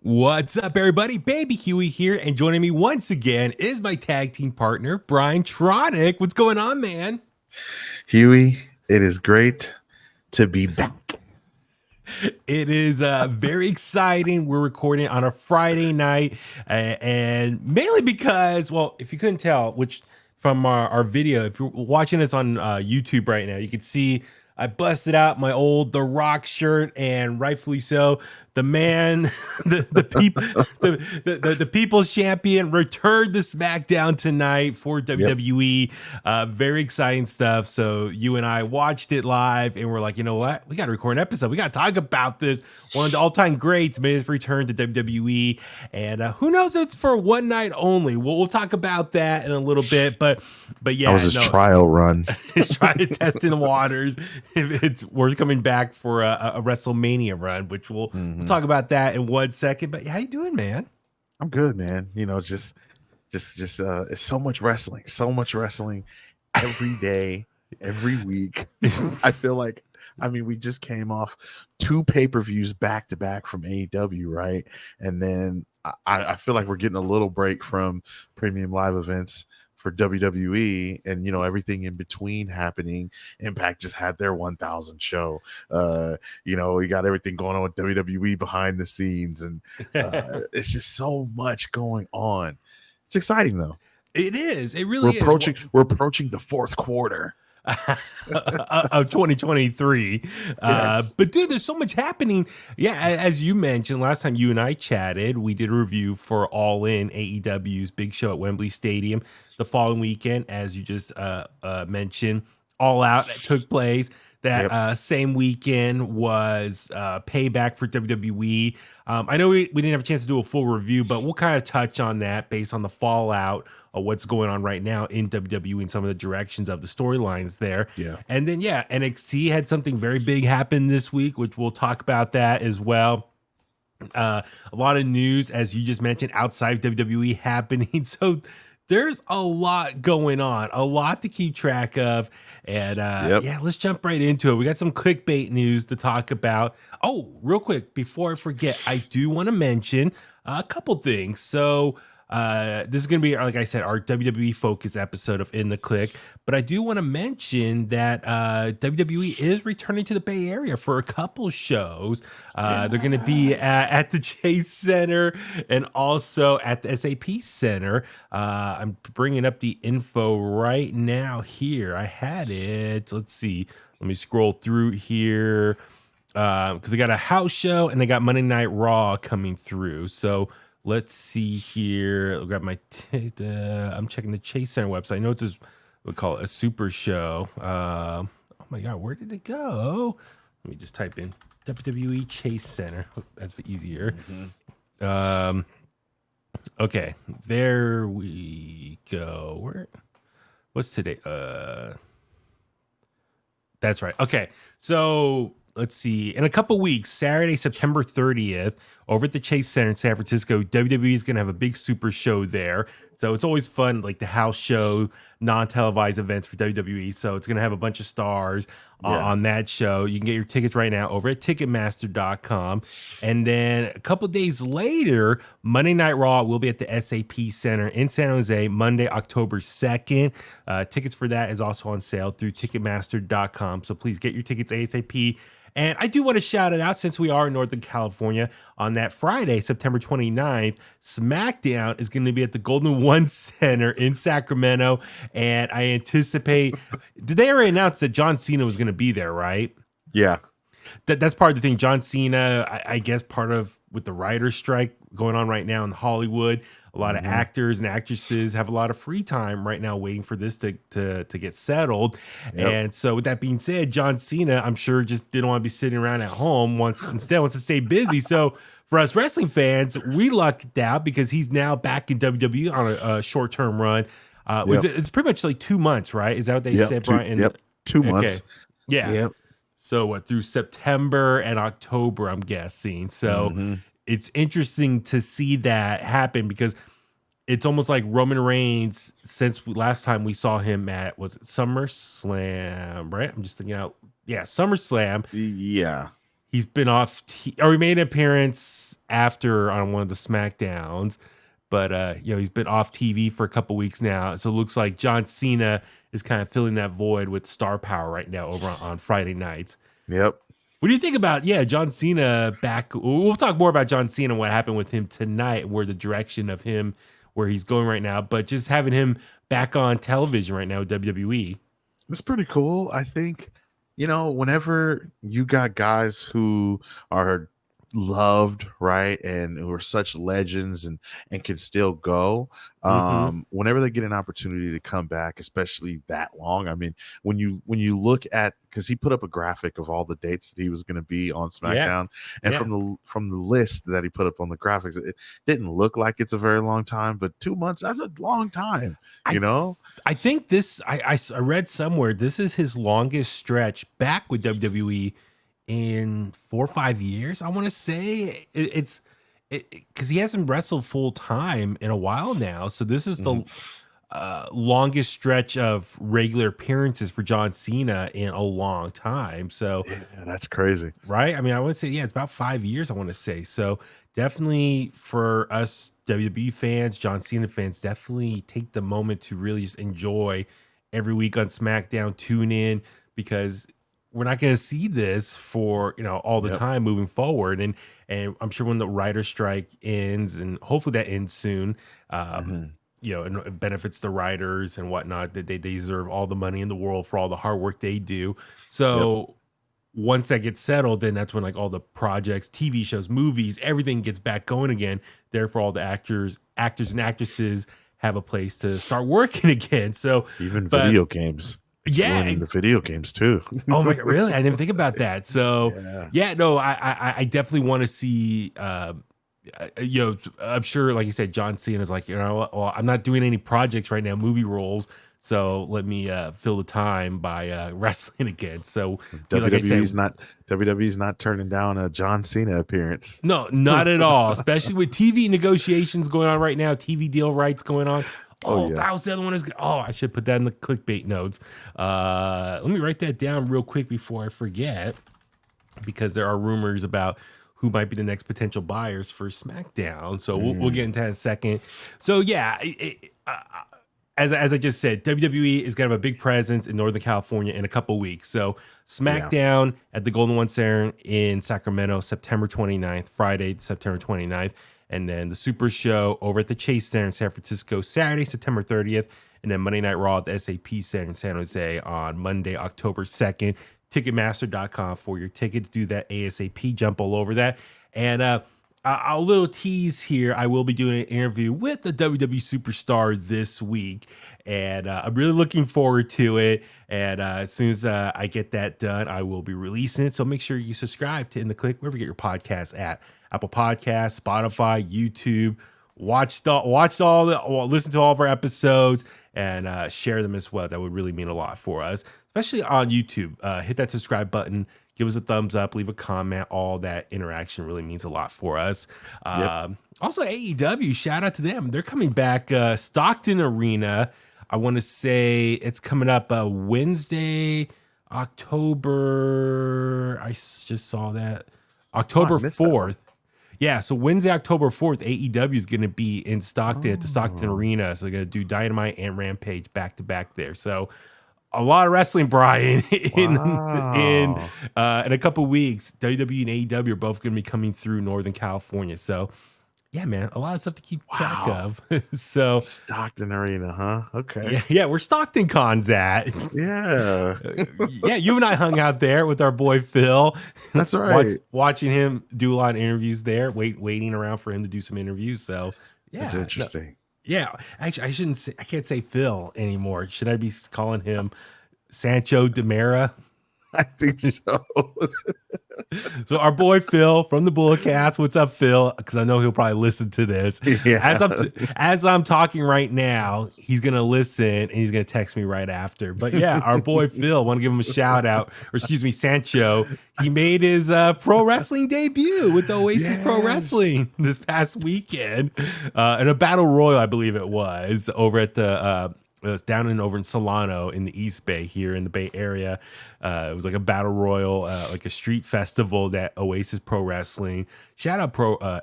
What's up, everybody? Baby Huey here, and joining me once again is my tag team partner, BrianTronic. What's going on, man? Huey, it is great to be back. It is very exciting. We're recording on a Friday night, and mainly because, well, if you couldn't tell, which from our video, if you're watching this on YouTube right now, you can see I busted out my old The Rock shirt, and rightfully so. The man, the people's champion returned to SmackDown tonight for WWE. Very exciting stuff. So you and I watched it live, and we're like, you know what? We got to record an episode. We got to talk about this. One of the all-time greats made his return to WWE, and who knows if it's for one night only. We'll talk about that in a little bit. But yeah, that was his trial run. He's trying to test in the waters if it's worth coming back for a WrestleMania run, which we'll talk about that in 1 second. But how you doing, man? I'm good, man. You know, just it's so much wrestling every day, every week. I feel like, I mean, we just came off 2 pay-per-views back to back from AEW, right? And then I feel like we're getting a little break from premium live events for WWE, and you know, everything in between happening. Impact just had their 1000 show. You know, we got everything going on with WWE behind the scenes, and it's just so much going on. It's exciting though. It is. It really is. We're approaching the 4th quarter of 2023. Yes. But dude, there's so much happening. Yeah, as you mentioned, last time you and I chatted, we did a review for All In, AEW's big show at Wembley Stadium the following weekend. As you just mentioned, All Out took place. That same weekend was Payback for WWE. I know we didn't have a chance to do a full review, but we'll kind of touch on that based on the fallout of what's going on right now in WWE and some of the directions of the storylines there. Yeah. And then, NXT had something very big happen this week, which we'll talk about that as well. A lot of news, as you just mentioned, outside WWE happening. So there's a lot going on, a lot to keep track of. And let's jump right into it. We got some clickbait news to talk about. Oh, real quick, before I forget, I do want to mention a couple things. So this is going to be, like I said, our WWE focus episode of In The Kliq. But I do want to mention that WWE is returning to the Bay Area for a couple shows. They're going to be at the Chase Center and also at the SAP Center. I'm bringing up the info right now here. I had it. Let's see. Let me scroll through here because they got a house show and they got Monday Night Raw coming through. So let's see here. I'll grab my. I'm checking the Chase Center website. I know it's we call it a super show. Oh my God, where did it go? Let me just type in WWE Chase Center. That's easier. Okay, there we go. What's today? That's right. Okay, so let's see. In a couple weeks, Saturday, September 30th, over at the Chase Center in San Francisco, WWE is going to have a big super show there. So it's always fun, like the house show, non-televised events for WWE. So it's going to have a bunch of stars on that show. You can get your tickets right now over at Ticketmaster.com. And then a couple days later, Monday Night Raw will be at the SAP Center in San Jose, Monday, October 2nd. Tickets for that is also on sale through Ticketmaster.com. So please get your tickets ASAP. And I do want to shout it out, since we are in Northern California, on that Friday, September 29th, SmackDown is going to be at the Golden One Center in Sacramento. And I anticipate, did they already announce that John Cena was going to be there, right? Yeah. That's part of the thing. John Cena, I guess part of with the writer's strike going on right now in Hollywood, a lot of actors and actresses have a lot of free time right now waiting for this to get settled. And so with that being said, John Cena, I'm sure, just didn't want to be sitting around at home, instead wants to stay busy. So for us wrestling fans, we lucked out because he's now back in WWE on a short-term run. It's pretty much like 2 months, right? Is that what they said, Brian? 2 months. Yeah. Yep. So what, through September and October, I'm guessing. So it's interesting to see that happen, because it's almost like Roman Reigns, since last time we saw him at, was it SummerSlam, right? I'm just thinking out. Yeah, SummerSlam. Yeah. he's been off, or he made an appearance after on one of the SmackDowns, but he's been off TV for a couple weeks now. So it looks like John Cena is kind of filling that void with star power right now over on Friday nights. Yep. What do you think about, John Cena back? We'll talk more about John Cena and what happened with him tonight, where the direction of him, where he's going right now, but just having him back on television right now with WWE. It's pretty cool. I think, whenever you got guys who are loved, right, and who are such legends and can still go, whenever they get an opportunity to come back, especially that long. I mean, when you look at, because he put up a graphic of all the dates that he was going to be on SmackDown, and from the list that he put up on the graphics, it didn't look like it's a very long time, but 2 months, that's a long time. I think this, I read somewhere, this is his longest stretch back with WWE in 4 or 5 years. I want to say it's because he hasn't wrestled full time in a while now. So this is the longest stretch of regular appearances for John Cena in a long time. So that's crazy, right? I mean, I would say, it's about 5 years, I want to say. So definitely for us WWE fans, John Cena fans, definitely take the moment to really just enjoy every week on SmackDown, tune in, because we're not going to see this for, all the time moving forward. And I'm sure when the writer's strike ends, and hopefully that ends soon, and it benefits the writers and whatnot, that they deserve all the money in the world for all the hard work they do. So once that gets settled, then that's when like all the projects, TV shows, movies, everything gets back going again. Therefore, all the actors and actresses have a place to start working again. So even video games. The video games too. Oh my God, really? I didn't think about that. So I definitely want to see, I'm sure, like you said, John Cena is like, well, I'm not doing any projects right now, movie roles. So let me fill the time by wrestling again. So WWE's not turning down a John Cena appearance. No, not at all. Especially with TV negotiations going on right now, TV deal rights going on. That was the other one. I should put that in the clickbait notes. Let me write that down real quick before I forget, because there are rumors about who might be the next potential buyers for SmackDown. So we'll get into that in a second. So as I just said, WWE is going to have a big presence in Northern California in a couple weeks. So SmackDown at the Golden One Center in Sacramento, September 29th, Friday, September 29th. And then the Super Show over at the Chase Center in San Francisco, Saturday, September 30th. And then Monday Night Raw at the SAP Center in San Jose on Monday, October 2nd. Ticketmaster.com for your tickets. Do that ASAP. Jump all over that. And a little tease here. I will be doing an interview with a WWE superstar this week. And I'm really looking forward to it. And as soon as I get that done, I will be releasing it. So make sure you subscribe to In The Kliq, wherever you get your podcasts at. Apple Podcasts, Spotify, YouTube. Listen to all of our episodes and share them as well. That would really mean a lot for us, especially on YouTube. Hit that subscribe button, give us a thumbs up, leave a comment. All that interaction really means a lot for us. Also, AEW, shout out to them. They're coming back. Stockton Arena. I want to say it's coming up Wednesday, October. I just saw that. October 4th. Yeah, so Wednesday, October 4th, AEW is going to be in Stockton at the Stockton Arena. So they're going to do Dynamite and Rampage back to back there. So a lot of wrestling, Brian, in a couple of weeks. WWE and AEW are both going to be coming through Northern California. So yeah, man, a lot of stuff to keep track of. So Stockton Arena, huh? Okay. Yeah, where Stockton Con's at. Yeah. You and I hung out there with our boy Phil. That's right. Watching him do a lot of interviews there, waiting around for him to do some interviews. So yeah. That's interesting. Actually, I can't say Phil anymore. Should I be calling him Sancho Demera? I think so. So our boy Phil from the Bulletcast, what's up, Phil? Because I know he'll probably listen to this. Yeah. As I'm talking right now, he's gonna listen and he's gonna text me right after. But yeah, our boy Phil, want to give him a shout out, or excuse me, Sancho. He made his pro wrestling debut with the Oasis Pro Wrestling this past weekend in a battle royal, I believe it was, over at the was down and over in Solano in the East Bay here in the Bay Area. It was like a battle royal, like a street festival that Oasis Pro Wrestling. Shout out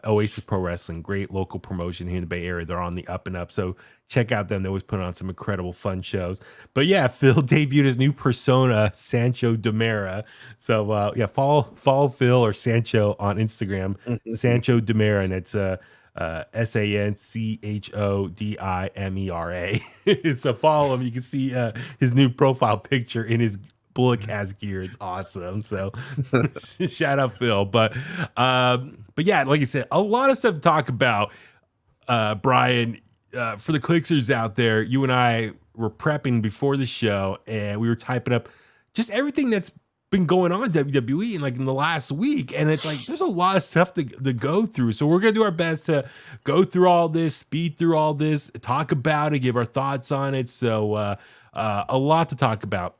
Oasis Pro Wrestling, great local promotion here in the Bay Area. They're on the up and up, so check out them. They always put on some incredible fun shows. But yeah, Phil debuted his new persona, Sancho Demera. So yeah, follow Phil or Sancho on Instagram, Sancho Demera, and it's SANCHODIMERA. So follow him. You can see his new profile picture in his bullet cast gear. It's awesome. So shout out Phil. But yeah, like I said, a lot of stuff to talk about. Brian, for the Kliqsters out there, you and I were prepping before the show, and we were typing up just everything that's been going on in WWE in the last week, and it's like there's a lot of stuff to go through. So we're gonna do our best to go through all this, speed through all this, talk about it, give our thoughts on it. So a lot to talk about.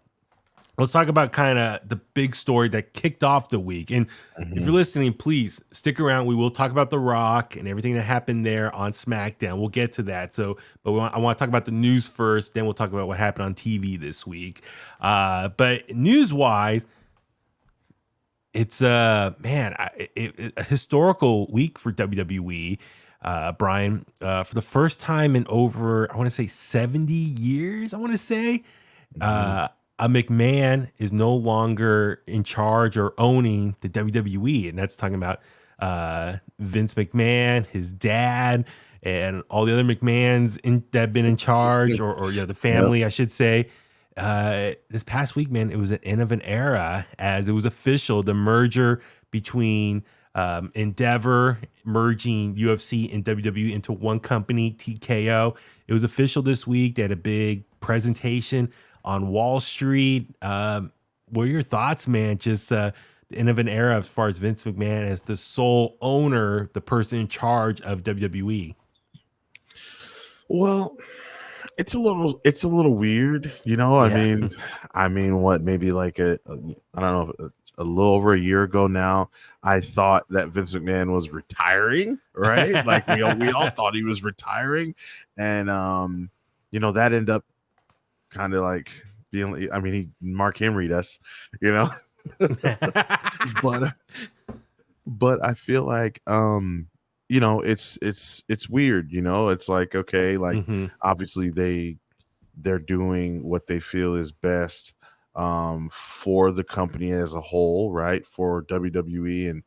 Let's talk about kind of the big story that kicked off the week. And if you're listening, please stick around. We will talk about The Rock and everything that happened there on SmackDown. We'll get to that. So, but I want to talk about the news first. Then we'll talk about what happened on TV this week. But news-wise, it's a historical week for WWE. Brian, for the first time in over, I want to say 70 years, a McMahon is no longer in charge or owning the WWE. And that's talking about Vince McMahon, his dad, and all the other McMahons that have been in charge, or the family, I should say. This past week, man, it was an end of an era, as it was official, the merger between Endeavor merging UFC and WWE into one company, TKO. It was official this week. They had a big presentation on Wall Street. What are your thoughts, man? Just the end of an era as far as Vince McMahon as the sole owner, the person in charge of WWE. Well, it's a little weird, I mean, what, maybe like I don't know, a little over a year ago now, I thought that Vince McMahon was retiring, right? Like we all thought he was retiring, and that ended up kind of like being, I mean, he Mark Henry'd us, but I feel like it's weird, it's like, okay, like obviously they're doing what they feel is best for the company as a whole, right? For WWE, and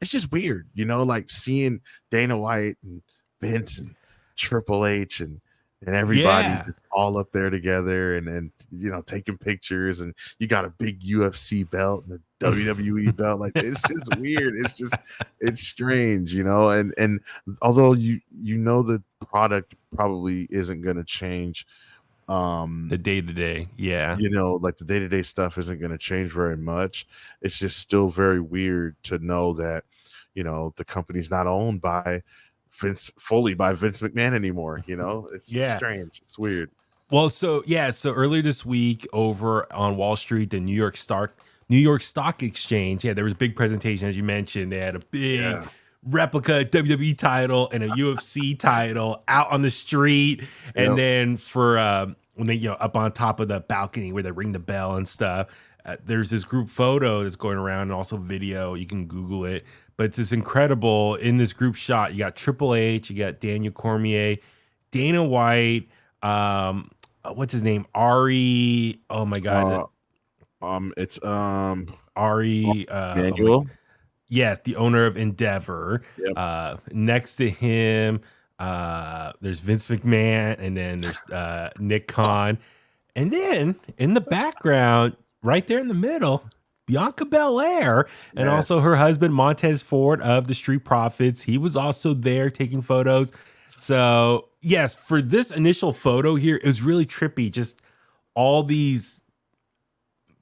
it's just weird, like seeing Dana White and Vince and Triple H and everybody just all up there together, and taking pictures, and you got a big UFC belt and a WWE belt. Like, it's just weird. It's strange, and although the product probably isn't going to change, the day-to-day, like the day-to-day stuff isn't going to change very much. It's just still very weird to know that the company's not owned by fully by Vince McMahon anymore. It's strange. It's weird. Well, so earlier this week over on Wall Street, the New York Stock Exchange, there was a big presentation, as you mentioned. They had a big replica WWE title and a UFC title out on the street, and then for when they up on top of the balcony where they ring the bell and stuff, there's this group photo that's going around, and also video. You can Google it. But it's this incredible, in this group shot, you got Triple H, you got Daniel Cormier, Dana White, what's his name? Ari. Oh my God. It's Ari Manuel. Yes, the owner of Endeavor. Yep. Next to him, there's Vince McMahon, and then there's Nick Khan. And then in the background, right there in the middle, Bianca Belair, and also her husband Montez Ford of the Street Profits. He was also there taking photos. So yes, for this initial photo here, it was really trippy. Just all these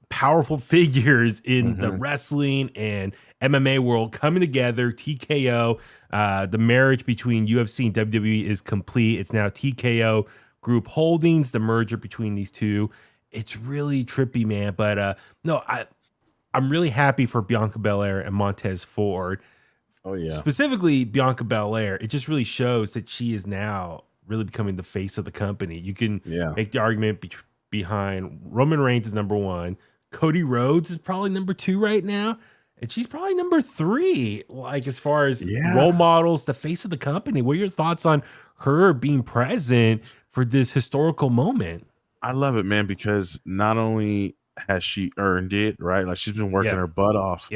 powerful figures in the wrestling and MMA world coming together. TKO, the marriage between UFC and WWE is complete. It's now TKO Group Holdings, the merger between these two. It's really trippy, man. But no, I'm really happy for Bianca Belair and Montez Ford. Oh yeah. Specifically Bianca Belair. It just really shows that she is now really becoming the face of the company. You can Yeah. make the argument behind Roman Reigns is number one. Cody Rhodes is probably number two right now. And she's probably number three, like as far as role models, the face of the company. What are your thoughts on her being present for this historical moment? I love it, man, because not only has she earned it, right? Like she's been working her butt off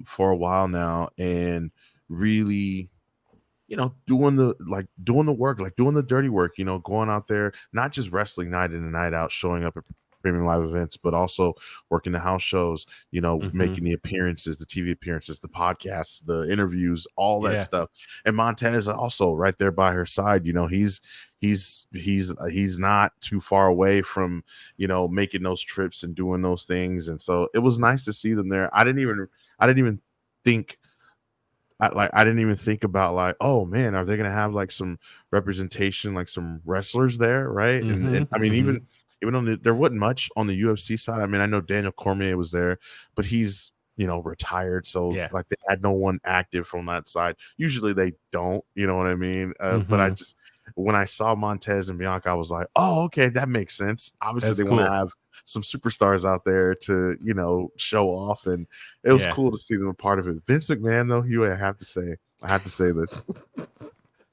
for a while now, and really, doing the work, like doing the dirty work, going out there, not just wrestling night in and night out, showing up at premium live events, but also working the house shows, making the appearances, the TV appearances, the podcasts, the interviews, all that stuff. And Montez also right there by her side. He's not too far away from, making those trips and doing those things. And so it was nice to see them there. I didn't even think about like, oh man, are they gonna have like some representation, like some wrestlers there, right? And I mean, even on there wasn't much on the UFC side. I mean, I know Daniel Cormier was there, but he's retired, so like they had no one active from that side. Usually they don't, you know what I mean? But when I saw Montez and Bianca, I was like, oh, okay, that makes sense. Obviously, they want to have some superstars out there to show off, and it was cool to see them a part of it. Vince McMahon, though, Huey, I have to say this.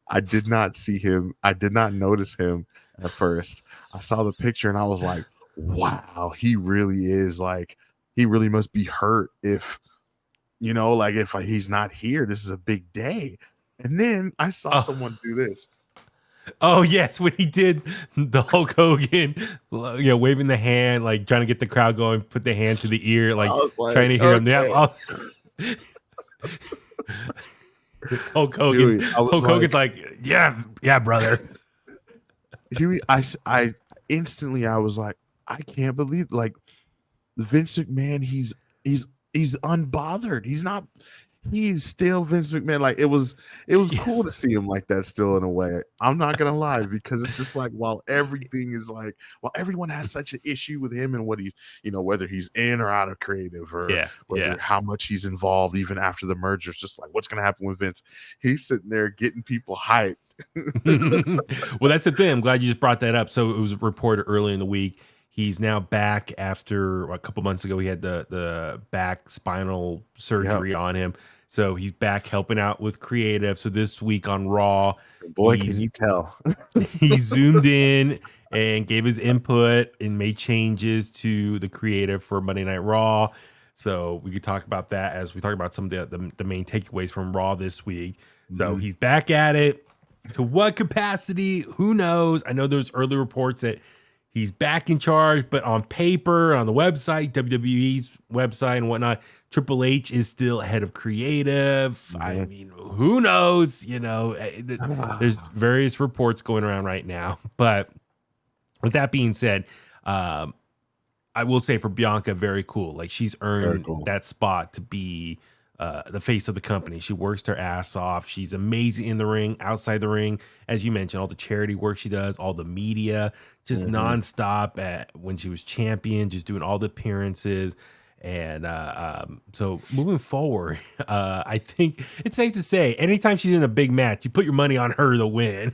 I did not see him. I did not notice him at first. I saw the picture and I was like, wow, he really is like, he really must be hurt if he's not here. This is a big day. And then I saw someone do this. Oh yes, when he did the Hulk Hogan, waving the hand, like trying to get the crowd going, put the hand to the ear, like trying to hear him. Hulk Hogan's like, yeah, brother. Huey, I instantly I was like, I can't believe like Vince McMahon. He's unbothered. He's still Vince McMahon. Like it was cool to see him like that still in a way. I'm not gonna lie, because it's just like while everyone has such an issue with him and what he's whether he's in or out of creative or how much he's involved even after the merger. It's just like what's gonna happen with Vince. He's sitting there getting people hyped. Well, that's the thing. I'm glad you just brought that up. So it was reported early in the week. He's now back after a couple months ago. He had the back spinal surgery on him. So he's back helping out with creative. So this week on Raw, boy, can you tell? He zoomed in and gave his input and made changes to the creative for Monday Night Raw. So we could talk about that as we talk about some of the main takeaways from Raw this week. So he's back at it. To what capacity? Who knows? I know there's early reports that he's back in charge, but on paper, on the website, WWE's website and whatnot, Triple H is still head of creative. I mean, who knows? There's various reports going around right now. But with that being said, I will say for Bianca, very cool. Like she's earned that spot to be the face of the company. She works her ass off. She's amazing in the ring, outside the ring. As you mentioned, all the charity work she does, all the media, just nonstop when she was champion, just doing all the appearances. And so moving forward, I think it's safe to say anytime she's in a big match, you put your money on her to win.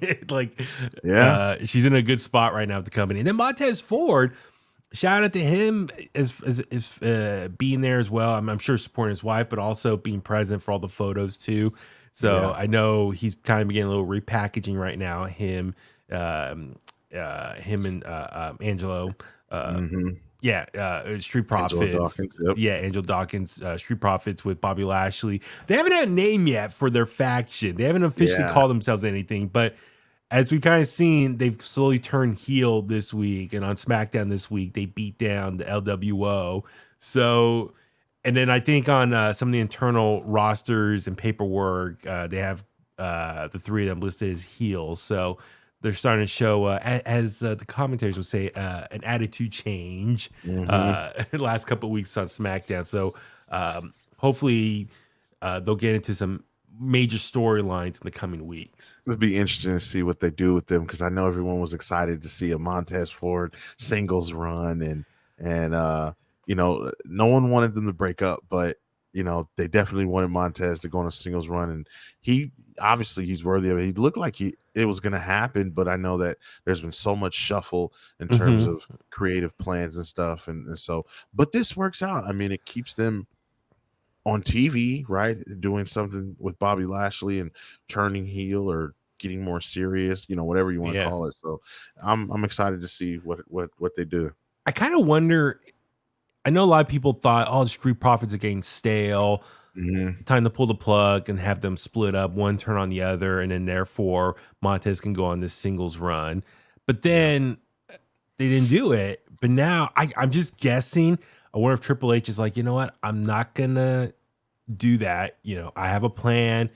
She's in a good spot right now with the company. And then Montez Ford, shout out to him as being there as well. I'm sure supporting his wife, but also being present for all the photos too. So I know he's kind of beginning a little repackaging right now. Him and Angelo. Street Profits. Angel Dawkins, Street Profits with Bobby Lashley. They haven't had a name yet for their faction. They haven't officially called themselves anything, but as we've kind of seen, they've slowly turned heel this week, and on SmackDown this week, they beat down the LWO. So, and then I think on some of the internal rosters and paperwork, they have the three of them listed as heels. So they're starting to show, as the commentators would say, an attitude change the last couple of weeks on SmackDown. So hopefully they'll get into some major storylines in the coming weeks. It'll be interesting to see what they do with them, because I know everyone was excited to see a Montez Ford singles run, and no one wanted them to break up, but they definitely wanted Montez to go on a singles run, and he's worthy of it. He looked like it was going to happen, but I know that there's been so much shuffle in terms of creative plans and stuff, and so, but this works out. I mean, it keeps them on TV, right? Doing something with Bobby Lashley and turning heel or getting more serious, whatever you want to call it. So I'm excited to see what they do. I kind of wonder. I know a lot of people thought, the Street Profits are getting stale. Time to pull the plug and have them split up, one turn on the other, and then therefore Montez can go on this singles run. But then they didn't do it. But now I'm just guessing. I wonder if Triple H is like, you know what? I'm not gonna do that. I have a plan.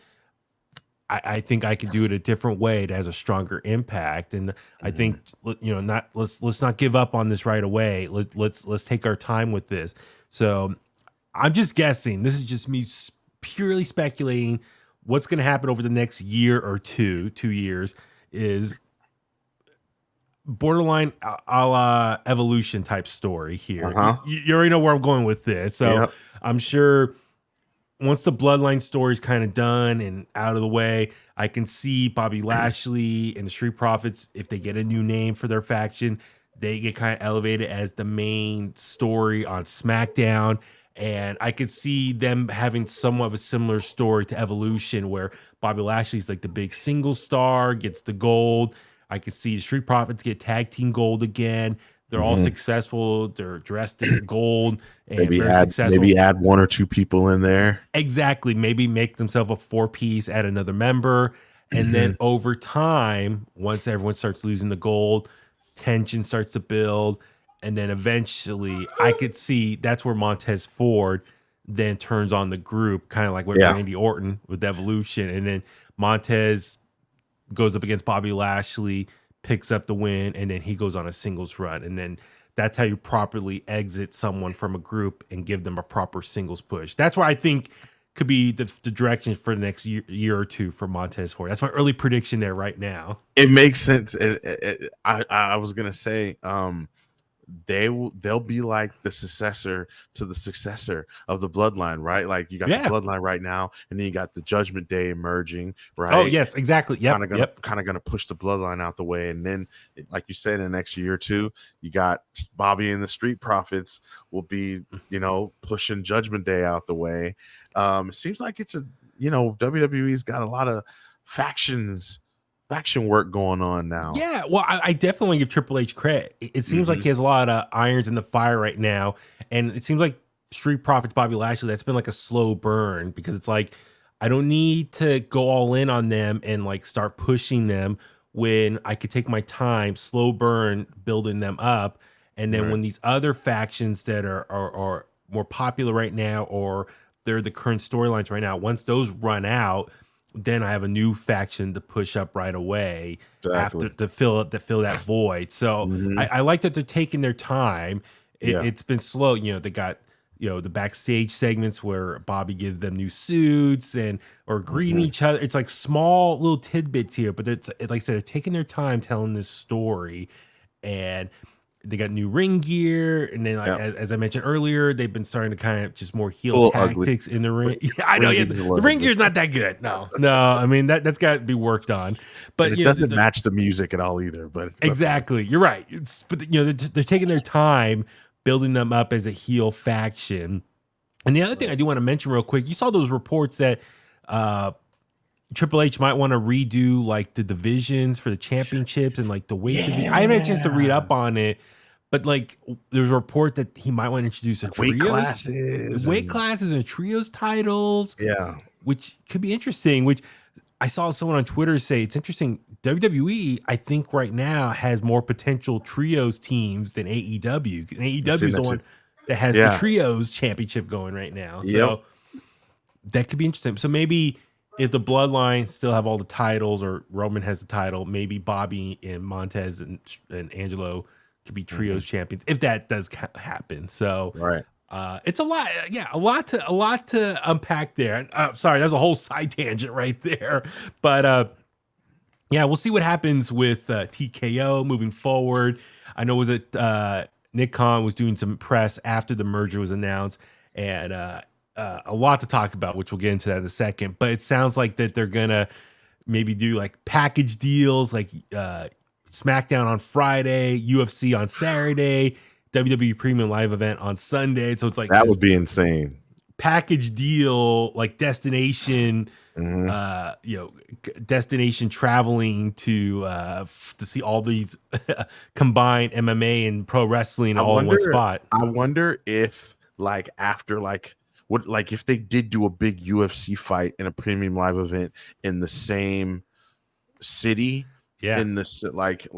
I think I can do it a different way that has a stronger impact, and I think let's not give up on this right away. Let's take our time with this. So I'm just guessing. This is just me purely speculating. What's going to happen over the next year or 2 years is borderline a la Evolution type story here. You already know where I'm going with this, so I'm sure. Once the Bloodline story is kind of done and out of the way, I can see Bobby Lashley and the Street Profits, if they get a new name for their faction, they get kind of elevated as the main story on SmackDown. And I could see them having somewhat of a similar story to Evolution, where Bobby Lashley's like the big single star, gets the gold. I could see the Street Profits get tag team gold again. They're all successful. They're dressed in gold and maybe very add, successful. Maybe add 1 or 2 people in there. Exactly. Maybe make themselves a 4-piece, add another member. And then over time, once everyone starts losing the gold, tension starts to build. And then eventually I could see that's where Montez Ford then turns on the group, kind of like what Randy Orton with Evolution. And then Montez goes up against Bobby Lashley, picks up the win, and then he goes on a singles run. And then that's how you properly exit someone from a group and give them a proper singles push. That's where I think could be the direction for the next year or 2 for Montez Ford. That's my early prediction there right now. It makes sense. I was going to say, they'll be like the successor to the successor of the Bloodline, right? Like you got the Bloodline right now, and then you got the Judgment Day emerging, right? Oh yes, exactly. Yep. Kind of gonna push the Bloodline out the way, and then, like you said, in the next year or 2, you got Bobby and the Street Profits will be, pushing Judgment Day out the way. It seems like it's WWE's got a lot of faction work going on now. Yeah, well, I definitely want to give Triple H credit. It seems like he has a lot of irons in the fire right now, and it seems like Street Profits, Bobby Lashley, that's been like a slow burn, because it's like I don't need to go all in on them and like start pushing them when I could take my time, slow burn, building them up, and then when these other factions that are more popular right now, or they're the current storylines right now, once those run out, then I have a new faction to push up right away after to fill that void. So I like that they're taking their time. It's been slow. They got the backstage segments where Bobby gives them new suits or greeting each other. It's like small little tidbits here, but it's like I said, they're taking their time telling this story, and they got new ring gear, and then as I mentioned earlier, they've been starting to kind of just more heel tactics in the ring. Yeah, I know. The ring gear is not that good. No. I mean that's got to be worked on, but it doesn't match the music at all either. But exactly, okay. You're right. But they're taking their time building them up as a heel faction. And the other thing I do want to mention real quick, you saw those reports that Triple H might want to redo like the divisions for the championships and like the weight division. I haven't had a chance to read up on it, but like there's a report that he might want to introduce a weight classes and trios titles. Yeah. Which could be interesting, which I saw someone on Twitter say it's interesting. WWE, I think right now has more potential trios teams than AEW. And AEW is the one that has the trios championship going right now. So that could be interesting. So maybe if the Bloodline still have all the titles, or Roman has the title, maybe Bobby and Montez and Angelo could be trios champions, if that does happen. So it's a lot. Yeah, a lot to unpack there. Sorry, that's a whole side tangent right there. But yeah, we'll see what happens with TKO moving forward. I know Nick Khan was doing some press after the merger was announced, and a lot to talk about, which we'll get into that in a second. But it sounds like that they're gonna maybe do like package deals, like SmackDown on Friday, UFC on Saturday, WWE Premium Live event on Sunday. So it's like That would be insane. Package deal, like destination, destination traveling to see all these combined MMA and pro wrestling all in one spot. I wonder if like after like what, like if they did do a big UFC fight and a premium live event in the same city, in this like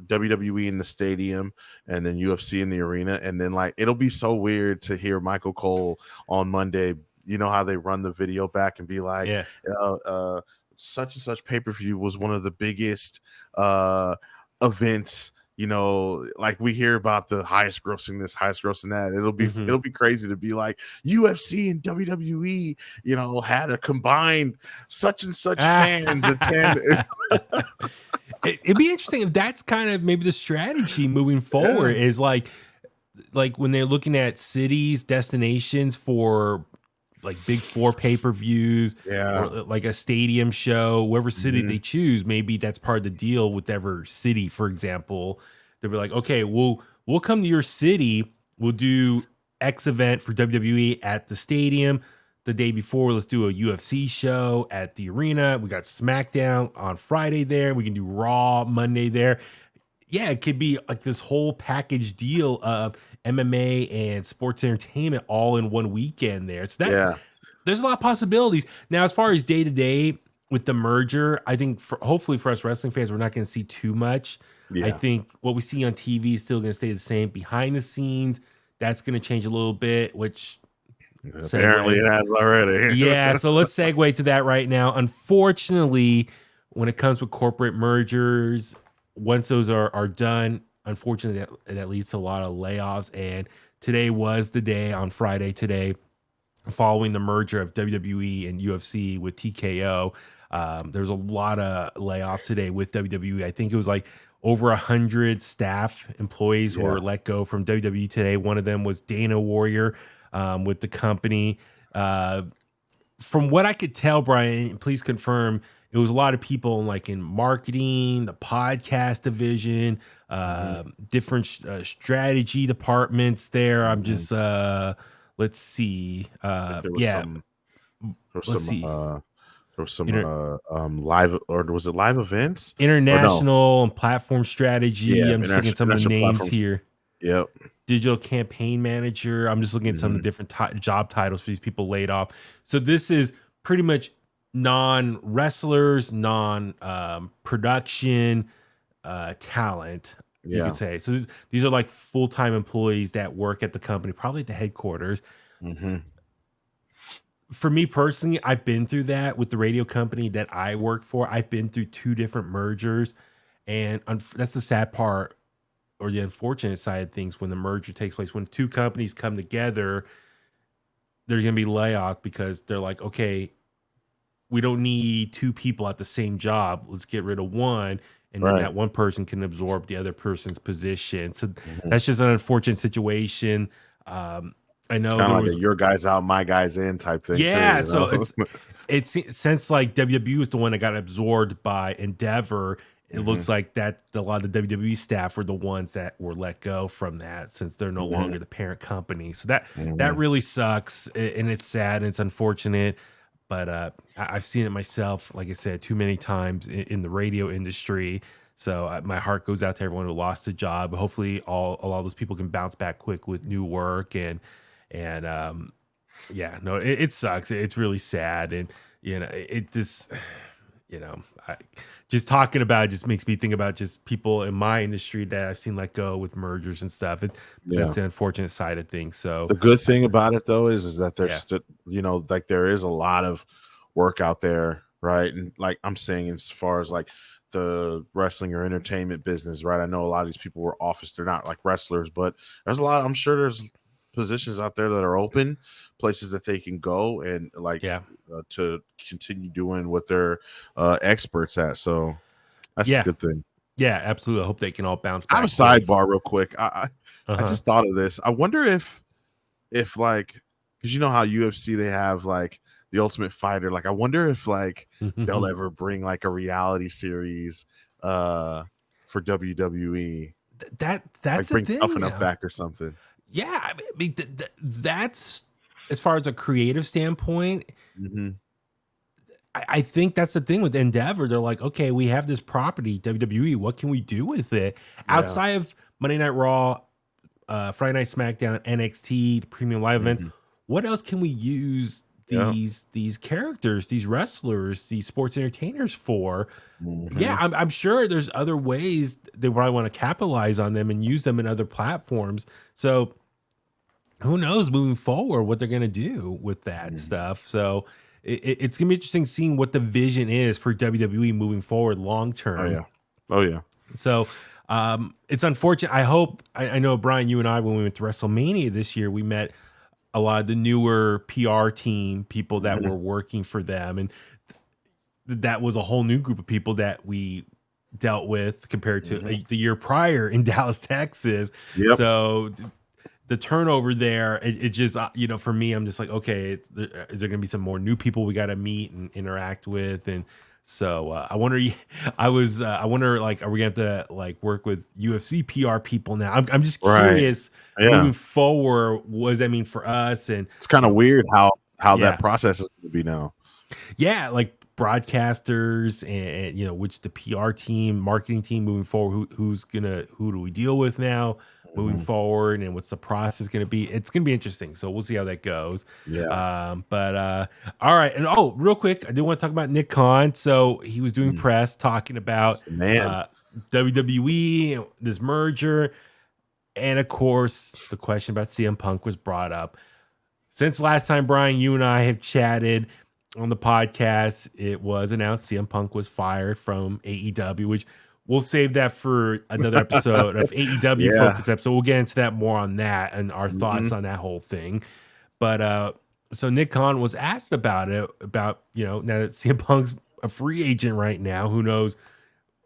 WWE in the stadium and then UFC in the arena, and then like it'll be so weird to hear Michael Cole on Monday. You know how they run the video back and be like, such and such pay-per-view was one of the biggest events. You know, like we hear about the highest grossing this, highest grossing that. It'll be crazy to be like UFC and WWE, you know, had a combined such and such fans attend. It'd be interesting if that's kind of maybe the strategy moving forward is like when they're looking at cities, destinations for like big 4 pay-per-views, or like a stadium show, whatever city they choose, maybe that's part of the deal with whatever city, for example. They'll be like, okay, we'll come to your city, we'll do X event for WWE at the stadium. The day before, let's do a UFC show at the arena. We got SmackDown on Friday there. We can do Raw Monday there. Yeah, it could be like this whole package deal of MMA and sports entertainment all in one weekend there. So that there's a lot of possibilities. Now, as far as day to day with the merger, I think hopefully for us wrestling fans, we're not going to see too much. I think what we see on TV is still going to stay the same. Behind the scenes, that's going to change a little bit, which apparently it has already. So let's segue to that right now. Unfortunately, when it comes with corporate mergers, once those are done, unfortunately, that leads to a lot of layoffs. And today was the day, on Friday today, following the merger of WWE and UFC with TKO. There's a lot of layoffs today with WWE. I think it was like over 100 staff employees were let go from WWE today. One of them was Dana Warrior with the company. From what I could tell, Brian, please confirm, it was a lot of people in marketing, the podcast division, different strategy departments there. I'm just let's see. There was some live, or was it live events? International and platform strategy. Yeah, I'm just looking at some of the names here. Yep. Digital campaign manager. I'm just looking at some of the different job titles for these people laid off. So this is pretty much non-wrestlers, non-production talent, you could say. So these are like full-time employees that work at the company, probably at the headquarters. For me personally, I've been through that with the radio company that I work for. I've been through 2 different mergers, and that's the sad part, or the unfortunate side of things, when the merger takes place. When 2 companies come together, there's going to be layoffs because they're like, okay, we don't need 2 people at the same job. Let's get rid of one, and then that one person can absorb the other person's position. So that's just an unfortunate situation. I know kind of like a your guys out, my guys in type thing. Yeah, too, so it's since like WWE was the one that got absorbed by Endeavor. It looks like that a lot of the WWE staff were the ones that were let go from that, since they're no longer the parent company. So that really sucks, and it's sad and it's unfortunate. But I've seen it myself, like I said, too many times in the radio industry. So my heart goes out to everyone who lost a job. Hopefully, a lot of those people can bounce back quick with new work it sucks. It's really sad, and it just just talking about it just makes me think about just people in my industry that I've seen let go with mergers and stuff. It's the unfortunate side of things. So the good thing about it though is that there's like there is a lot of work out there, right? And like I'm saying, as far as like the wrestling or entertainment business, right? I know a lot of these people were they're not like wrestlers, but there's a lot. I'm sure there's positions out there that are open, places that they can go and to continue doing what they're experts at. So that's a good thing. Yeah, absolutely. I hope they can all bounce back. I have a sidebar real quick. I just thought of this. I wonder if like, because you know how UFC they have like the Ultimate Fighter. Like I wonder if like they'll ever bring like a reality series for WWE. That's Like the bring thing. Tough Enough back or something. Yeah, I mean that's as far as a creative standpoint. Mm-hmm. I think that's the thing with Endeavor. They're like, okay, we have this property, WWE. What can we do with it outside of Monday Night Raw, Friday Night SmackDown, NXT, the premium live events? What else can we use these characters, these wrestlers, these sports entertainers for? Yeah, I'm sure there's other ways they probably want to capitalize on them and use them in other platforms. So who knows moving forward what they're gonna do with that stuff. So it's gonna be interesting seeing what the vision is for WWE moving forward long term. Oh yeah. So it's unfortunate. I know, Brian, you and I, when we went to WrestleMania this year, we met a lot of the newer PR team people that were working for them, and that was a whole new group of people that we dealt with compared to the year prior in Dallas, Texas. So the turnover there, it just, for me, I'm just like, okay, is there going to be some more new people we got to meet and interact with? And so I wonder, like, are we going to have to like work with UFC PR people now? I'm just curious moving forward, what does that mean for us? And it's kind of weird how that process is going to be now. Yeah, like broadcasters and which the PR team, marketing team moving forward, who do we deal with now moving forward, and what's the process going to be? It's going to be interesting. So we'll see how that goes. But all right. And real quick, I do want to talk about Nick Khan. So he was doing press talking about WWE, this merger. And of course, the question about CM Punk was brought up. Since last time, Brian, you and I have chatted on the podcast, it was announced CM Punk was fired from AEW, which we'll save that for another episode of AEW focus episode. We'll get into that more on that and our thoughts on that whole thing. But so Nick Khan was asked about it, now that CM Punk's a free agent right now, who knows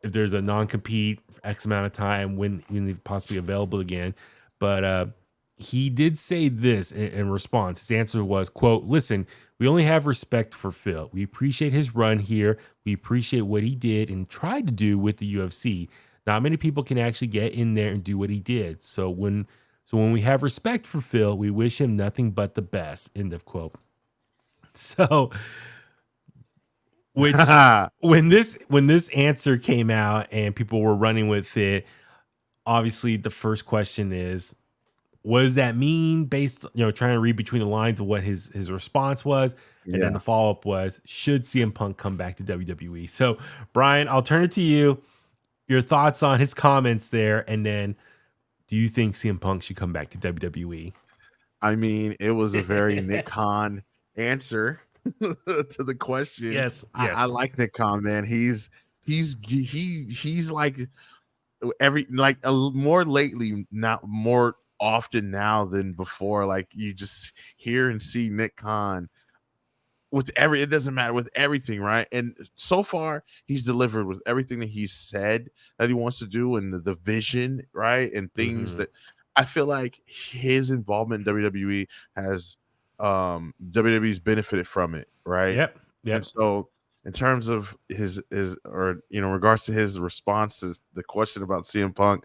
if there's a non-compete for X amount of time when he's possibly available again. But he did say this in response. His answer was, quote, "Listen, we only have respect for Phil. We appreciate his run here. We appreciate what he did and tried to do with the UFC. Not many people can actually get in there and do what he did. So when we have respect for Phil, we wish him nothing but the best." End of quote. So which when this answer came out and people were running with it, obviously the first question is, what does that mean? Based, trying to read between the lines of what his response was. And then the follow-up was, should CM Punk come back to WWE? So, Brian, I'll turn it to you. Your thoughts on his comments there. And then, do you think CM Punk should come back to WWE? I mean, it was a very Nick Khan answer to the question. Yes. I like Nick Khan, man. He's like more lately, not more often now than before. Like you just hear and see Nick Khan with it doesn't matter, with everything, right? And so far he's delivered with everything that he's said that he wants to do, and the vision, right? And things that I feel like his involvement in WWE has WWE's benefited from it, right? Yep. And so in terms of his regards to his response to the question about CM Punk,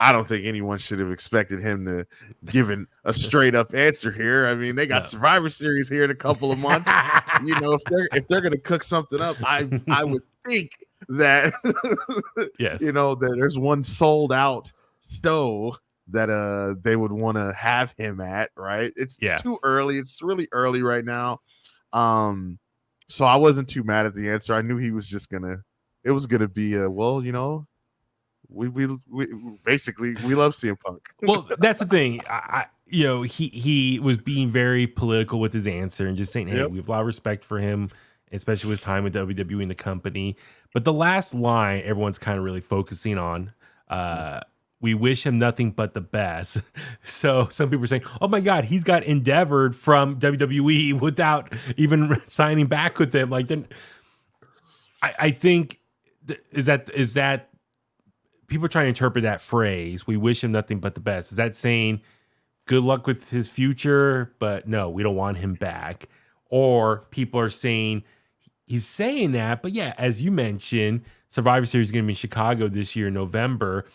I don't think anyone should have expected him to give a straight up answer here. I mean, they got Survivor Series here in a couple of months. If they're gonna cook something up, I would think that that there's one sold out show that they would want to have him at, right? It's too early. It's really early right now. So I wasn't too mad at the answer. I knew he was just gonna be we basically love CM Punk. Well, that's the thing. He was being very political with his answer and just saying, hey, we have a lot of respect for him, especially with his time with WWE and the company. But the last line everyone's kind of really focusing on, we wish him nothing but the best. So some people are saying, oh my God, he's got endeavored from WWE without even signing back with them. Like, then I think is that people are trying to interpret that phrase, we wish him nothing but the best. Is that saying good luck with his future, but no, we don't want him back. Or people are saying he's saying that, but yeah, as you mentioned, Survivor Series is going to be in Chicago this year in November.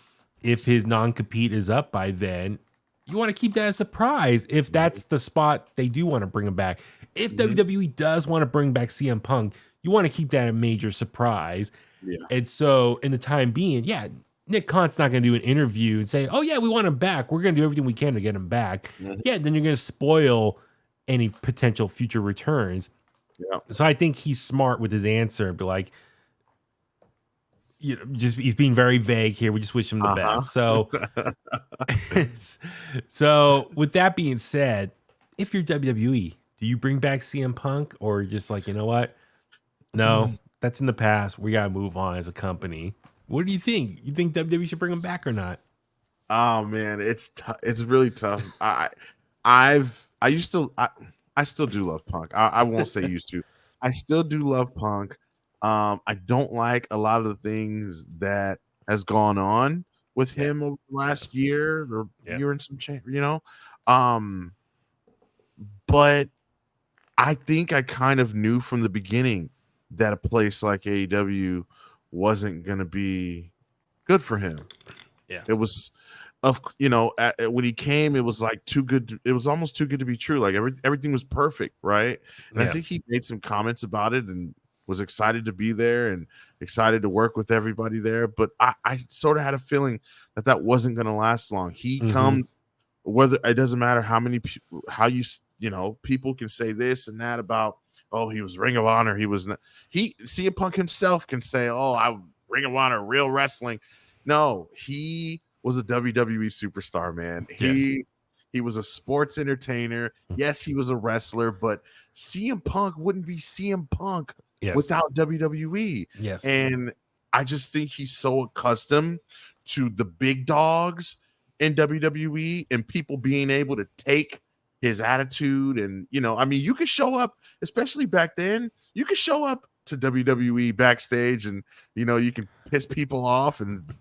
If his non-compete is up by then, you want to keep that as a surprise if that's the spot they do want to bring him back. If WWE does want to bring back CM Punk, you want to keep that a major surprise. Yeah. And so in the time being, yeah, Nick Khan's not going to do an interview and say, oh yeah, we want him back. We're going to do everything we can to get him back. Yeah, then you're going to spoil any potential future returns. Yeah. So I think he's smart with his answer and be like, you know, just he's being very vague here. We just wish him the best. So, so with that being said, if you're WWE, do you bring back CM Punk or just like, you know what? No, that's in the past. We gotta move on as a company. What do you think? You think WWE should bring him back or not? Oh man, it's really tough. I still do love Punk. I won't say used to. I still do love Punk. I don't like a lot of the things that has gone on with him over the last year or year and some change, you know. But I think I kind of knew from the beginning that a place like AEW wasn't going to be good for him. Yeah. It was when he came, it was like too good. It was almost too good to be true. Like everything was perfect. Right. And I think he made some comments about it and was excited to be there and excited to work with everybody there. But I sort of had a feeling that wasn't going to last long. He comes, whether it doesn't matter people can say this and that about, oh, he was Ring of Honor. He was not. CM Punk himself can say, oh, I Ring of Honor, real wrestling. No, he was a WWE superstar, man. Yes. He was a sports entertainer. Yes, he was a wrestler, but CM Punk wouldn't be CM Punk without WWE. Yes. And I just think he's so accustomed to the big dogs in WWE and people being able to take his attitude. And, you could show up, especially back then, you could show up to WWE backstage and, you can piss people off and,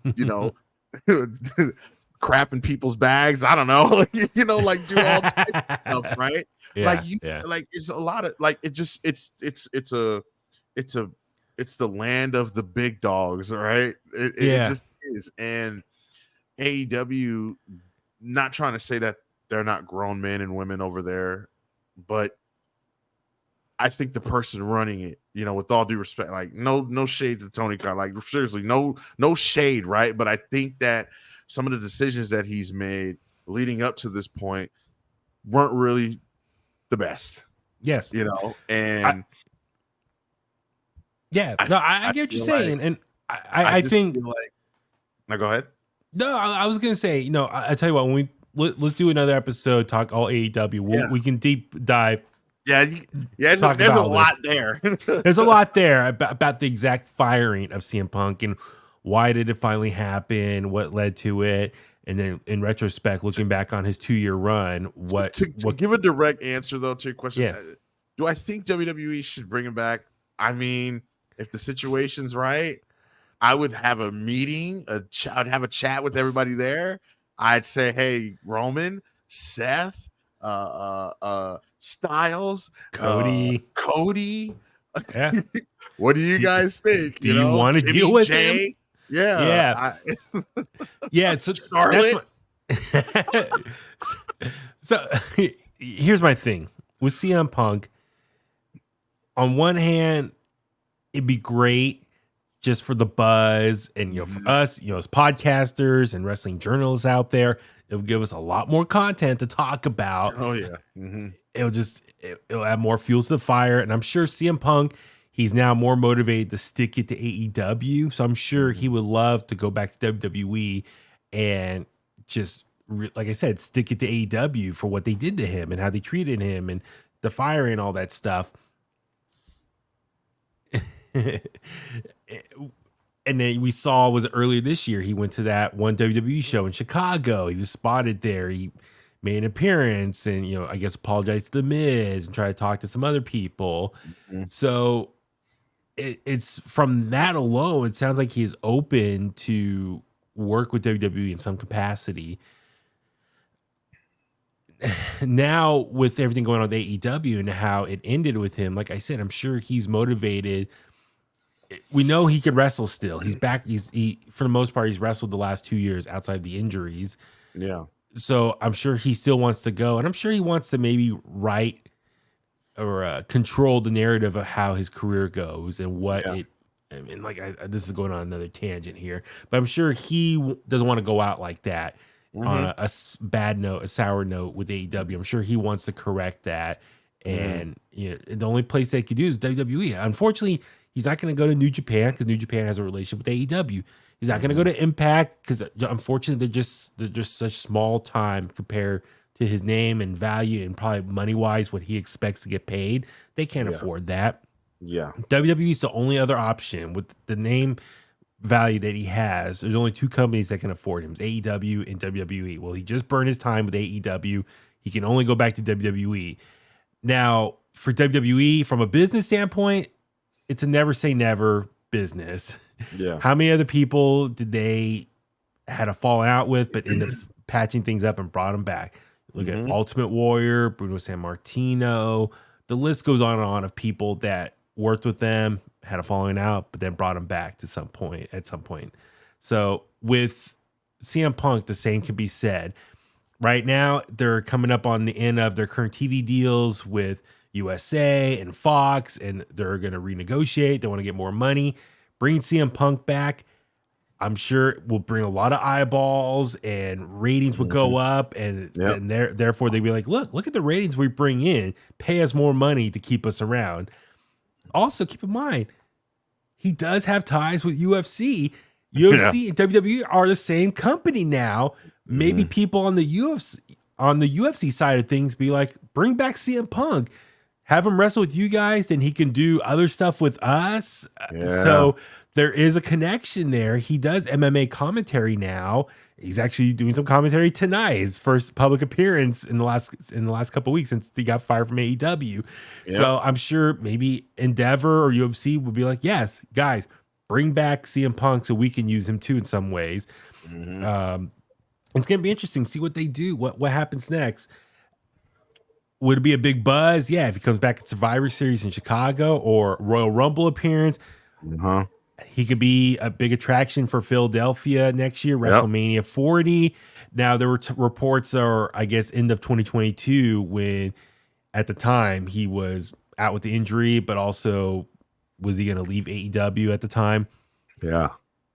crap in people's bags. I don't know, like do all types of stuff, right? It's a lot of it's the land of the big dogs, right? It just is. And AEW, not trying to say that they're not grown men and women over there, but I think the person running it, with all due respect, like no shade to Tony Khan, like seriously, no shade, right? But I think that some of the decisions that he's made leading up to this point weren't really the best. Yes. And I get what you're saying. And I think now go ahead. No, I was gonna say, I tell you what, when let's do another episode, talk all AEW. We can deep dive. There's a lot there. There's a lot there about the exact firing of CM Punk and why did it finally happen, what led to it, and then in retrospect, looking back on his 2-year run, to give a direct answer though to your question, do I think WWE should bring him back? I mean, if the situation's right, I would have a meeting, I'd have a chat with everybody there. I'd say, hey, Roman, Seth, Styles, Cody. Yeah. What do you guys think? Do you want to deal with him? Yeah. So Charlotte. So here's my thing with CM Punk. On one hand, it'd be great just for the buzz and, for us, as podcasters and wrestling journalists out there, it'll give us a lot more content to talk about. Oh yeah. It'll add more fuel to the fire. And I'm sure CM Punk, he's now more motivated to stick it to AEW. So I'm sure he would love to go back to WWE and just, like I said, stick it to AEW for what they did to him and how they treated him and the firing and all that stuff. And then we saw was earlier this year, he went to that one WWE show in Chicago. He was spotted there. He made an appearance and, I guess apologized to The Miz and tried to talk to some other people. So it's from that alone, it sounds like he is open to work with WWE in some capacity. now with everything going on with AEW and how it ended with him, like I said, I'm sure he's motivated. We know he can wrestle still. He's back. He for the most part, he's wrestled the last 2 years outside of the injuries. Yeah. So I'm sure he still wants to go, and I'm sure he wants to maybe write or control the narrative of how his career goes and what it. I mean, like this is going on another tangent here, but I'm sure he doesn't want to go out like that on a bad note, a sour note with AEW. I'm sure he wants to correct that, and the only place they could do is WWE. Unfortunately, he's not going to go to New Japan because New Japan has a relationship with AEW. He's not going to go to Impact because, unfortunately, they're just such small time compared to his name and value and probably money wise what he expects to get paid. They can't afford that. Yeah. WWE is the only other option with the name value that he has. There's only 2 companies that can afford him: it's AEW and WWE. Well, he just burned his time with AEW. He can only go back to WWE. Now, for WWE, from a business standpoint, it's a never say never business. Yeah. How many other people did they had a falling out with, but ended up patching things up and brought them back? Look at Ultimate Warrior, Bruno Sammartino. The list goes on and on of people that worked with them, had a falling out, but then brought them back at some point. So with CM Punk, the same can be said. Right now, they're coming up on the end of their current TV deals with USA and Fox, and they're going to renegotiate. They want to get more money. Bringing CM Punk back, I'm sure it will bring a lot of eyeballs and ratings will go up, and therefore they'd be like, look at the ratings we bring in. Pay us more money to keep us around. Also, keep in mind, he does have ties with UFC. UFC and WWE are the same company now. Maybe people on the UFC side of things be like, bring back CM Punk. Have him wrestle with you guys, then he can do other stuff with us. So there is a connection there. He does MMA commentary now. He's actually doing some commentary tonight. His first public appearance in the last couple of weeks since he got fired from AEW. So I'm sure maybe Endeavor or UFC would be like, yes, guys, bring back CM Punk so we can use him too in some ways. It's gonna be interesting to see what they do. What happens next? Would it be a big buzz? Yeah, if he comes back at Survivor Series in Chicago or Royal Rumble appearance, he could be a big attraction for Philadelphia next year, WrestleMania 40. Now, there were reports, or I guess end of 2022, when at the time he was out with the injury, but also was he going to leave AEW at the time? Yeah.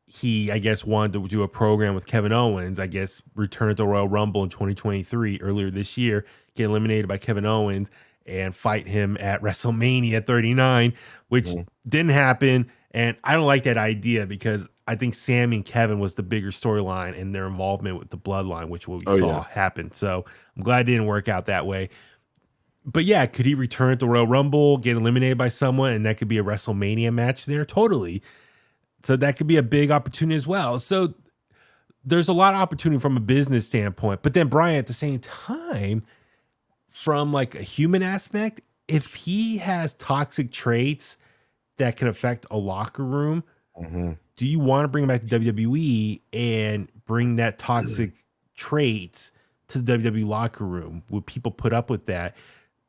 He, I guess, wanted to do a program with Kevin Owens, I guess, return at the Royal Rumble in 2023, earlier this year, get eliminated by Kevin Owens and fight him at WrestleMania 39, which didn't happen. And I don't like that idea because I think Sammy and Kevin was the bigger storyline and their involvement with the bloodline, which we saw happen. So I'm glad it didn't work out that way. But yeah, could he return at the Royal Rumble, get eliminated by someone, and that could be a WrestleMania match there? Totally. So that could be a big opportunity as well. So there's a lot of opportunity from a business standpoint. But then Brian, at the same time, from like a human aspect, if he has toxic traits that can affect a locker room, do you want to bring him back to WWE and bring that toxic traits to the WWE locker room? Would people put up with that?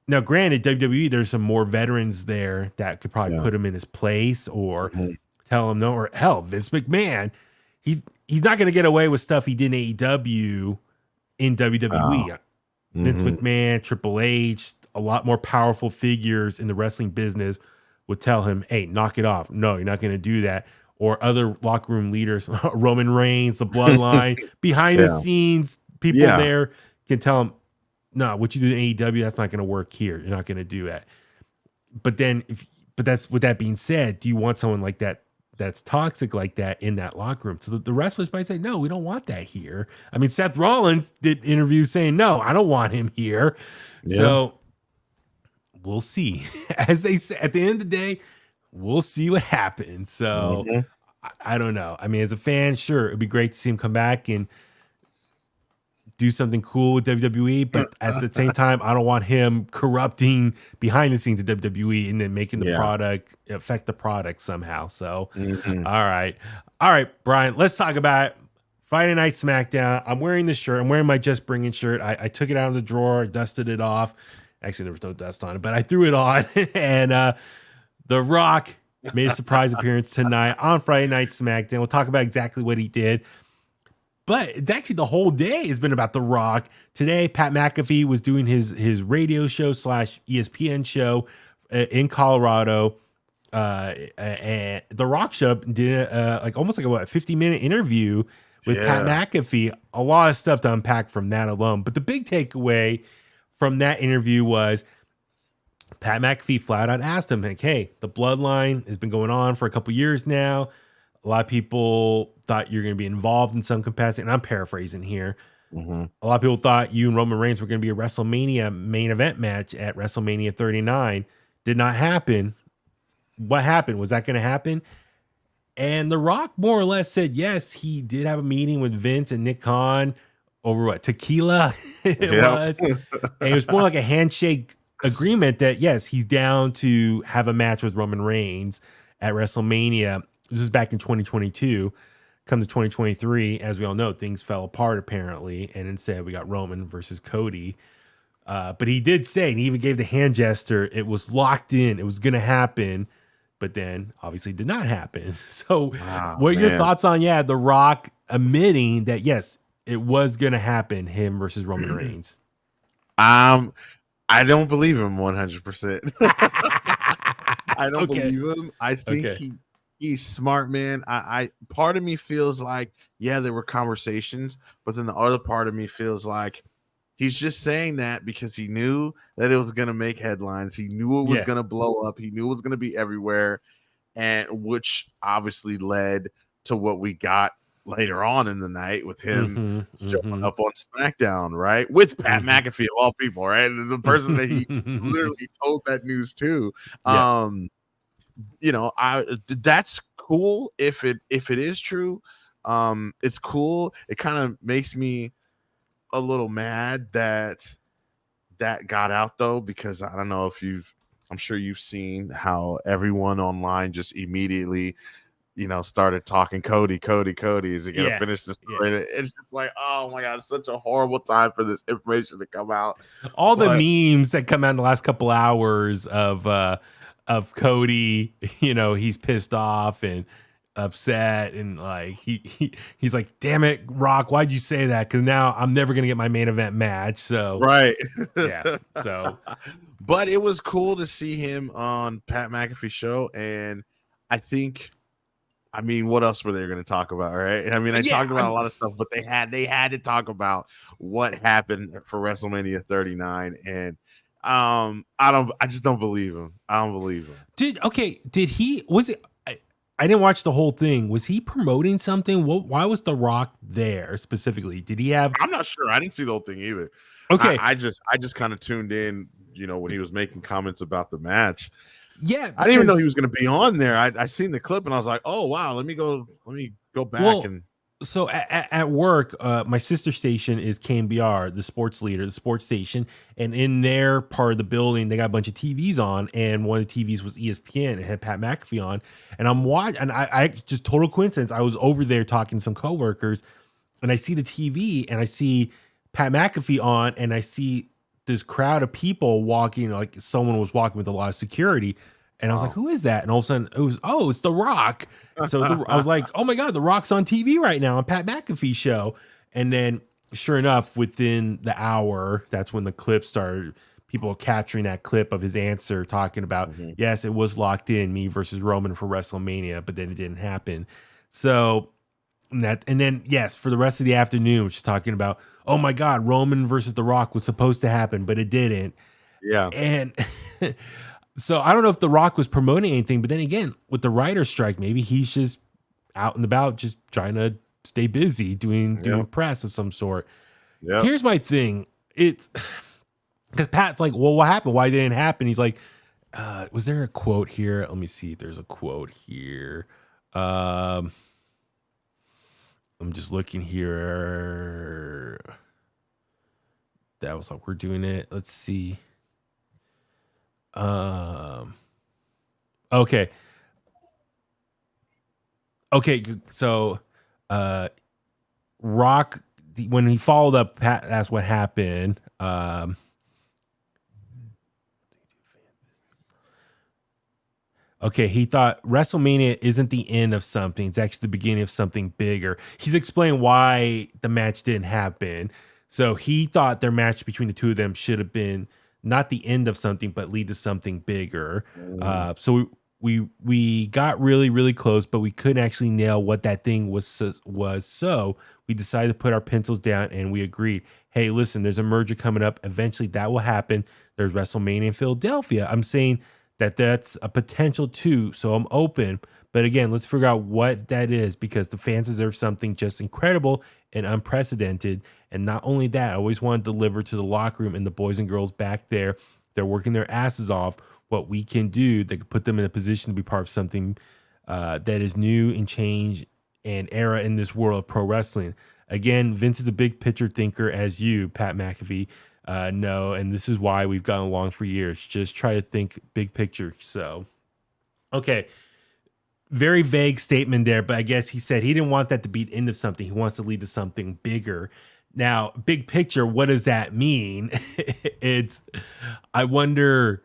Now, granted, WWE, there's some more veterans there that could probably put him in his place or tell him no, or hell, Vince McMahon, he's not going to get away with stuff he did in AEW in WWE. Vince McMahon, Triple H, a lot more powerful figures in the wrestling business would tell him, hey, knock it off. No, you're not going to do that. Or other locker room leaders, Roman Reigns, the Bloodline, behind the scenes, people there can tell him, no, what you do in AEW, that's not going to work here. You're not going to do that. But then, that's with that being said, do you want someone like that that's toxic like that in that locker room? So the wrestlers might say, no, we don't want that here. I mean, Seth Rollins did interviews saying, no, I don't want him here. So we'll see. As they say, at the end of the day, we'll see what happens. So I don't know. I mean, as a fan, sure, it'd be great to see him come back and do something cool with WWE, but at the same time, I don't want him corrupting behind the scenes of WWE and then making the product affect the product somehow. So, all right, Brian, let's talk about Friday Night SmackDown. I'm wearing this shirt. I'm wearing my Just Bringing shirt. I took it out of the drawer, dusted it off. Actually, there was no dust on it, but I threw it on. And The Rock made a surprise appearance tonight on Friday Night SmackDown. We'll talk about exactly what he did. But it's actually the whole day has been about The Rock. Today, Pat McAfee was doing his radio show / ESPN show in Colorado. And The Rock show did almost like a 50-minute interview with Pat McAfee. A lot of stuff to unpack from that alone. But the big takeaway from that interview was Pat McAfee flat out asked him, like, hey, the bloodline has been going on for a couple years now. A lot of people thought you're going to be involved in some capacity. And I'm paraphrasing here. Mm-hmm. A lot of people thought you and Roman Reigns were going to be a WrestleMania main event match at WrestleMania 39. Did not happen. What happened? Was that going to happen? And The Rock more or less said, yes, he did have a meeting with Vince and Nick Khan over what? Tequila it was. And it was more like a handshake agreement that, yes, he's down to have a match with Roman Reigns at WrestleMania. This was back in 2022. Come to 2023, as we all know, things fell apart apparently, and instead we got Roman versus Cody. But he did say, and he even gave the hand gesture, it was locked in, it was going to happen, but then obviously did not happen. So what are your thoughts on, The Rock admitting that, yes, it was going to happen, him versus Roman Reigns? I don't believe him 100%. I don't believe him. I think he's smart, man. I part of me feels like, there were conversations, but then the other part of me feels like he's just saying that because he knew that it was going to make headlines. He knew it was going to blow up. He knew it was going to be everywhere, and which obviously led to what we got later on in the night with him showing up on SmackDown, right? With Pat McAfee of all people, right? And the person that he literally told that news to. That's cool if it is true. It's cool. It kind of makes me a little mad that got out though, because I don't know if I'm sure you've seen how everyone online just immediately started talking Cody is he gonna finish this story? It's just like, oh my god, it's such a horrible time for this information to come out. All the memes that come out in the last couple hours of Cody, he's pissed off and upset, and like he's like, damn it, Rock, why'd you say that? Because now I'm never gonna get my main event match. So but it was cool to see him on Pat McAfee show, and I mean, what else were they going to talk about, right? I mean, they talked about a lot of stuff, but they had to talk about what happened for WrestleMania 39, and I just don't believe him. I don't believe him. I didn't watch the whole thing. Was he promoting something? Why was The Rock there specifically? Did he have? I'm not sure. I didn't see the whole thing either. Okay, I just kind of tuned in, when he was making comments about the match. Yeah, I didn't even know he was going to be on there. I seen the clip and I was like, oh wow, let me go back. So at work, my sister station is KMBR, the sports leader, the sports station, and in their part of the building, they got a bunch of TVs on, and one of the TVs was ESPN. It had Pat McAfee on, and I'm watching, and I just total coincidence, I was over there talking to some coworkers, and I see the TV, and I see Pat McAfee on, and I see this crowd of people walking, like someone was walking with a lot of security. And I was like, who is that? And all of a sudden it's The Rock. So I was like, oh my God, The Rock's on TV right now on Pat McAfee show. And then sure enough, within the hour, that's when the clip started, people capturing that clip of his answer talking about, yes, it was locked in, me versus Roman for WrestleMania, but then it didn't happen. So and then yes, for the rest of the afternoon, which is talking about, oh my God, Roman versus The Rock was supposed to happen, but it didn't. Yeah. And so I don't know if The Rock was promoting anything, but then again, with the writer's strike, maybe he's just out and about, just trying to stay busy doing press of some sort. Yeah. Here's my thing. It's because Pat's like, well, what happened? Why didn't it happen? He's like, was there a quote here? Let me see if there's a quote here. I'm just looking here. That was like, we're doing it. Let's see. Okay. So Rock, when he followed up, Pat asked what happened. Okay, he thought WrestleMania isn't the end of something. It's actually the beginning of something bigger. He's explained why the match didn't happen. So he thought their match between the two of them should have been not the end of something, but lead to something bigger. So we got really, really close, but we couldn't actually nail what that thing was. So we decided to put our pencils down and we agreed, hey, listen, there's a merger coming up. Eventually that will happen. There's WrestleMania in Philadelphia. I'm saying that's a potential too. So I'm open. But again, let's figure out what that is, because the fans deserve something just incredible and unprecedented. And not only that, I always want to deliver to the locker room and the boys and girls back there. They're working their asses off. What we can do that could put them in a position to be part of something that is new and change and era in this world of pro wrestling. Again, Vince is a big picture thinker, as you, Pat McAfee, know, and this is why we've gotten along for years. Just try to think big picture. So, okay, very vague statement there, but I guess he said he didn't want that to be the end of something. He wants to lead to something bigger. Now, big picture, what does that mean? I wonder,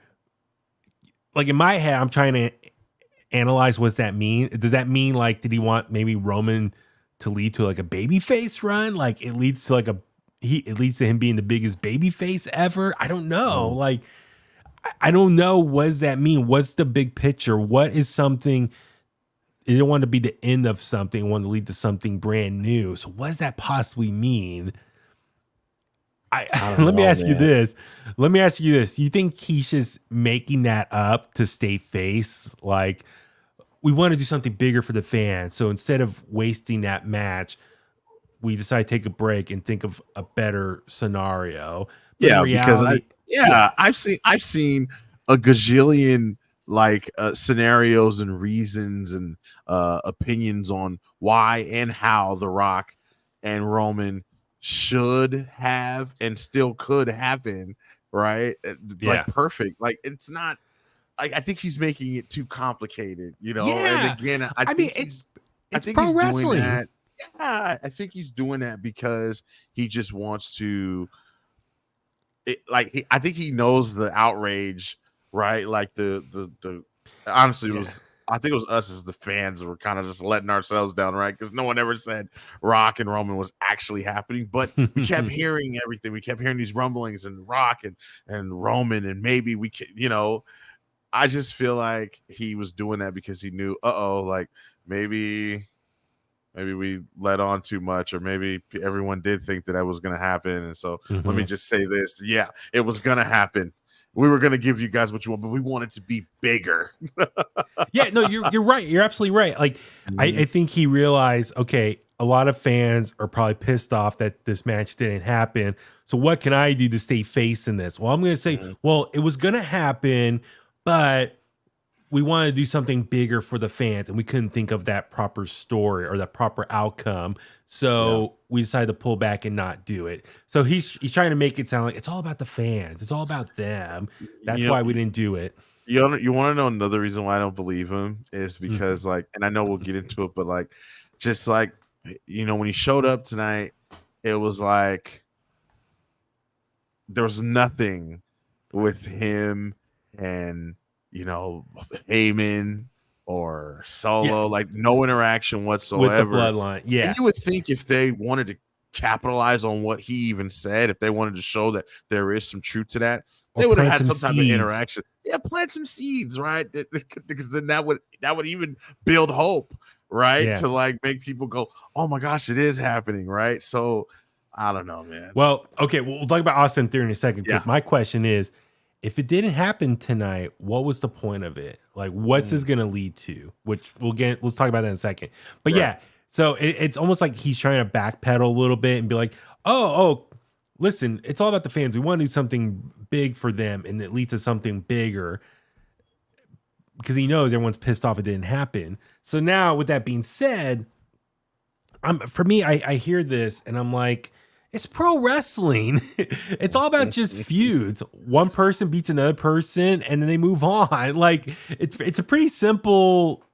like in my head, I'm trying to analyze what's that mean. Does that mean like, did he want maybe Roman to lead to like a babyface run? Like it leads to like it leads to him being the biggest babyface ever. I don't know. Like, I don't know. What does that mean? What's the big picture? What is something? It didn't want to be the end of something. It wanted to lead to something brand new. So what does that possibly mean? Let me ask you this. Let me ask you this. You think he's just making that up to stay face? Like, we want to do something bigger for the fans. So instead of wasting that match, we decide to take a break and think of a better scenario. But Yeah, reality, because I've seen a gajillion like scenarios and reasons and opinions on why and how The Rock and Roman should have and still could happen, right? Like perfect. Like it's not. I think he's making it too complicated, you know. Yeah. And again, I think it's pro he's wrestling. doing that. Yeah, I think he's doing that because he just wants to. I think he knows the outrage, right? Like the honestly, I think it was us as the fans that were kind of just letting ourselves down, right? Because no one ever said Rock and Roman was actually happening, but we kept hearing everything. We kept hearing these rumblings and Rock and Roman, and maybe we could, you know. I just feel like he was doing that because he knew, like maybe we let on too much, or maybe everyone did think that was going to happen. And so let me just say this. Yeah, it was going to happen. We were going to give you guys what you want, but we want it to be bigger. Yeah, no, you're right. You're absolutely right. Like, I think he realized, okay, a lot of fans are probably pissed off that this match didn't happen. So what can I do to stay face in this? Well, I'm going to say, well, it was going to happen, but we wanted to do something bigger for the fans, and we couldn't think of that proper story or that proper outcome. So we decided to pull back and not do it. So he's trying to make it sound like it's all about the fans. It's all about them. That's why we didn't do it. You want to know another reason why I don't believe him is because like, and I know we'll get into it, but like, just like, you know, when he showed up tonight, it was like there was nothing with him and, you know, Heyman or Solo, like no interaction whatsoever with the bloodline. Yeah, and you would think if they wanted to capitalize on what he even said, if they wanted to show that there is some truth to that, they would have had some type of interaction. Yeah, plant some seeds, right? Because then that would even build hope, right? To like make people go, oh my gosh, it is happening, right? So I don't know, man. Well, okay, we'll talk about Austin Theory in a second, because my question is, if it didn't happen tonight, what was the point of it? Like, what's this going to lead to? Which let's talk about that in a second. But so it's almost like he's trying to backpedal a little bit and be like, oh, listen, it's all about the fans. We want to do something big for them, and it leads to something bigger, because he knows everyone's pissed off it didn't happen. So now, with that being said, for me, I hear this and I'm like, it's pro wrestling. It's all about just feuds. One person beats another person and then they move on. Like, it's a pretty simple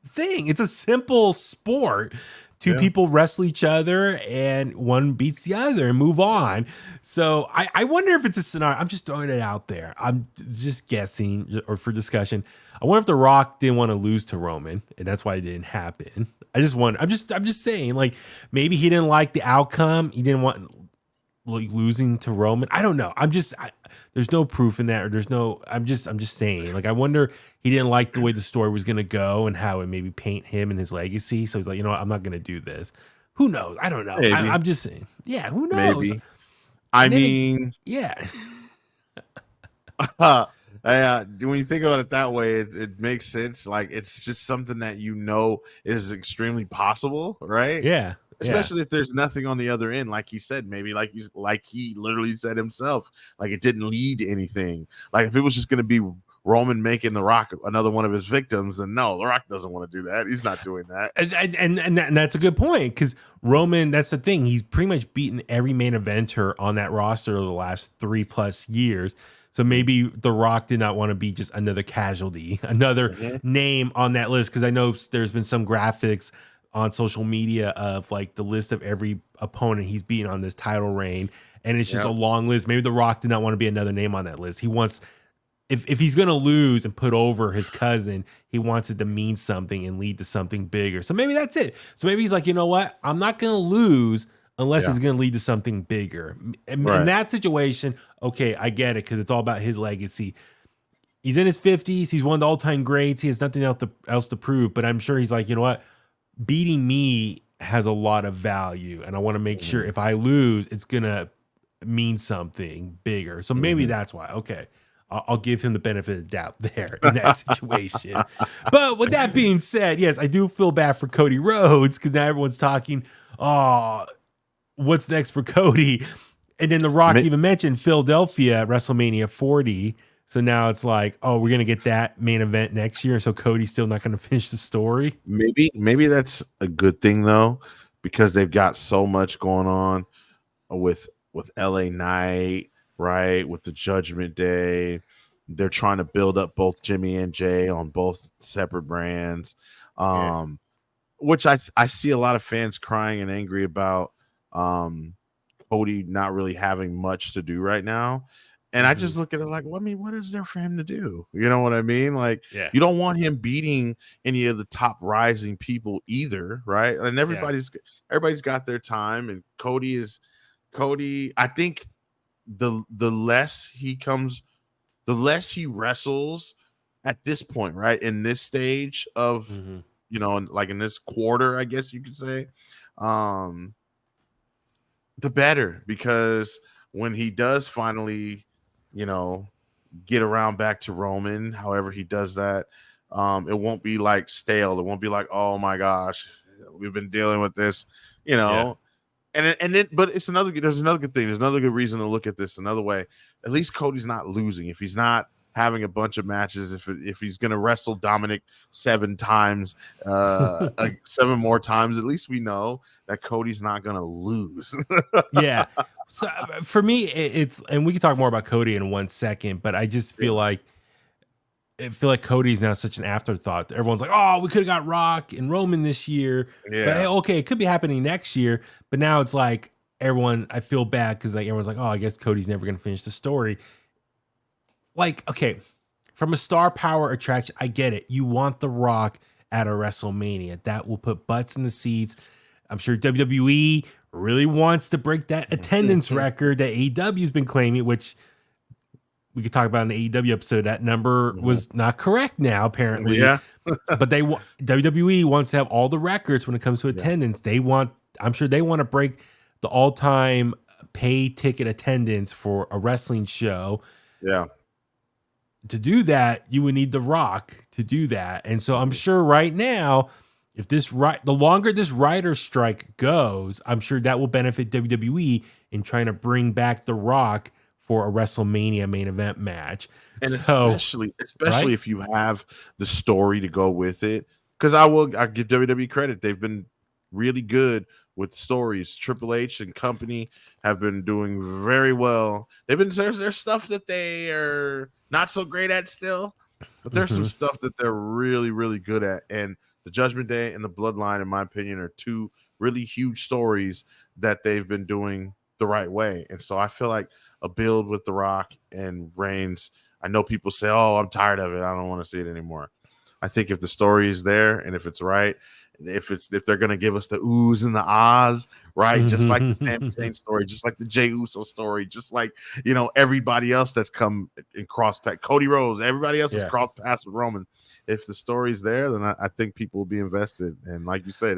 thing. It's a simple sport. two people wrestle each other and one beats the other and move on. So I wonder if it's a scenario. I'm just throwing it out there. I'm just guessing, or for discussion. I wonder if The Rock didn't want to lose to Roman, and that's why it didn't happen. I just wonder. I'm just saying, like, maybe he didn't like the outcome. He didn't want, like, losing to Roman. I don't know. There's no proof in that, or there's no. I'm just saying. Like, I wonder he didn't like the way the story was gonna go and how it maybe paint him and his legacy. So he's like, you know what, I'm not gonna do this. Who knows? I don't know. I'm just saying. Yeah, who knows? Maybe. I mean, yeah. When you think about it that way, it makes sense. Like, it's just something that is extremely possible, right? Yeah. Especially if there's nothing on the other end, like he said, maybe like he literally said himself, like it didn't lead to anything. Like if it was just going to be Roman making The Rock another one of his victims, then no, The Rock doesn't want to do that. He's not doing that. And that's a good point, because Roman, that's the thing. He's pretty much beaten every main eventer on that roster over the last 3+ years. So maybe The Rock did not want to be just another casualty, another name on that list. Because I know there's been some graphics on social media of like the list of every opponent he's beaten on this title reign, and it's just a long list. Maybe The Rock did not want to be another name on that list. He wants, if he's going to lose and put over his cousin, he wants it to mean something and lead to something bigger. So maybe that's it. So maybe he's like, you know what? I'm not going to lose unless it's going to lead to something bigger. In that situation, okay, I get it, because it's all about his legacy. He's in his 50s. He's one of the all-time greats. He has nothing else to prove, but I'm sure he's like, you know what? Beating me has a lot of value, and I want to make sure if I lose, it's going to mean something bigger. So maybe that's why. Okay. I'll give him the benefit of the doubt there in that situation. But with that being said, yes, I do feel bad for Cody Rhodes, because now everyone's talking, oh, what's next for Cody? And then The Rock even mentioned Philadelphia at WrestleMania 40. So now it's like, oh, we're going to get that main event next year. So Cody's still not going to finish the story. Maybe that's a good thing, though, because they've got so much going on with LA Knight, right? With the Judgment Day. They're trying to build up both Jimmy and Jay on both separate brands, which I see a lot of fans crying and angry about. Cody not really having much to do right now. And I just look at it like, well, I mean, what is there for him to do? You know what I mean? Like, you don't want him beating any of the top rising people either, right? And everybody's got their time. And Cody, I think the less he wrestles at this point, right? In this stage of, like in this quarter, I guess you could say, the better, because when he does finally, get around back to Roman, however he does that, it won't be like stale. It won't be like, oh my gosh, we've been dealing with this, And then, but there's another good thing. There's another good reason to look at this another way. At least Cody's not losing. If he's not having a bunch of matches, if he's going to wrestle Dominic 7 times, 7 more times, at least we know that Cody's not going to lose. Yeah. So for me, it's, and we can talk more about Cody in 1 second, but I just feel like Cody's now such an afterthought. Everyone's like, oh, we could have got Rock and Roman this year. Yeah. But hey, okay, it could be happening next year. But now it's like I feel bad because like everyone's like, oh, I guess Cody's never going to finish the story. Like, okay, from a star power attraction, I get it. You want The Rock at a WrestleMania. That will put butts in the seats. I'm sure WWE really wants to break that attendance record that AEW's been claiming, which we could talk about in the AEW episode. That number was not correct now, apparently. Yeah. But WWE wants to have all the records when it comes to attendance. I'm sure they want to break the all-time pay ticket attendance for a wrestling show. Yeah. To do that, you would need The Rock to do that. And so I'm sure right now, if the longer this writer's strike goes, I'm sure that will benefit WWE in trying to bring back The Rock for a WrestleMania main event match. And especially right? If you have the story to go with it. Because I give WWE credit. They've been really good with stories. Triple H and company have been doing very well. There's stuff that they are not so great at still, but there's some stuff that they're really, really good at. And the Judgment Day and the Bloodline, in my opinion, are 2 really huge stories that they've been doing the right way. And so I feel like a build with The Rock and Reigns, I know people say, oh, I'm tired of it, I don't want to see it anymore. I think if the story is there and if it's right, if they're gonna give us the oohs and the ahs, right? Just like the Sami Zayn story, just like the Jey Uso story, just like everybody else that's come in cross path, Cody Rhodes, everybody else has crossed paths with Roman. If the story's there, then I think people will be invested. And like you said,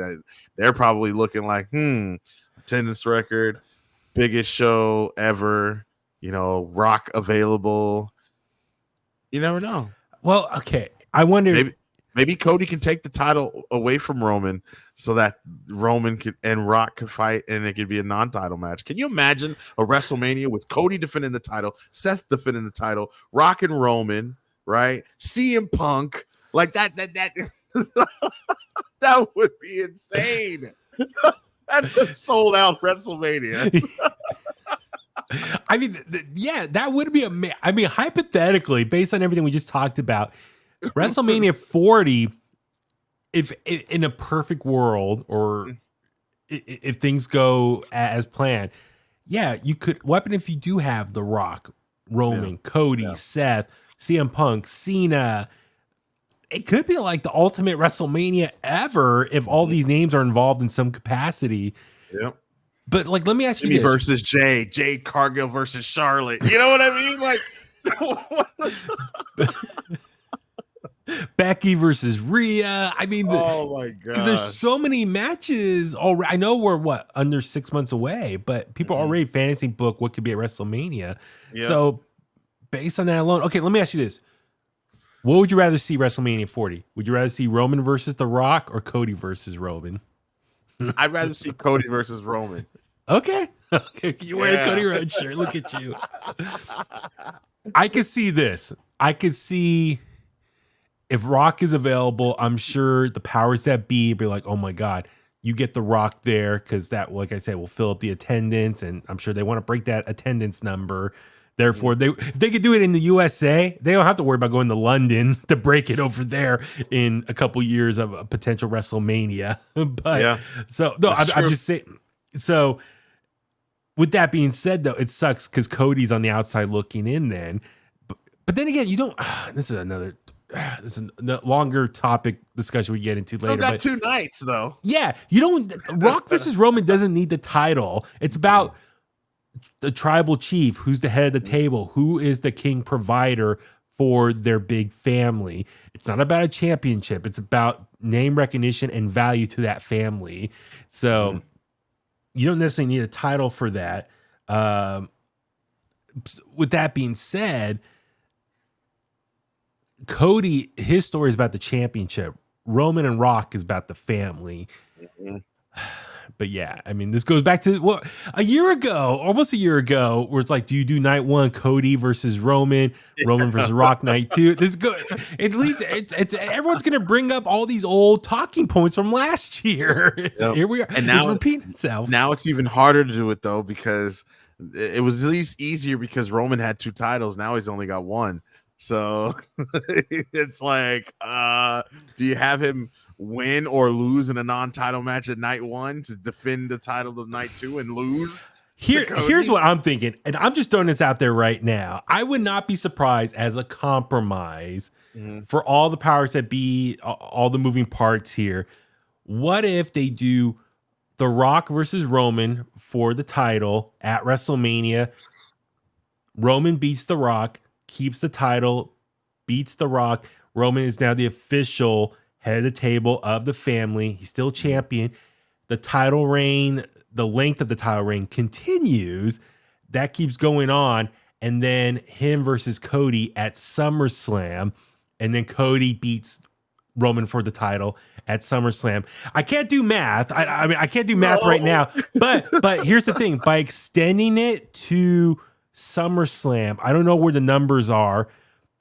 they're probably looking like, attendance record, biggest show ever, Rock available. You never know. Well, okay. I wonder. Maybe Cody can take the title away from Roman so that Roman and Rock could fight and it could be a non-title match. Can you imagine a WrestleMania with Cody defending the title, Seth defending the title, Rock and Roman, right? CM Punk, like that that would be insane. That's a sold out WrestleMania. I mean, that would be hypothetically, based on everything we just talked about, WrestleMania 40, if in a perfect world, or if things go as planned, you could. What if you do have The Rock, Roman, Cody, Seth, CM Punk, Cena? It could be like the ultimate WrestleMania ever if all these names are involved in some capacity. Yep. But like, let me ask you Jimmy this: versus Jade Cargill versus Charlotte. You know what I mean? Like. Becky versus Rhea. I mean, oh my god, there's so many matches already. I know we're under 6 months away, but people already fantasy book what could be at WrestleMania. Yeah. So based on that alone, okay, let me ask you this: what would you rather see WrestleMania 40? Would you rather see Roman versus The Rock or Cody versus Roman? I'd rather see Cody versus Roman. Okay, you wear a Cody Rhodes shirt. Look at you. I could see this. I could see. If Rock is available, I'm sure the powers that be like, oh my God, you get The Rock there, because that, like I said, will fill up the attendance, and I'm sure they want to break that attendance number. Therefore, if they could do it in the USA, they don't have to worry about going to London to break it over there in a couple years of a potential WrestleMania. But I'm just saying. So with that being said, though, it sucks because Cody's on the outside looking in then. But then again, you don't, this is a longer topic discussion we get into later. Still got 2 nights though. Yeah, you don't. Rock versus Roman doesn't need the title. It's about the tribal chief, who's the head of the table, who is the king provider for their big family. It's not about a championship. It's about name recognition and value to that family. So you don't necessarily need a title for that. With that being said, Cody, his story is about the championship. Roman and Rock is about the family. But yeah, I mean, this goes back to almost a year ago, where it's like, do you do night 1 Cody versus Roman versus Rock night 2? It's everyone's gonna bring up all these old talking points from last year. Here we are, and now it's repeating itself. Now it's even harder to do it though, because it was at least easier because Roman had 2 titles. Now he's only got 1. So it's like, do you have him win or lose in a non-title match at night 1 to defend the title of night 2 and lose? Here's what I'm thinking, and I'm just throwing this out there right now. I would not be surprised as a compromise for all the powers that be, all the moving parts here. What if they do The Rock versus Roman for the title at WrestleMania? Roman beats The Rock, keeps the title, beats The Rock. Roman is now the official head of the table of the family. He's still champion. The title reign, the length of the title reign continues. That keeps going on. And then him versus Cody at SummerSlam. And then Cody beats Roman for the title at SummerSlam. I can't do math. I mean, I can't do math right now. But here's the thing. By extending it to SummerSlam, I don't know where the numbers are,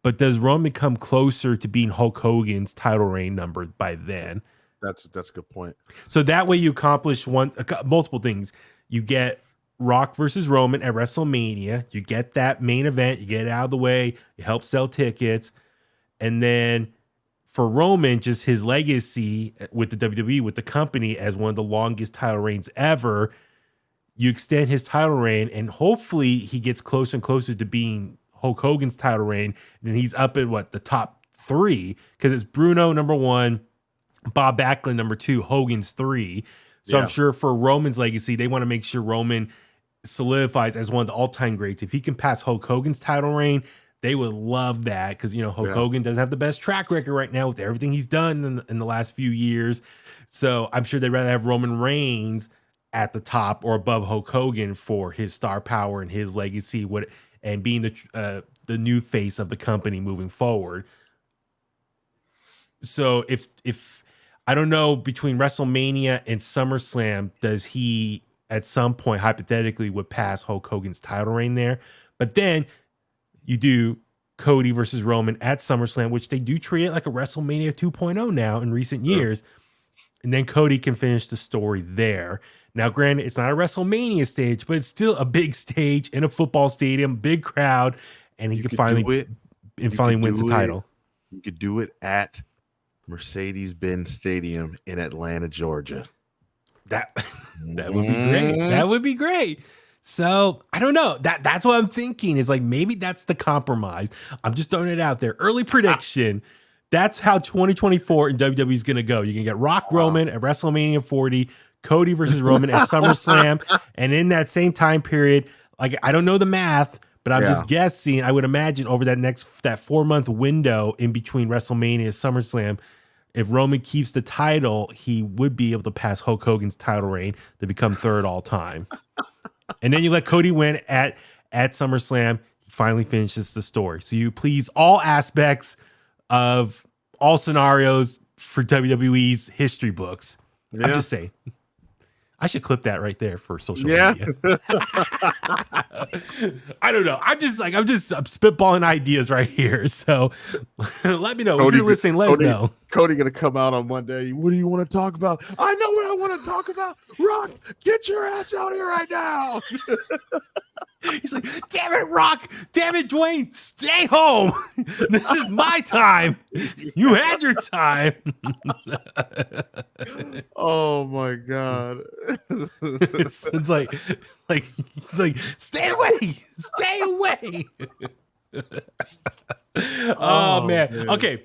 but does Roman come closer to being Hulk Hogan's title reign number by then? That's a good point. So that way you accomplish multiple things. You get Rock versus Roman at WrestleMania. You get that main event. You get it out of the way. You help sell tickets. And then for Roman, just his legacy with the WWE, with the company as one of the longest title reigns ever, you extend his title reign, and hopefully he gets closer and closer to being Hulk Hogan's title reign. And then he's up at the top 3, because it's Bruno number 1, Bob Backlund number 2, Hogan's 3. So I'm sure for Roman's legacy, they want to make sure Roman solidifies as one of the all-time greats. If he can pass Hulk Hogan's title reign, they would love that, because Hulk Hogan doesn't have the best track record right now with everything he's done in the last few years. So I'm sure they'd rather have Roman Reigns at the top or above Hulk Hogan for his star power and his legacy, and being the new face of the company moving forward. So if I don't know, between WrestleMania and SummerSlam, does he at some point hypothetically would pass Hulk Hogan's title reign there? But then you do Cody versus Roman at SummerSlam, which they do treat it like a WrestleMania 2.0 now in recent years. And then Cody can finish the story there. Now, granted, it's not a WrestleMania stage, but it's still a big stage in a football stadium, big crowd, and he can finally wins the title. You could do it at Mercedes-Benz Stadium in Atlanta, Georgia. That would be great. That would be great. So I don't know. That's what I'm thinking, is like, maybe that's the compromise. I'm just throwing it out there. Early prediction. That's how 2024 in WWE is going to go. You can get Rock Roman at WrestleMania 40, Cody versus Roman at SummerSlam. And in that same time period, like, I don't know the math, but I'm just guessing. I would imagine over that 4-month window in between WrestleMania and SummerSlam, if Roman keeps the title, he would be able to pass Hulk Hogan's title reign to become 3rd all time. And then you let Cody win at SummerSlam. He finally finishes the story. So you please all aspects of all scenarios for WWE's history books. Yeah. I'm just saying. I should clip that right there for social media. I don't know. I'm spitballing ideas right here. So let me know. Cody, if you're listening, let us know. Cody going to come out on Monday. What do you want to talk about? I know what I want to talk about. Rock, get your ass out here right now. He's like, damn it, Rock. Damn it, Dwayne. Stay home. This is my time. You had your time. Oh, my God. It's like, stay away. Stay away. Oh, man. Okay.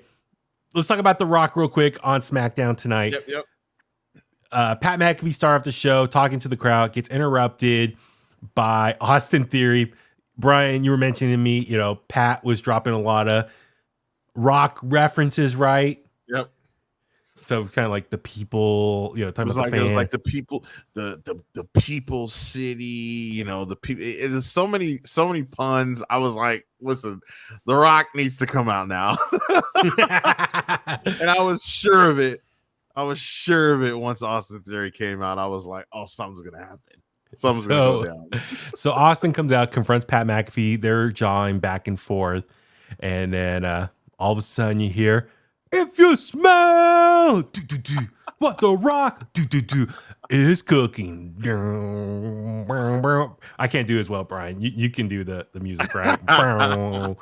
Let's talk about The Rock real quick on SmackDown tonight. Yep. Pat McAfee started off the show talking to the crowd, gets interrupted by Austin Theory. Brian, you were mentioning to me, Pat was dropping a lot of Rock references, right? Yep. So kind of like the people, talking about the fans. It was like the people, the people city, the people. It is so many puns. I was like, listen, The Rock needs to come out now. And I was sure of it. Once Austin Theory came out. I was like, oh, something's gonna happen. Something's gonna go down. So Austin comes out, confronts Pat McAfee. They're jawing back and forth, and then all of a sudden you hear, "If you smell what The Rock is cooking." I can't do as well, Brian. You can do the music, right? The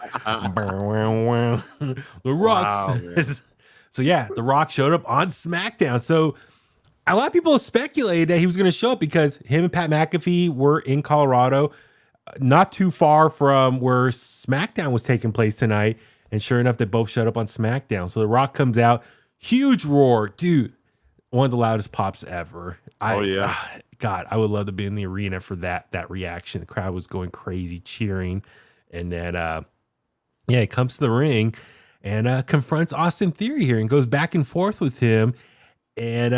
Rock says. So yeah, The Rock showed up on SmackDown. So a lot of people speculated that he was going to show up because him and Pat McAfee were in Colorado, not too far from where SmackDown was taking place tonight. And sure enough, they both showed up on SmackDown. So The Rock comes out, huge roar, dude, one of the loudest pops ever. God, I would love to be in the arena for that reaction. The crowd was going crazy, cheering, and then he comes to the ring and confronts Austin Theory here and goes back and forth with him. And,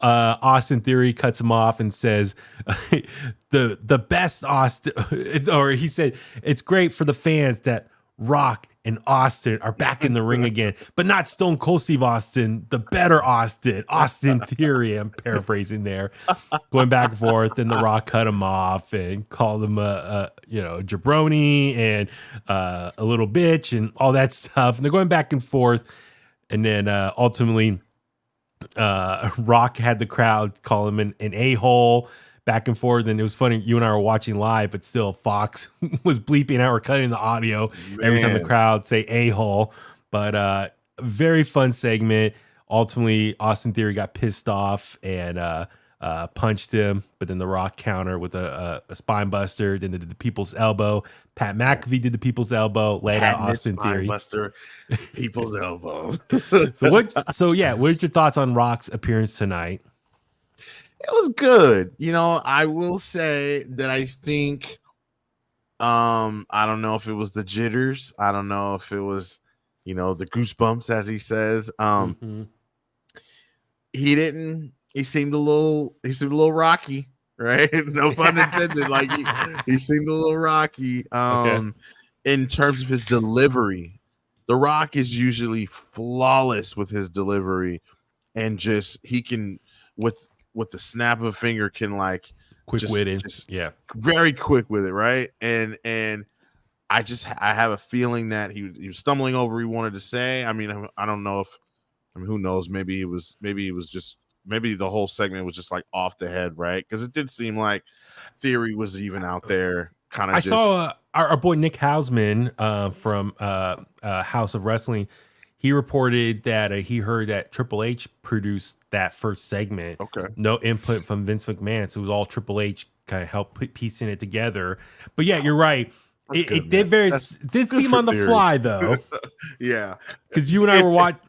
Austin Theory cuts him off and says, the best Austin, or he said, it's great for the fans that Rock and Austin are back in the ring again, but not Stone Cold Steve Austin, the better Austin Theory. I'm paraphrasing there, going back and forth. And The Rock cut him off and called him a jabroni and a little bitch and all that stuff. And they're going back and forth. And then ultimately, Rock had the crowd call him an a-hole back and forth. And it was funny. You and I were watching live, but still Fox was bleeping out or cutting the audio every time the crowd say a-hole. But very fun segment. Ultimately, Austin Theory got pissed off and punched him, but then The Rock counter with a spine buster. Then did the people's elbow. Pat McAfee did the people's elbow. Laid out Austin Theory. Buster, people's elbow. So what's your thoughts on Rock's appearance tonight? It was good. I will say that I think, I don't know if it was the jitters. I don't know if it was, the goosebumps, as he says. He seemed a little rocky, right? No pun intended. Like he seemed a little rocky. In terms of his delivery, The Rock is usually flawless with his delivery, and he can with the snap of a finger can like quick-witted, very quick with it, right? And I have a feeling that he was stumbling over. He wanted to say. I mean, I don't know if. I mean, who knows? Maybe the whole segment was just like off the head, right? Because it did seem like Theory was even out there kind of. I saw our boy Nick Hausman from House of Wrestling. He reported that he heard that Triple H produced that first segment. Okay. No input from Vince McMahon. So it was all Triple H kind of help piecing it together. But yeah, you're right. It did seem on the Theory. Fly though. Yeah. Because you and I were watching.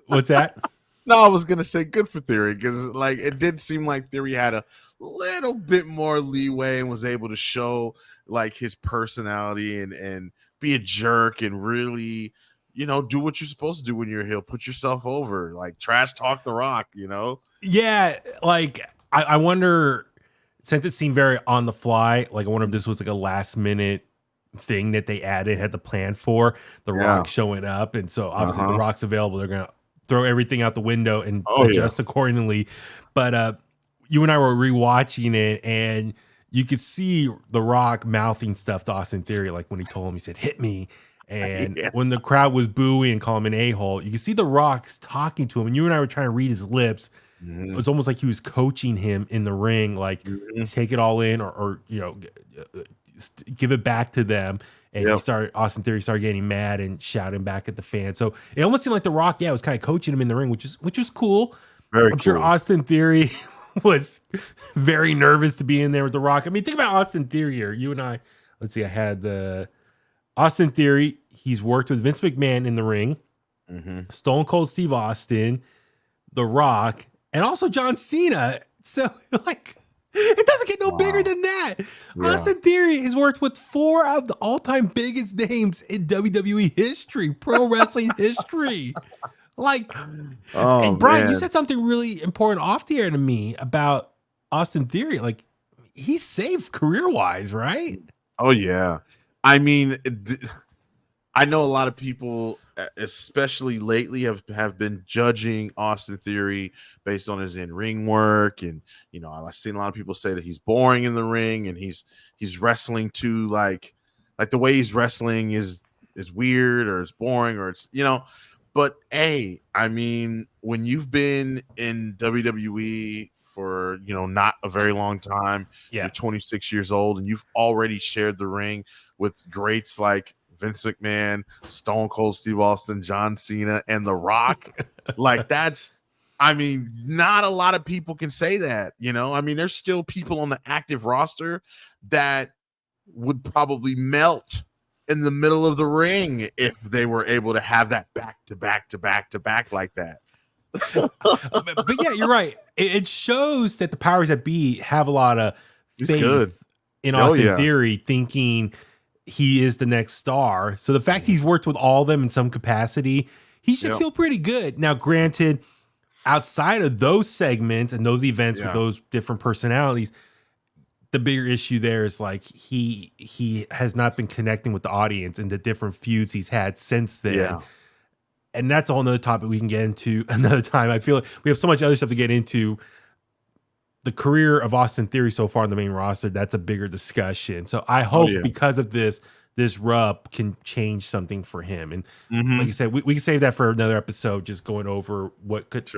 What's that? No, I was gonna say good for Theory because like it did seem like Theory had a little bit more leeway and was able to show like his personality and be a jerk and really, do what you're supposed to do when you're a heel. Put yourself over, like trash talk The Rock, Yeah, like I wonder, since it seemed very on the fly, like I wonder if this was like a last minute thing that they had the plan for The Rock showing up, and so obviously The Rock's available. They're gonna throw everything out the window and adjust accordingly. But you and I were rewatching it, and you could see The Rock mouthing stuff to Austin Theory, like when he told him, he said, "Hit me." And when the crowd was booing and calling him an a-hole, you could see The Rock's talking to him, and you and I were trying to read his lips. It was almost like he was coaching him in the ring, like take it all in or give it back to them. And Austin Theory started getting mad and shouting back at the fans. So it almost seemed like The Rock, was kind of coaching him in the ring, which was cool. Very I'm sure Austin Theory was very nervous to be in there with The Rock. I mean, think about Austin Theory here. You and I, let's see, I had the Austin Theory. He's worked with Vince McMahon in the ring, Stone Cold Steve Austin, The Rock, and also John Cena. So like, it doesn't get no bigger than that. Yeah. Austin Theory has worked with 4 of the all-time biggest names in WWE history, pro wrestling history. Like, and Brian, man, you said something really important off the air to me about Austin Theory. Like, he's safe career-wise, right? Oh, yeah. I mean, I know a lot of people, especially lately, have been judging Austin Theory based on his in-ring work, and I've seen a lot of people say that he's boring in the ring, and he's wrestling too like the way he's wrestling is weird or it's boring or it's But hey, I mean, when you've been in WWE for not a very long time, you're 26 years old, and you've already shared the ring with greats like Vince McMahon, Stone Cold Steve Austin, John Cena, and The Rock. Like not a lot of people can say that, I mean, there's still people on the active roster that would probably melt in the middle of the ring if they were able to have that back to back like that. But yeah, you're right. It shows that the powers that be have a lot of faith in Austin Theory, thinking he is the next star. So the fact he's worked with all of them in some capacity, he should feel pretty good. Now, granted, outside of those segments and those events with those different personalities, the bigger issue there is like he has not been connecting with the audience and the different feuds he's had since then. Yeah. And that's a whole nother topic we can get into another time. I feel like we have so much other stuff to get into. The career of Austin Theory so far on the main roster, that's a bigger discussion. So I hope because of this, this rub can change something for him. And Mhm. like you said, we can save that for another episode, just going over what could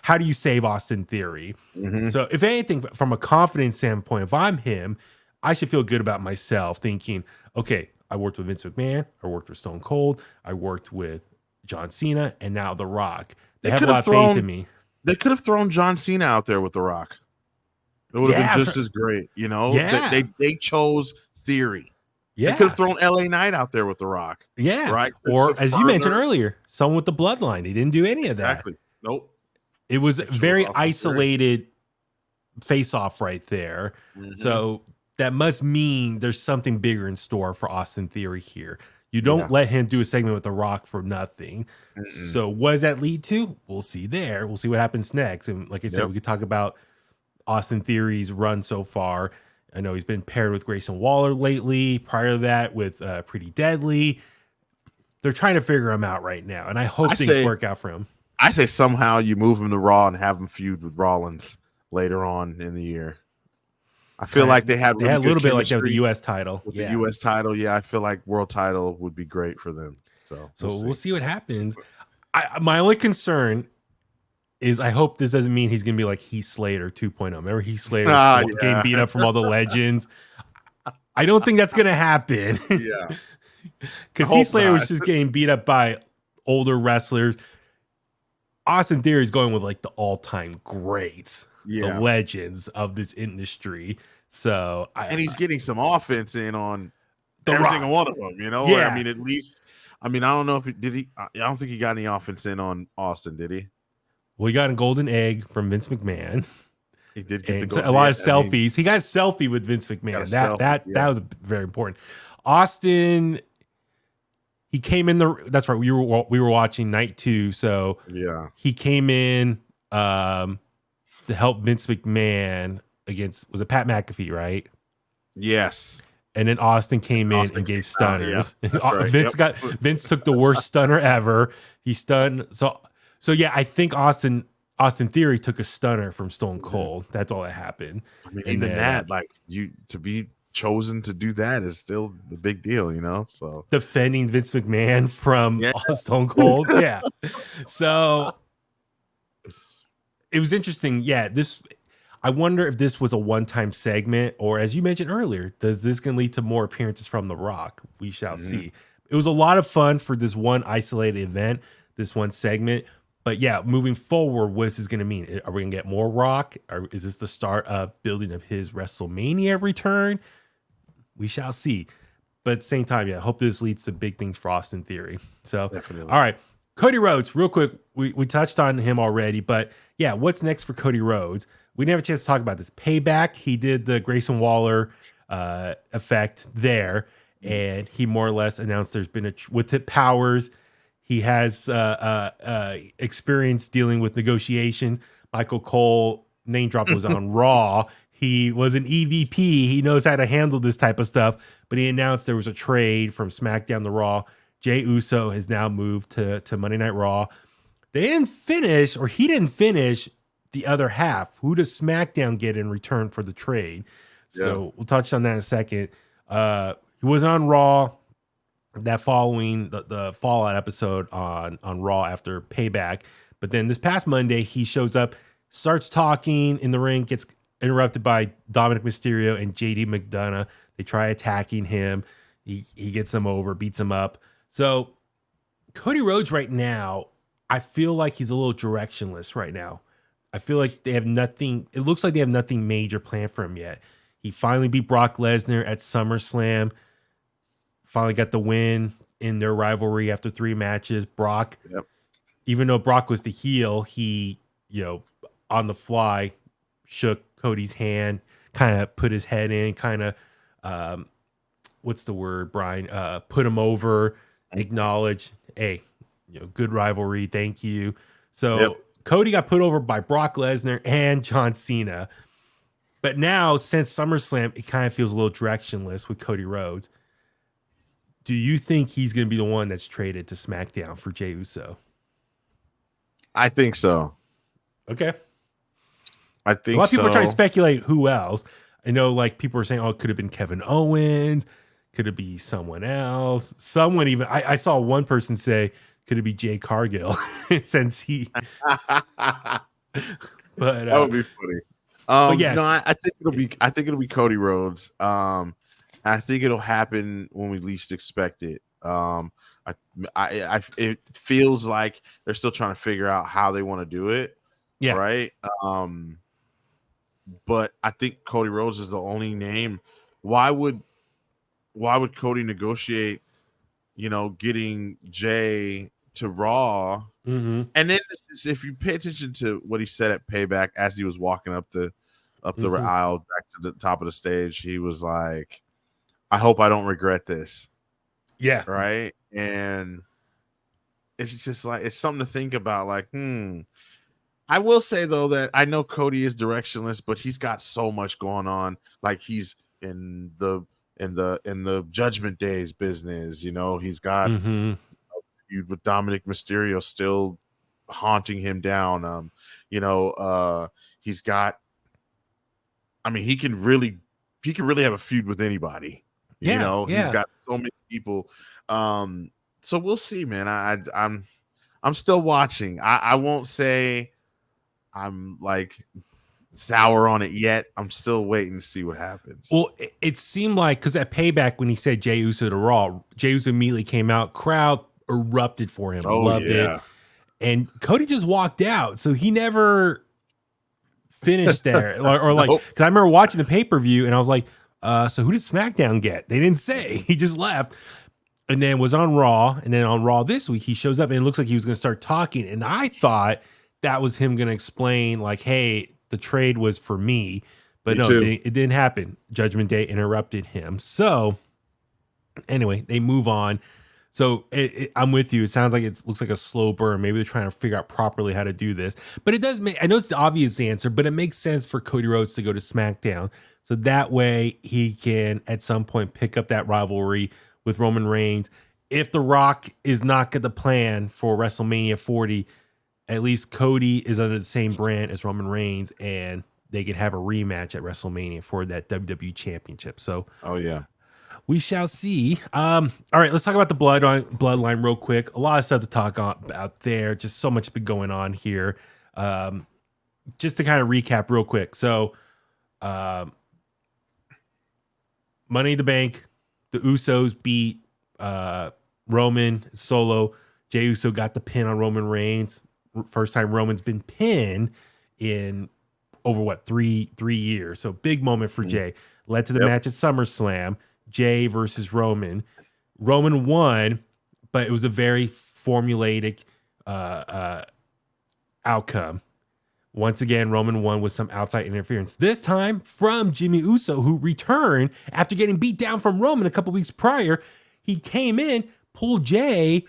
how do you save Austin Theory? Mhm. So if anything, from a confidence standpoint, if I'm him, I should feel good about myself, thinking, okay, I worked with Vince McMahon, I worked with Stone Cold, I worked with John Cena, and now The Rock. They have a lot of faith in me. They could have thrown John Cena out there with The Rock. It would have been just as great, you know. Yeah. They chose Theory. Yeah. They could have thrown LA Knight out there with The Rock. Yeah. Right. Or as you mentioned earlier, someone with the bloodline. He didn't do any of that. Exactly. Nope. It was very isolated face-off right there. Mm-hmm. So that must mean there's something bigger in store for Austin Theory here. You don't let him do a segment with The Rock for nothing. Mm-mm. So what does that lead to? We'll see there. We'll see what happens next. And like I said, we could talk about Austin Theory's run so far. I know he's been paired with Grayson Waller lately. Prior to that, with Pretty Deadly. They're trying to figure him out right now, and I hope things work out for him. I say somehow you move him to Raw and have him feud with Rollins later on in the year. I feel like they had a little bit like that with the U.S. title. With the U.S. title, I feel like world title would be great for them. So we'll see what happens. My only concern is I hope this doesn't mean he's going to be like Heath Slater 2.0. Remember Heath Slater getting beat up from all the legends? I don't think that's going to happen. Yeah. Because Heath Slater was just getting beat up by older wrestlers. Austin Theory is going with like the all-time greats, the legends of this industry. So and he's getting some offense in on every single one of them, you know? Yeah. I mean, at least, I don't know if I don't think he got any offense in on Austin, did he? Well, he got a golden egg from Vince McMahon. He did get a lot of selfies. He got a selfie with Vince McMahon. That was very important. Austin, he came in that's right. We were watching night 2, so he came in to help Vince McMahon against, was it Pat McAfee, right? Yes. And then Austin came in and gave stunners. Right. Vince took the worst stunner ever. He stunned. So yeah, I think Austin Theory took a stunner from Stone Cold. That's all that happened. I mean, even that, like, you to be chosen to do that is still a big deal, you know. So defending Vince McMahon from Stone Cold, So it was interesting. Yeah, I wonder if this was a one-time segment, or as you mentioned earlier, does this going to lead to more appearances from The Rock? We shall see. It was a lot of fun for this one isolated event, this one segment. But yeah, moving forward, what is this going to mean? Are we going to get more Rock? Or is this the start of building of his WrestleMania return? We shall see. But at the same time, I hope this leads to big things for Austin Theory. So, definitely. All right. Cody Rhodes, real quick. We touched on him already, but yeah, what's next for Cody Rhodes? We didn't have a chance to talk about this. Payback, he did the Grayson Waller effect there, and he more or less announced there's been with the powers. He has experience dealing with negotiation. Michael Cole, name drop, was on Raw. He was an EVP. He knows how to handle this type of stuff. But he announced there was a trade from SmackDown to Raw. Jey Uso has now moved to Monday Night Raw. They didn't finish, or he didn't finish the other half. Who does SmackDown get in return for the trade? So we'll touch on that in a second. He was on Raw. That following the Fallout episode on Raw after Payback. But then this past Monday, he shows up, starts talking in the ring, gets interrupted by Dominic Mysterio and JD McDonough. They try attacking him. He gets them over, beats them up. So Cody Rhodes right now, I feel like he's a little directionless right now. I feel like they have nothing. It looks like they have nothing major planned for him yet. He finally beat Brock Lesnar at SummerSlam. Finally got the win in their rivalry after 3 matches. Brock, even though Brock was the heel, he, on the fly shook Cody's hand, kind of put his head in, kind of, what's the word, Brian? Put him over, acknowledge, hey, good rivalry, thank you. So Cody got put over by Brock Lesnar and John Cena. But now, since SummerSlam, it kind of feels a little directionless with Cody Rhodes. Do you think he's going to be the one that's traded to SmackDown for Jey Uso? I think so. Okay. I think a lot of people are trying to speculate who else. I know, like, people are saying, it could have been Kevin Owens, Could it be someone else? Someone even I saw one person say, could it be Jay Cargill? Since he That but would be funny. No, yes. I think it'll be Cody Rhodes. I think it'll happen when we least expect it. It feels like they're still trying to figure out how they want to do it. Yeah. Right. But I think Cody Rhodes is the only name. Why would Cody negotiate, getting Jay to Raw? Mm-hmm. And then if you pay attention to what he said at Payback as he was walking up the aisle back to the top of the stage, he was like, I hope I don't regret this. Yeah. Right. And it's just like, it's something to think about. Like, I will say though that I know Cody is directionless, but he's got so much going on. Like he's in the Judgment Days business, he's got feud with Dominic Mysterio still haunting him down. He's got, I mean, he can really have a feud with anybody. He's got so many people. So we'll see, man. I'm still watching. I won't say I'm like sour on it yet. I'm still waiting to see what happens. Well, it seemed like, because at Payback, when he said Jey Uso to Raw, Jey Uso immediately came out, crowd erupted for him, loved it, and Cody just walked out, so he never finished there. or like, because I remember watching the pay-per-view and I was like, so who did SmackDown get? They didn't say. He just left. And then was on Raw. And then on Raw this week, he shows up and it looks like he was going to start talking. And I thought that was him going to explain, like, hey, the trade was for me. But no, it didn't happen. Judgment Day interrupted him. So anyway, they move on. So I'm with you. It sounds like it looks like a slow burn. Maybe they're trying to figure out properly how to do this. But it does make, I know it's the obvious answer, but it makes sense for Cody Rhodes to go to SmackDown. So that way he can at some point pick up that rivalry with Roman Reigns. If The Rock is not the plan for WrestleMania 40, at least Cody is under the same brand as Roman Reigns, and they can have a rematch at WrestleMania for that WWE Championship. So, we shall see. All right, let's talk about the bloodline real quick. A lot of stuff to talk about there. Just so much been going on here. Just to kind of recap real quick. So, Money in the Bank, the Usos beat Roman Solo. Jey Uso got the pin on Roman Reigns. First time Roman's been pinned in over 3 years. So big moment for Jey. Led to the match at SummerSlam. Jey versus Roman. Roman won, but it was a very formulaic outcome. Once again, Roman won with some outside interference. This time from Jimmy Uso, who returned after getting beat down from Roman a couple weeks prior. He came in, pulled Jey.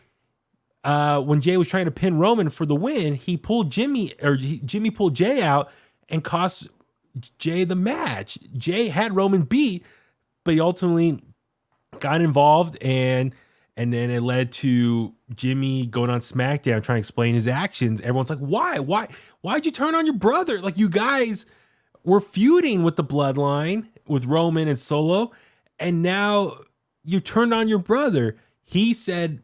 When Jey was trying to pin Roman for the win, he pulled Jimmy pulled Jey out and cost Jey the match. Jey had Roman beat, but he ultimately got involved, and then it led to Jimmy going on SmackDown trying to explain his actions. Everyone's like, why'd you turn on your brother? Like, you guys were feuding with the bloodline with Roman and Solo, and now you turned on your brother. He said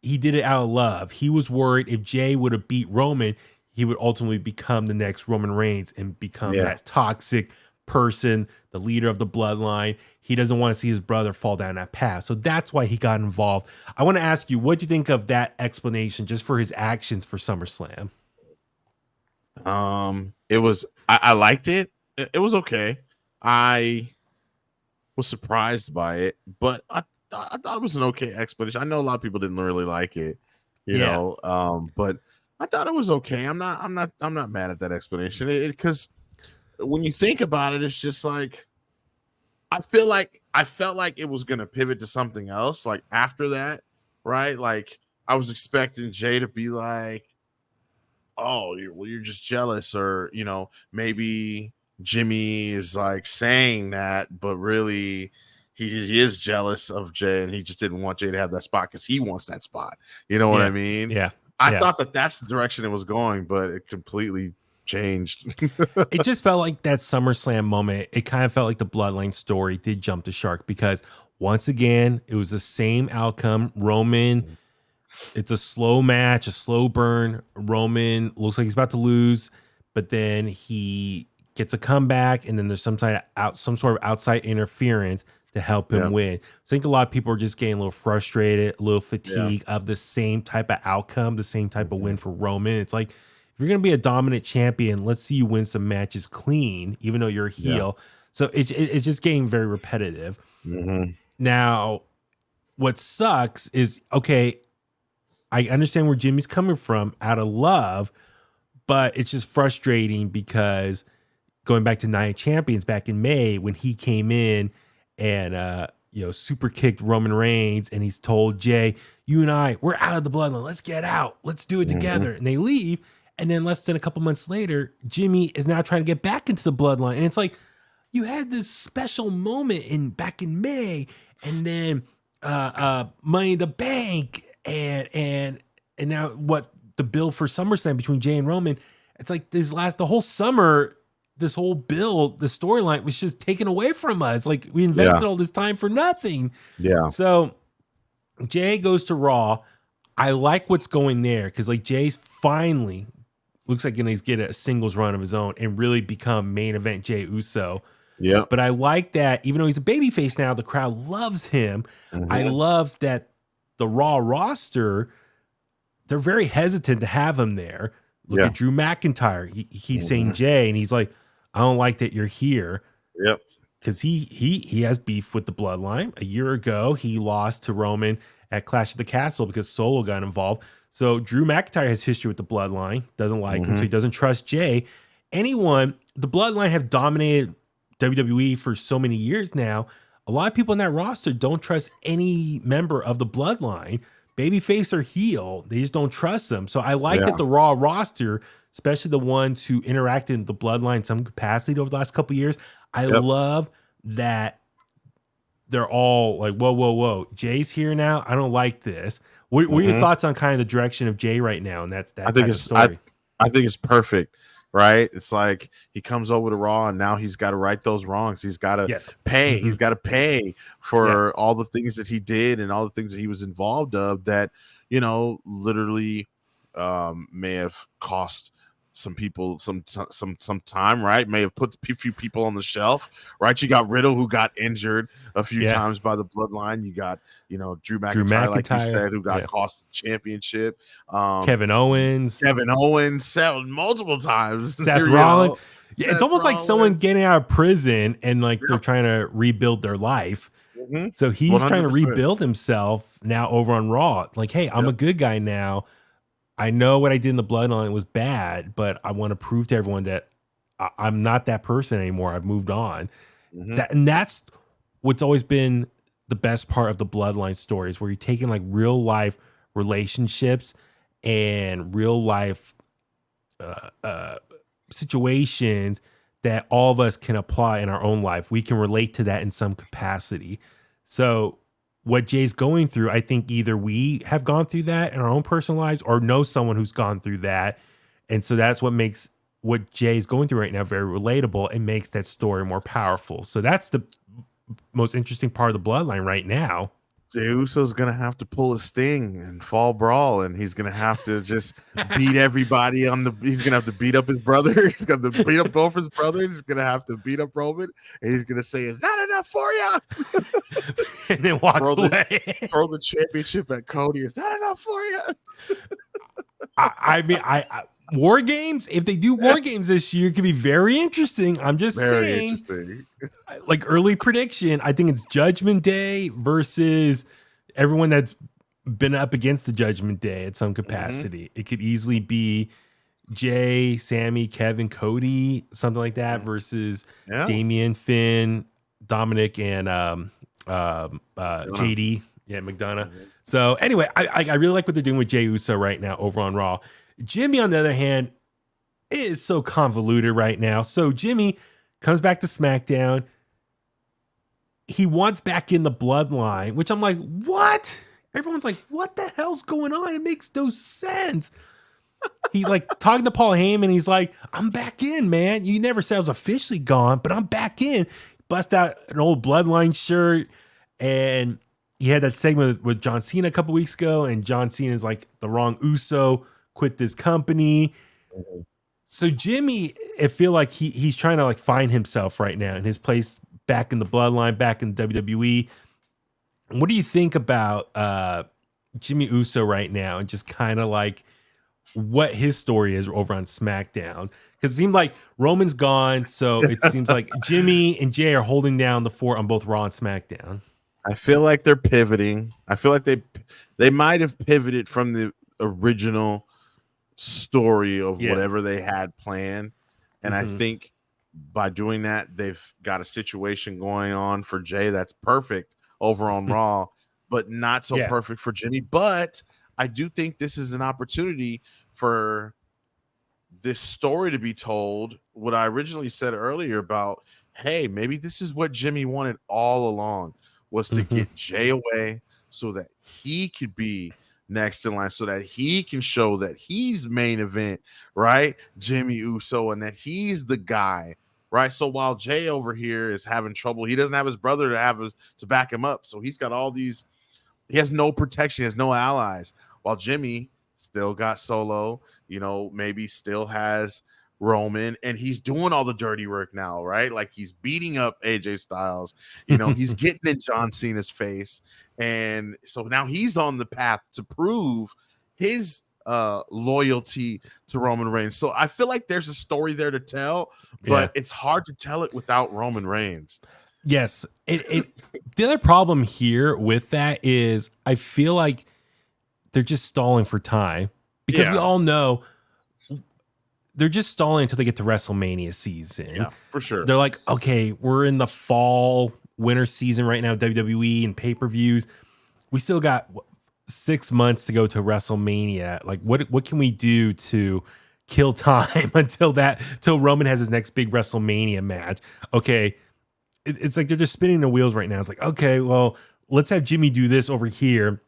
he did it out of love. He was worried if Jey would have beat Roman, he would ultimately become the next Roman Reigns and become that toxic person, the leader of the bloodline. He doesn't want to see his brother fall down that path. So that's why he got involved. I want to ask you, what do you think of that explanation just for his actions for SummerSlam? I liked it. It was okay. I was surprised by it, but I thought it was an okay explanation. I know a lot of people didn't really like it, you know, but I thought it was okay. I'm not mad at that explanation. Because when you think about it, it's just like, I felt like it was gonna pivot to something else. Like after that, right? Like I was expecting Jey to be like, "Oh, you're just jealous," or maybe Jimmy is like saying that, but really he is jealous of Jey, and he just didn't want Jey to have that spot because he wants that spot. You know what I mean? Yeah. I thought that's the direction it was going, but it completely changed. It just felt like that SummerSlam moment. It kind of felt like the bloodline story did jump the shark, because Once again, it was the same outcome. Roman, it's a slow match, a slow burn. Roman looks like he's about to lose, but then he gets a comeback, and then there's some sort of outside interference to help him win. So I think a lot of people are just getting a little frustrated, a little fatigued of the same type of outcome, the same type of win for Roman. It's like, if you're going to be a dominant champion, let's see you win some matches clean, even though you're a heel. So it's just getting very repetitive. Now, what sucks is, okay, I understand where Jimmy's coming from out of love, but it's just frustrating because going back to Night of Champions back in May, when he came in and super kicked Roman Reigns, and he's told Jay, you and I, we're out of the bloodline. Let's get out. Let's do it together. And they leave. And then less than a couple months later, Jimmy is now trying to get back into the bloodline. And it's like, you had this special moment back in May, and then Money in the Bank, and now what, the bill for SummerSlam between Jay and Roman. It's like the whole summer, this whole build, the storyline was just taken away from us. Like, we invested all this time for nothing. Yeah. So Jay goes to Raw. I like what's going there because, like, Jay's finally looks like he's get a singles run of his own and really become main event Jay Uso. Yeah. But I like that even though he's a babyface now, the crowd loves him. I love that the Raw roster, they're very hesitant to have him there. Look at Drew McIntyre. He keeps saying Jay, and he's like, I don't like that you're here. Yep. Because he has beef with the bloodline. A year ago, he lost to Roman at Clash of the Castle because Solo got involved. So Drew McIntyre has history with the bloodline, doesn't like him, so he doesn't trust Jay. The bloodline have dominated WWE for so many years now. A lot of people in that roster don't trust any member of the bloodline, babyface or heel. They just don't trust them. So I like that the Raw roster, especially the ones who interacted in the bloodline in some capacity over the last couple of years, I love that they're all like, whoa, Jay's here now. I don't like this. What are your thoughts on kind of the direction of Jay right now? And that type of story. I think it's perfect, right? It's like he comes over to Raw and now he's got to right those wrongs. He's got to pay. He's got to pay for all the things that he did and all the things that he was involved of that, literally may have cost some people some time, right? May have put a few people on the shelf, right? You got Riddle, who got injured a few times by the bloodline. You got, Drew McIntyre, like you said, who got cost the championship. Kevin Owens multiple times. Seth Rollins. Yeah, it's almost like someone getting out of prison and like they're trying to rebuild their life. So he's 100%. Trying to rebuild himself now over on Raw. Like, hey, I'm a good guy now. I know what I did in the bloodline was bad, but I want to prove to everyone that I'm not that person anymore. I've moved on. And that's what's always been the best part of the bloodline stories, where you're taking like real life relationships and real life situations that all of us can apply in our own life. We can relate to that in some capacity. So what Jay's going through, I think either we have gone through that in our own personal lives or know someone who's gone through that. And so that's what makes what Jay's going through right now very relatable and makes that story more powerful. So that's the most interesting part of the bloodline right now. Jey Uso's going to have to pull a Sting and fall brawl, and he's going to have to just beat everybody he's going to have to beat up his brother. He's going to beat up both his brothers. He's going to have to beat up Roman, and he's going to say, is that enough for you? And then walks away. Throw the championship at Cody. Is that enough for you? I mean, War Games, if they do War Games this year, it could be very interesting. I'm just saying, like early prediction, I think it's Judgment Day versus everyone that's been up against the Judgment Day at some capacity. It could easily be Jay, Sammy, Kevin, Cody, something like that, versus Damian, Finn, Dominic, and JD, McDonough. So anyway, I really like what they're doing with Jey Uso right now over on Raw. Jimmy, on the other hand, is so convoluted right now. So Jimmy comes back to SmackDown. He wants back in the bloodline, which I'm like, what? Everyone's like, what the hell's going on? It makes no sense. He's like talking to Paul Heyman. He's like, I'm back in, man. You never said I was officially gone, but I'm back in. Bust out an old bloodline shirt. And he had that segment with John Cena a couple weeks ago, and John Cena is like the wrong Uso, quit this company. Mhm. So Jimmy, I feel like he's trying to like find himself right now in his place back in the bloodline, back in WWE. What do you think about Jimmy Uso right now, and just kind of like what his story is over on SmackDown? Because it seemed like Roman's gone, so it seems like Jimmy and Jay are holding down the fort on both Raw and SmackDown. I feel like they're pivoting. I feel like they might have pivoted from the original story of whatever they had planned. And I think by doing that, they've got a situation going on for Jay that's perfect over on Raw, but not so perfect for Jimmy. But I do think this is an opportunity for this story to be told. What I originally said earlier about, hey, maybe this is what Jimmy wanted all along, was to get Jay away so that he could be next in line, so that he can show that he's main event, right? Jimmy Uso, and that he's the guy, right? So while Jay over here is having trouble, he doesn't have his brother to back him up. So he's got all these, he has no protection, he has no allies. While Jimmy still got Solo, maybe still has Roman, and he's doing all the dirty work now, right? Like he's beating up AJ Styles, he's getting in John Cena's face. And so now he's on the path to prove his loyalty to Roman Reigns. So I feel like there's a story there to tell, but it's hard to tell it without Roman Reigns. Yes. The other problem here with that is I feel like they're just stalling for time, because we all know they're just stalling until they get to WrestleMania season. Yeah, for sure. They're like, okay, we're in the fall, winter season right now, WWE and pay-per-views. We still got 6 months to go to WrestleMania. Like, what can we do to kill time until Roman has his next big WrestleMania match? Okay, it's like they're just spinning the wheels right now. It's like, okay, well, let's have Jimmy do this over here.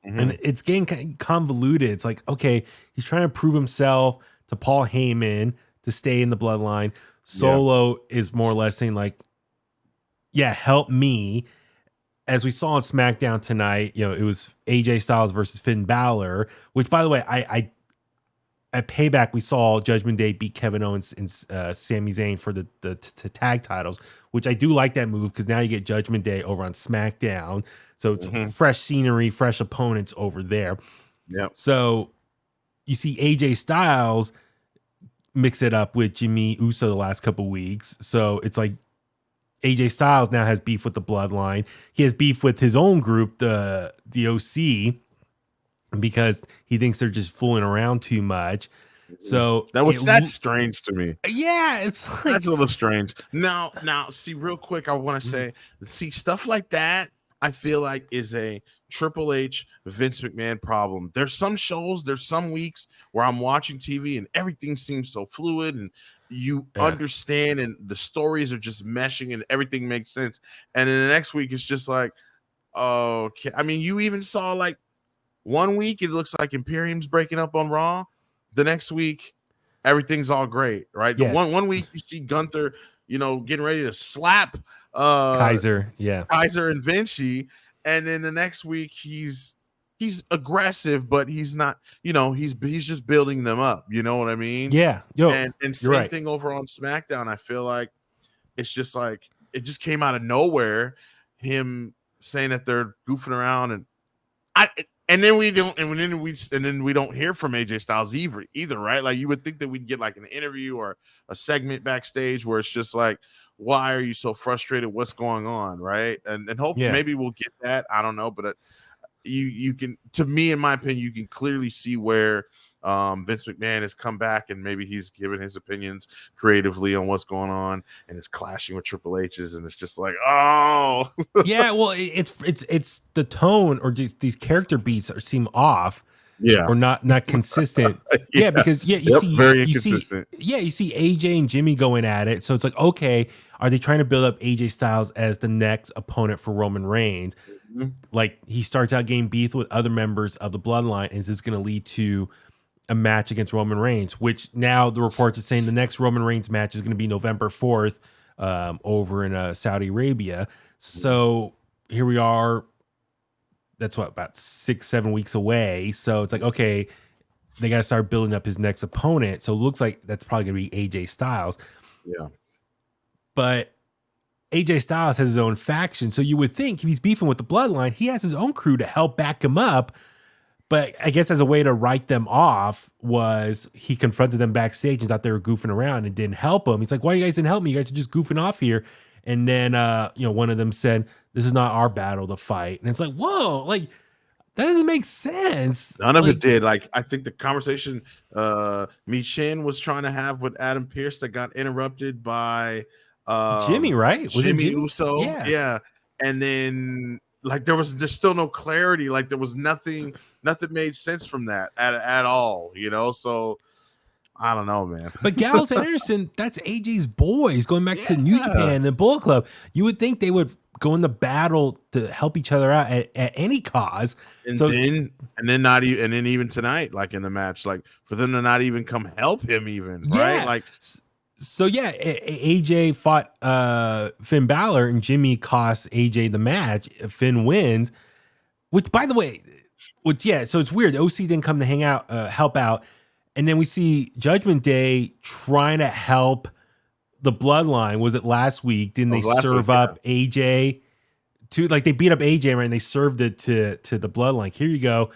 And it's getting kind of convoluted. It's like, okay, he's trying to prove himself to Paul Heyman to stay in the bloodline. Solo is more or less saying like, yeah, help me. As we saw on SmackDown tonight, it was AJ Styles versus Finn Balor, which, by the way, I at Payback, we saw Judgment Day beat Kevin Owens and Sami Zayn for the tag titles, which I do like that move, because now you get Judgment Day over on SmackDown. So it's fresh scenery, fresh opponents over there. Yeah. So you see AJ Styles mix it up with Jimmy Uso the last couple weeks. So it's like AJ Styles now has beef with the bloodline. He has beef with his own group, the OC, because he thinks they're just fooling around too much. So that's strange to me. Yeah, it's like, that's a little strange. Now, see, real quick, I want to say, stuff like that, I feel like is a Triple H, Vince McMahon problem. There's some shows, there's some weeks where I'm watching TV and everything seems so fluid, and you understand, and the stories are just meshing and everything makes sense. And then the next week it's just like, okay. I mean, you even saw like 1 week it looks like Imperium's breaking up on Raw. The next week everything's all great, right? The one week you see Gunther, getting ready to slap Kaiser and Vinci, and then the next week he's aggressive, but he's not, he's just building them up, you know what I mean? Yeah. And same thing over on SmackDown. I feel like it's just like it just came out of nowhere, him saying that they're goofing around, and then we don't hear from AJ Styles either, right? Like you would think that we'd get like an interview or a segment backstage where it's just like, why are you so frustrated? What's going on, right? And hopefully maybe we'll get that. I don't know, but you can, to me, in my opinion, you can clearly see where Vince McMahon has come back, and maybe he's given his opinions creatively on what's going on, and it's clashing with Triple H's, and it's just like, oh, yeah. Well, it's the tone, or just these character beats seem off, or not consistent. Because you see very inconsistent. You see AJ and Jimmy going at it, so it's like, okay, are they trying to build up AJ Styles as the next opponent for Roman Reigns? Like he starts out getting beef with other members of the bloodline, and is this going to lead to a match against Roman Reigns, which now the reports are saying the next Roman Reigns match is going to be November 4th over in Saudi Arabia. So here we are. That's what, about 6-7 weeks away. So it's like, okay, they got to start building up his next opponent. So it looks like that's probably going to be AJ Styles. Yeah. But AJ Styles has his own faction. So you would think if he's beefing with the Bloodline, he has his own crew to help back him up. But I guess as a way to write them off was he confronted them backstage and thought they were goofing around and didn't help him. He's like, why you guys didn't help me? You guys are just goofing off here. And then, one of them said, this is not our battle to fight. And it's like, whoa, like, that doesn't make sense. None of it did. Like, I think the conversation Michin was trying to have with Adam Pearce that got interrupted by Jimmy, right? Was Jimmy it Jimmy Uso. Yeah. And then like there's still no clarity. Like there was nothing made sense from that at all, So I don't know, man. But Gallows and Anderson, that's AJ's boys going back to New Japan and Bullet Club. You would think they would go in the battle to help each other out at any cause. And then even tonight, like in the match, like for them to not even come help him even, right? Like so AJ fought Finn Balor and Jimmy cost AJ the match. Finn wins, which by the way, so it's weird. OC didn't come to help out. And then we see Judgment Day trying to help the Bloodline. Was it last week? Didn't they serve up AJ to, like, they beat up AJ, right? And they served it to the Bloodline. Here you go.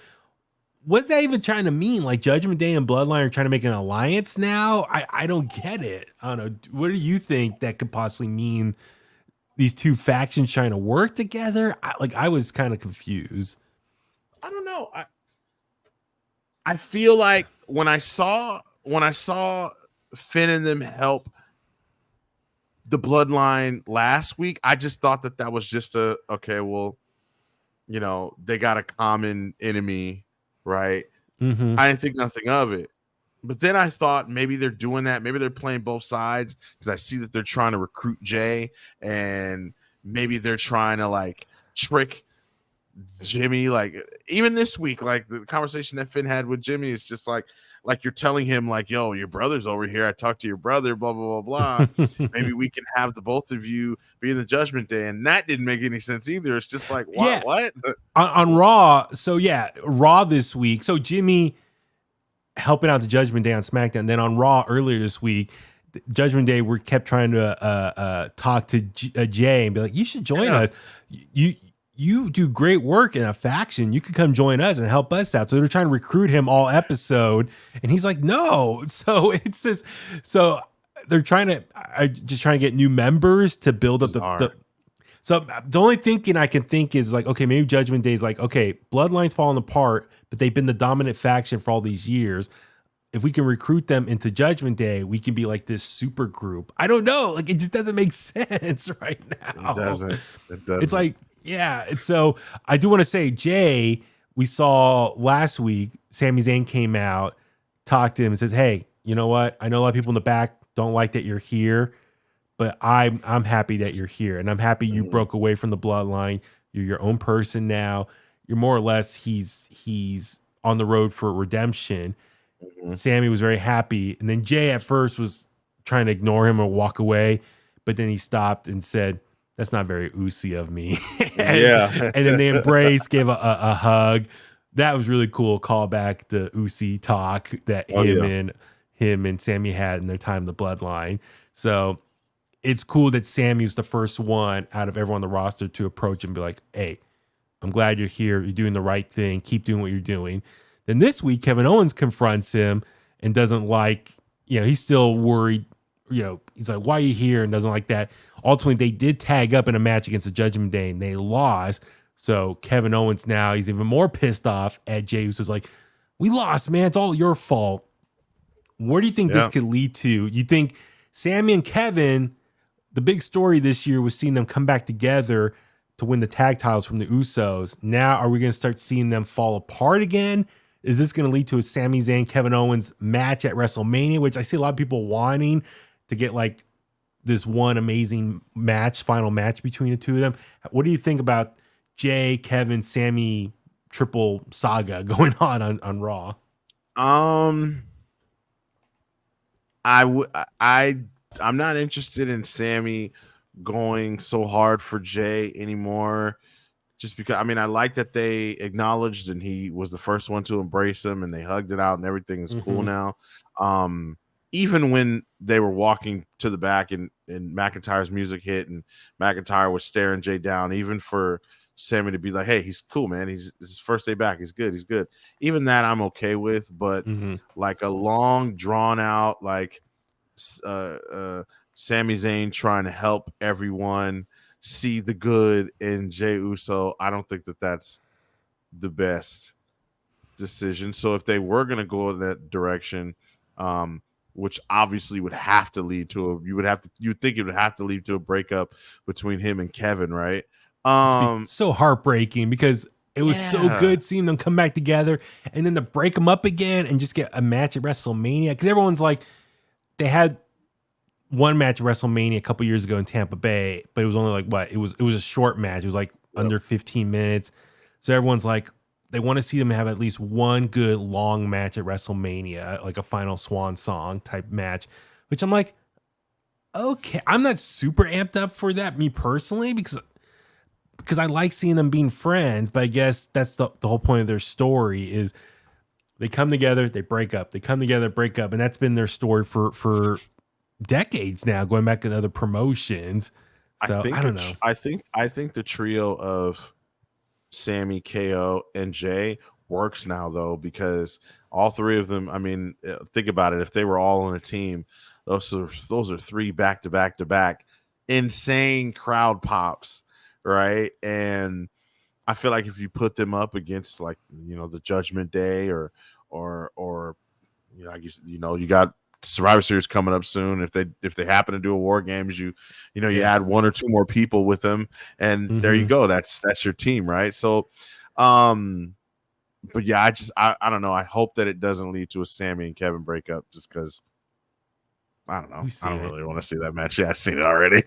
What's that even trying to mean? Like Judgment Day and Bloodline are trying to make an alliance now? I don't get it. I don't know. What do you think that could possibly mean? These two factions trying to work together? I was kind of confused. I don't know. I feel like when I saw Finn and them help the Bloodline last week, I just thought that was just they got a common enemy, right? Mm-hmm. I didn't think nothing of it. But then I thought maybe they're doing that. Maybe they're playing both sides because I see that they're trying to recruit Jay, and maybe they're trying to like trick Jimmy. Like even this week, like the conversation that Finn had with Jimmy is just like you're telling him like, yo, your brother's over here. I talked to your brother, blah, blah, blah, blah. Maybe we can have the both of you be in the Judgment Day. And that didn't make any sense either. It's just like, what? On Raw. So Raw this week. So Jimmy helping out the Judgment Day on SmackDown. Then on Raw earlier this week, Judgment Day, we kept trying to talk to Jay and be like, you should join us. You do great work in a faction. You could come join us and help us out. So they're trying to recruit him all episode. And he's like, no. So it's this. So they're trying to get new members to build up the. So the only thinking I can think is like, okay, maybe Judgment Day is like, okay, Bloodline's falling apart, but they've been the dominant faction for all these years. If we can recruit them into Judgment Day, we can be like this super group. I don't know. Like, it just doesn't make sense right now. It doesn't. It's like, and so I do want to say, Jay, we saw last week, Sami Zayn came out, talked to him and said, hey, you know what? I know a lot of people in the back don't like that you're here, but I'm happy that you're here. And I'm happy you broke away from the Bloodline. You're your own person now. You're more or less, he's on the road for redemption. Sammy was very happy. And then Jay at first was trying to ignore him or walk away, but then he stopped and said, that's not very Uzi of me. and then they embraced, gave a hug. That was really cool. Call back the Uzi talk that him and Sammy had in their time in the Bloodline. So it's cool that Sammy was the first one out of everyone on the roster to approach and be like, hey, I'm glad you're here. You're doing the right thing. Keep doing what you're doing. Then this week, Kevin Owens confronts him and doesn't like, he's still worried. He's like, why are you here? And doesn't like that. Ultimately, they did tag up in a match against the Judgment Day and they lost. So Kevin Owens now, he's even more pissed off at Jey Uso's like, we lost, man. It's all your fault. Where do you think this could lead to? You think Sammy and Kevin, the big story this year was seeing them come back together to win the tag titles from the Usos. Now, are we going to start seeing them fall apart again? Is this going to lead to a Sami Zayn, Kevin Owens match at WrestleMania, which I see a lot of people wanting to get like this one amazing match, final match between the two of them? What do you think about Jay, Kevin, Sammy triple saga going on Raw? I'm not interested in Sammy going so hard for Jay anymore. just because I mean I like that they acknowledged and he was the first one to embrace him and they hugged it out and everything is cool now. Even when they were walking to the back and McIntyre's music hit and McIntyre was staring Jay down, even for Sammy to be like, hey, he's cool, man. He's his first day back. He's good. He's good. Even that I'm okay with, but like a long drawn out, like Sami Zayn trying to help everyone see the good in Jey Uso, I don't think that that's the best decision. So if they were going to go in that direction, which obviously would have to lead to you'd think it would have to lead to a breakup between him and Kevin, right? So heartbreaking because it was so good seeing them come back together and then to break them up again and just get a match at WrestleMania. Because everyone's like, they had one match at WrestleMania a couple years ago in Tampa Bay, but it was only like what? It was a short match. It was like under 15 minutes. So everyone's like, they want to see them have at least one good long match at WrestleMania, like a final swan song type match, which I'm like, okay, I'm not super amped up for that, me personally, because I like seeing them being friends, but I guess that's the whole point of their story is they come together, they break up, they come together, break up, and that's been their story for decades now, going back to other promotions. So I don't know. I think the trio of Sammy, KO, and Jay works now though, because all three of them, I mean, think about it. If they were all on a team, those are three back to back insane crowd pops, right? And I feel like if you put them up against like, the Judgment Day or I guess, you got Survivor Series coming up soon. If they happen to do a War Games, you add one or two more people with them, and there you go. That's your team, right? So, but yeah, I don't know. I hope that it doesn't lead to a Sammy and Kevin breakup, just because I don't know. I don't really want to see that match. Yeah, I've seen it already.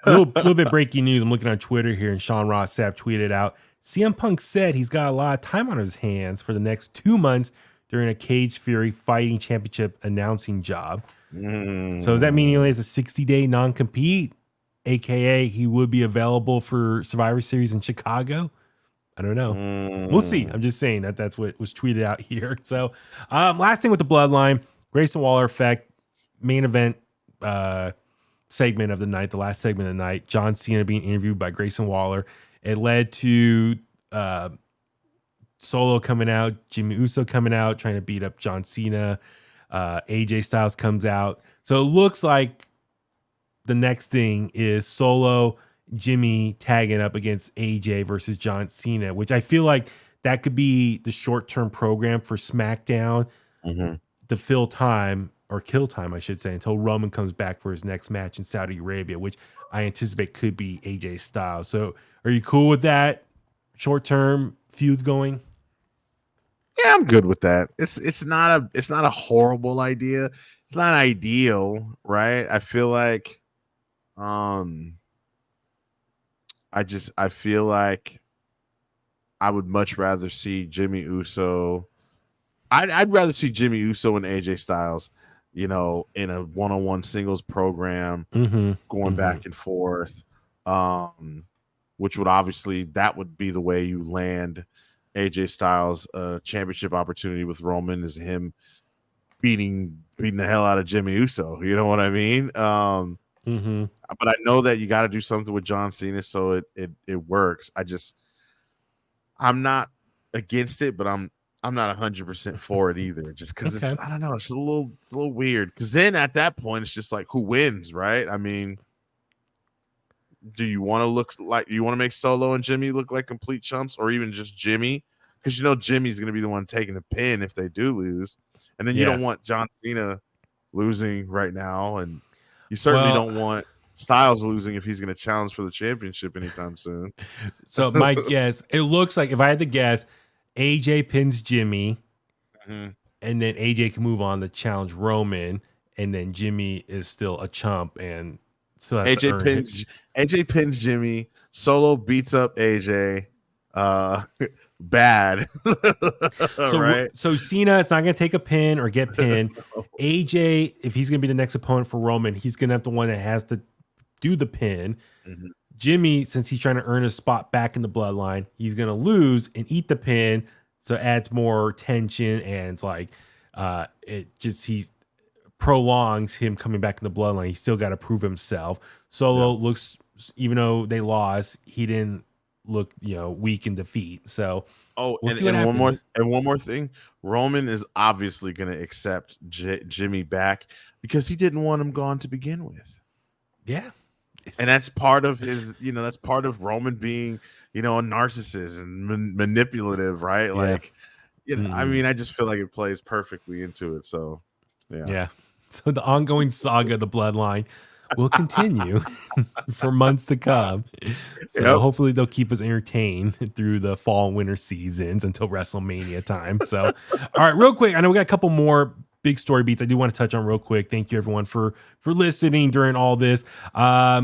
A little bit breaking news. I'm looking on Twitter here, and Sean Ross Sapp tweeted out, CM Punk said he's got a lot of time on his hands for the next 2 months during a Cage Fury Fighting Championship announcing job. So does that mean he only has a 60-day non-compete, aka he would be available for Survivor Series in Chicago? I don't know. We'll see. I'm just saying that's what was tweeted out here. So last thing with the Bloodline, Grayson Waller effect, main event segment of the night, the last segment of the night, John Cena being interviewed by Grayson Waller. It led to Solo coming out, Jimmy Uso coming out, trying to beat up John Cena. AJ Styles comes out. So it looks like the next thing is Solo, Jimmy tagging up against AJ versus John Cena, which I feel like that could be the short-term program for SmackDown to fill time, or kill time, I should say, until Roman comes back for his next match in Saudi Arabia, which I anticipate could be AJ Styles. So are you cool with that short-term feud going? Yeah, I'm good with that. It's not a horrible idea. It's not ideal, right? I feel like I feel like I would much rather see Jimmy Uso. I'd rather see Jimmy Uso and AJ Styles, in a one-on-one singles program, going back and forth. Which would obviously, that would be the way you land AJ Styles championship opportunity with Roman, is him beating the hell out of Jimmy Uso. You know what I mean? But I know that you got to do something with John Cena so it works. I'm not against it, but I'm not 100% for it either. Just because it's, I don't know, it's a little weird. Because then at that point, it's just like, who wins, right? I mean, do you want to make Solo and Jimmy look like complete chumps, or even just Jimmy? Because Jimmy's going to be the one taking the pin if they do lose, and then you don't want John Cena losing right now, and you certainly don't want Styles losing if he's going to challenge for the championship anytime soon. So my guess, it looks like, if I had to guess, AJ pins Jimmy, and then AJ can move on to challenge Roman, and then Jimmy is still a chump and still has to earn it. AJ pins Jimmy. Solo beats up AJ. Bad. Right? So Cena is not going to take a pin or get pinned. AJ, if he's going to be the next opponent for Roman, he's going to have the one that has to do the pin. Jimmy, since he's trying to earn a spot back in the bloodline, he's going to lose and eat the pin. So it adds more tension, and it's like he prolongs him coming back in the bloodline. He's still got to prove himself. Solo looks, even though they lost, he didn't look, weak in defeat. So we'll see what happens. One more thing. Roman is obviously going to accept Jimmy back because he didn't want him gone to begin with. Yeah. And that's part of his, that's part of Roman being, a narcissist and manipulative, right? Yeah. Like, I mean, I just feel like it plays perfectly into it. So, yeah. So the ongoing saga of the bloodline will continue for months to come. So hopefully they'll keep us entertained through the fall and winter seasons until WrestleMania time. So, all right, real quick. I know we got a couple more big story beats I do want to touch on real quick. Thank you everyone for listening during all this.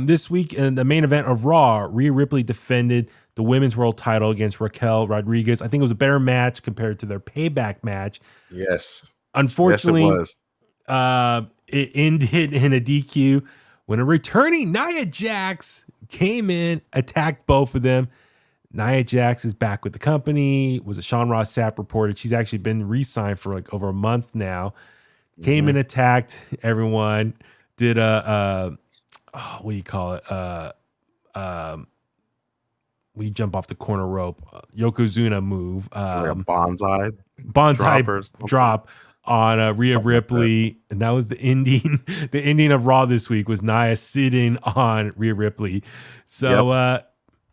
This week in the main event of Raw, Rhea Ripley defended the women's world title against Raquel Rodriguez. I think it was a better match compared to their payback match. Yes. Unfortunately, yes, it was. It ended in a DQ when a returning Nia Jax came in, attacked both of them. Nia Jax is back with the company. Was it Sean Ross Sapp reported? She's actually been re-signed for like over a month now. Came in, attacked everyone. Did what do you call it? We jump off the corner rope. Yokozuna move. Bonsai drop on Rhea Ripley, and that was the ending. The ending of Raw this week was Nia sitting on Rhea Ripley. So,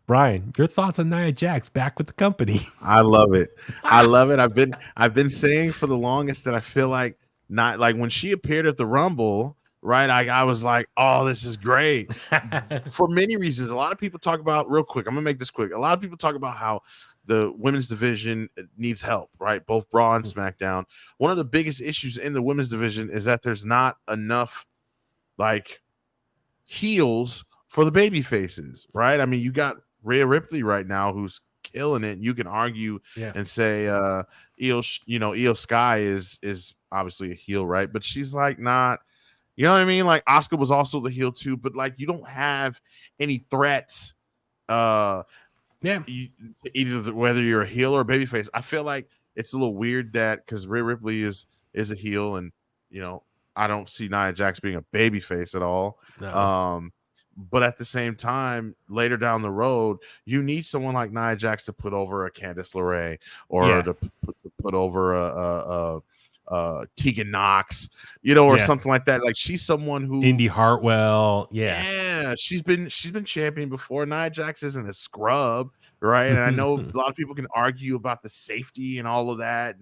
Brian, your thoughts on Nia Jax back with the company? I love it. I've been saying for the longest that I feel like not like when she appeared at the Rumble, right? I was like, oh, this is great for many reasons. A lot of people talk about real quick. I'm gonna make this quick. A lot of people talk about how the women's division needs help, right? Both Raw and SmackDown. One of the biggest issues in the women's division is that there's not enough like heels for the baby faces, right? I mean, you got Rhea Ripley right now who's killing it. You can argue and say Io Sky is obviously a heel, right? But she's like not, you know what I mean? Like Asuka was also the heel too, but like you don't have any threats either whether you're a heel or a babyface. I feel like it's a little weird that because Rhea Ripley is a heel, and I don't see Nia Jax being a babyface at all. No. But at the same time, later down the road, you need someone like Nia Jax to put over a Candice LeRae or to put over a Tegan Knox, or something like that. Like she's someone who Indy Hartwell, she's been champion before. Nia Jax isn't a scrub, right? And I know a lot of people can argue about the safety and all of that,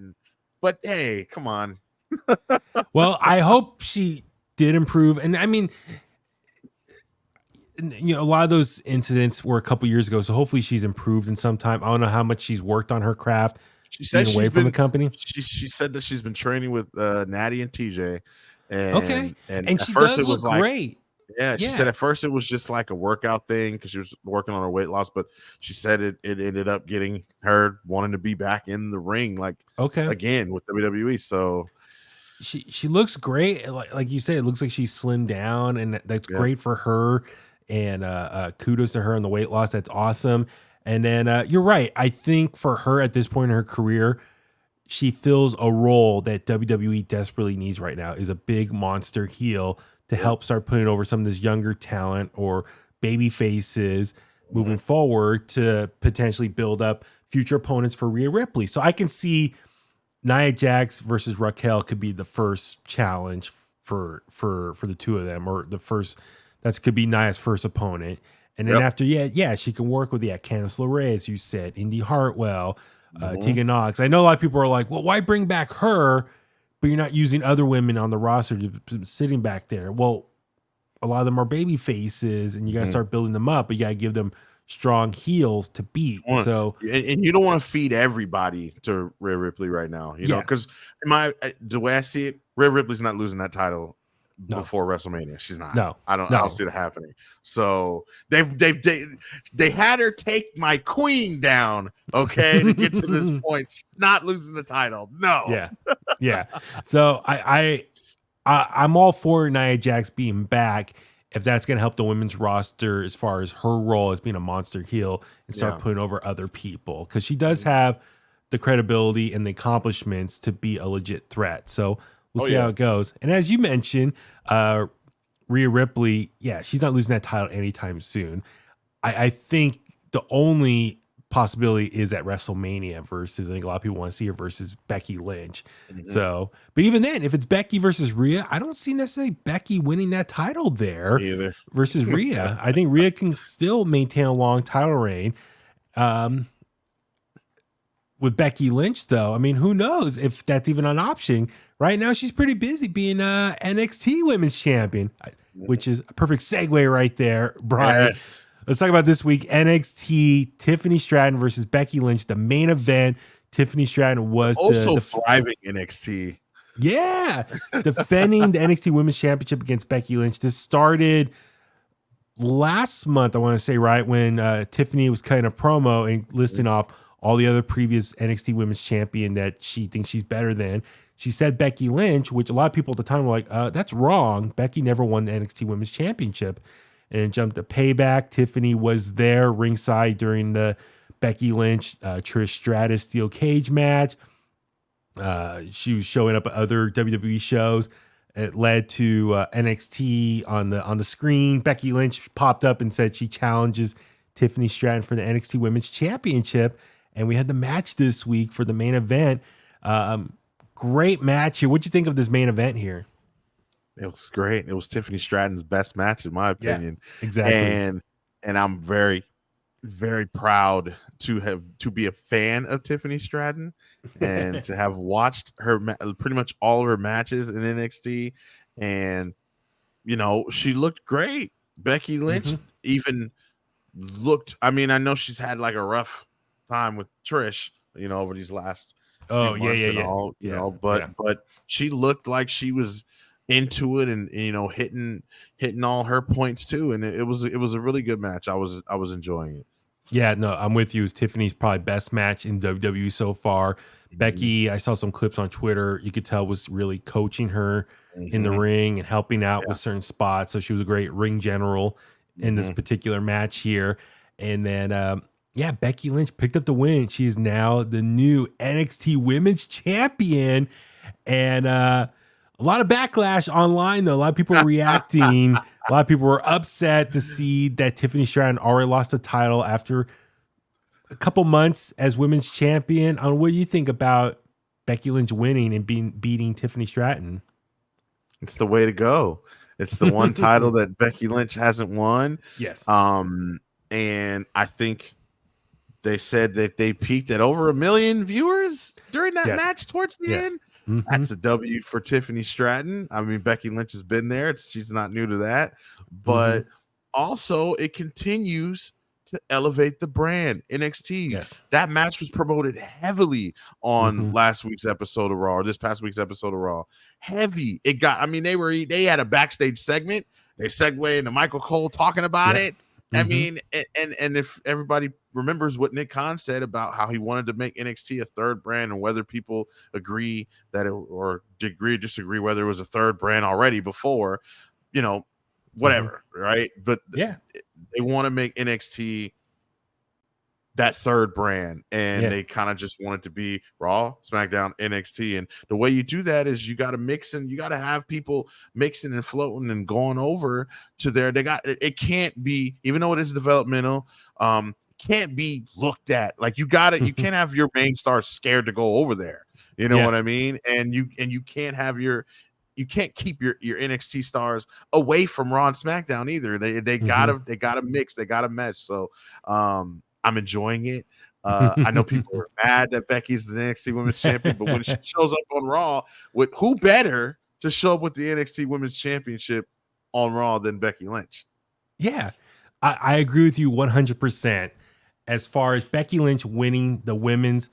but hey, come on. Well, I hope she did improve, and I mean, a lot of those incidents were a couple years ago, so hopefully she's improved in some time. I don't know how much she's worked on her craft. She said away from the company. She said that she's been training with Natty and TJ. And she does look great. Yeah, she said at first it was just like a workout thing because she was working on her weight loss, but she said it ended up getting her wanting to be back in the ring, again with WWE. So she looks great. Like you said, it looks like she's slimmed down, and that's great for her. And kudos to her on the weight loss. That's awesome. And then you're right. I think for her at this point in her career, she fills a role that WWE desperately needs right now, is a big monster heel to help start putting over some of this younger talent or baby faces moving forward to potentially build up future opponents for Rhea Ripley. So I can see Nia Jax versus Raquel could be the first challenge for the two of them, or the first. That could be Nia's first opponent. And then after, she can work with, Candice LeRae, as you said, Indy Hartwell, Tegan Knox. I know a lot of people are like, well, why bring back her, but you're not using other women on the roster sitting back there? Well, a lot of them are baby faces, and you got to start building them up, but you got to give them strong heels to beat. And you don't want to feed everybody to Rhea Ripley right now, because the way I see it, Rhea Ripley's not losing that title before WrestleMania. She's not. No, I don't see it happening. So they had her take my queen down, to get to this point. She's not losing the title. No. Yeah. So I'm all for Nia Jax being back if that's going to help the women's roster as far as her role as being a monster heel and start putting over other people. Because she does have the credibility and the accomplishments to be a legit threat. So we'll see how it goes. And as you mentioned, Rhea Ripley, she's not losing that title anytime soon. I think the only possibility is at WrestleMania versus, I think a lot of people want to see her versus Becky Lynch. So, but even then, if it's Becky versus Rhea, I don't see necessarily Becky winning that title there versus Rhea. I think Rhea can still maintain a long title reign. With Becky Lynch, though, I mean, who knows if that's even an option. Right now, she's pretty busy being NXT Women's Champion, which is a perfect segue right there, Brian. Yes. Let's talk about this week. NXT, Tiffany Stratton versus Becky Lynch, the main event. Tiffany Stratton was also thriving NXT. Yeah. Defending the NXT Women's Championship against Becky Lynch. This started last month, I want to say, right, when Tiffany was cutting a promo and listing off all the other previous NXT Women's Champion that she thinks she's better than. She said Becky Lynch, which a lot of people at the time were like, that's wrong. Becky never won the NXT Women's Championship. And it jumped to Payback. Tiffany was there ringside during the Becky Lynch, Trish Stratus steel cage match. She was showing up at other WWE shows. It led to NXT on the screen. Becky Lynch popped up and said she challenges Tiffany Stratton for the NXT Women's Championship. And we had the match this week for the main event. Great match here. What'd you think of this main event here? It was great. It was Tiffany Stratton's best match, in my opinion. Yeah, exactly. And I'm very, very proud to be a fan of Tiffany Stratton and to have watched her pretty much all of her matches in NXT. And, you know, she looked great. Becky Lynch even looked, I mean, I know she's had like a rough time with Trish, you know, over these last few months and all, you know, but she looked like she was into it and, you know, hitting all her points too, and it was a really good match. I was enjoying it. Yeah, no, I'm with you. It's Tiffany's probably best match in WWE so far. Becky, I saw some clips on Twitter. You could tell was really coaching her in the ring and helping out with certain spots. So she was a great ring general in this particular match here. And then, Becky Lynch picked up the win. She is now the new NXT Women's Champion, and a lot of backlash online, though. A lot of people were reacting. A lot of people were upset to see that Tiffany Stratton already lost the title after a couple months as women's champion. What do you think about Becky Lynch winning and beating Tiffany Stratton? It's the way to go. It's the one title that Becky Lynch hasn't won. Yes. And I think they said that they peaked at over 1 million viewers during that match towards the end. That's a W for Tiffany Stratton. I mean, Becky Lynch has been there. She's not new to that. But also, it continues to elevate the brand. NXT. Yes. That match was promoted heavily on last week's episode of Raw, or this past week's episode of Raw. Heavy. It got, I mean, they had a backstage segment. They segued into Michael Cole talking about it. I mean, and if everybody remembers what Nick Khan said about how he wanted to make NXT a third brand, and whether people agree that it, or agree or disagree whether it was a third brand already before, you know, whatever, right? But they want to make NXT that third brand, and they kind of just want it to be Raw, SmackDown, NXT. And the way you do that is you got to mix, and you got to have people mixing and floating and going over to there. It can't be, even though it is developmental, can't be looked at like you can't have your main stars scared to go over there. You know what I mean? And you can't have you can't keep your NXT stars away from Raw and SmackDown either. They gotta mix, they gotta mesh. So I'm enjoying it. I know people are mad that Becky's the NXT Women's Champion, but when she shows up on Raw, with who better to show up with the NXT Women's Championship on Raw than Becky Lynch? Yeah, I agree with you 100%. As far as Becky Lynch winning the NXT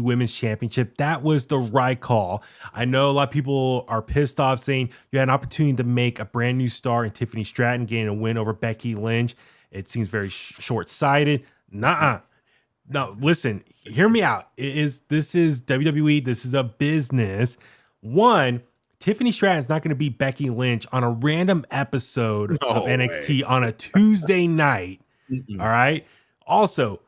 Women's Championship, that was the right call. I know a lot of people are pissed off saying you had an opportunity to make a brand new star in Tiffany Stratton getting a win over Becky Lynch. It seems very short-sighted. Nuh-uh. No, listen, hear me out. This is WWE. This is a business. One, Tiffany Stratton's not going to beat Becky Lynch on a random episode of NXT on a Tuesday night. All right. Also,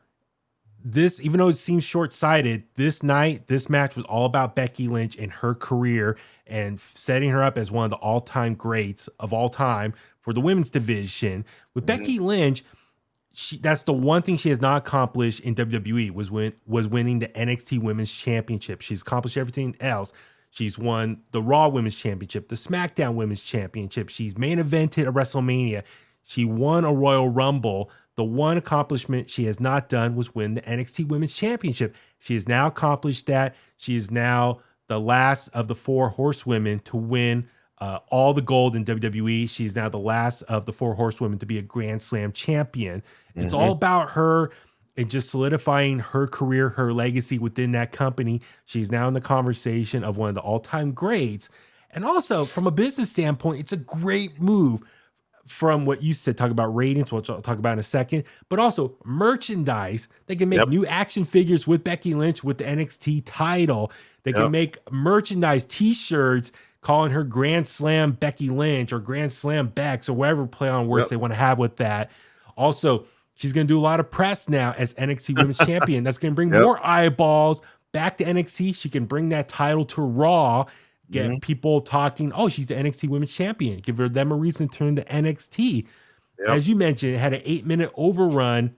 this, even though it seems short-sighted, this match was all about Becky Lynch and her career and setting her up as one of the all-time greats of all time for the women's division. With Becky Lynch, that's the one thing she has not accomplished in WWE was winning the NXT Women's Championship. She's accomplished everything else. She's won the Raw Women's Championship, the SmackDown Women's Championship. She's main evented a WrestleMania. She won a Royal Rumble. The one accomplishment she has not done was win the NXT Women's Championship. She has now accomplished that. She is now the last of the 4 horsewomen to win all the gold in WWE. She is now the last of the 4 horsewomen to be a Grand Slam champion. It's all about her and just solidifying her career, her legacy within that company. She's now in the conversation of one of the all-time greats. And also, from a business standpoint, it's a great move. From what you said, talk about ratings, which I'll talk about in a second, but also merchandise. They can make new action figures with Becky Lynch with the NXT title. They can make merchandise, t-shirts, calling her Grand Slam Becky Lynch or Grand Slam Bex or whatever play on words they want to have with that. Also, she's going to do a lot of press now as NXT Women's Champion. That's going to bring more eyeballs back to NXT. She can bring that title to Raw. Get people talking, oh, she's the NXT Women's Champion. Give them a reason to turn to NXT. As you mentioned, it had an 8-minute overrun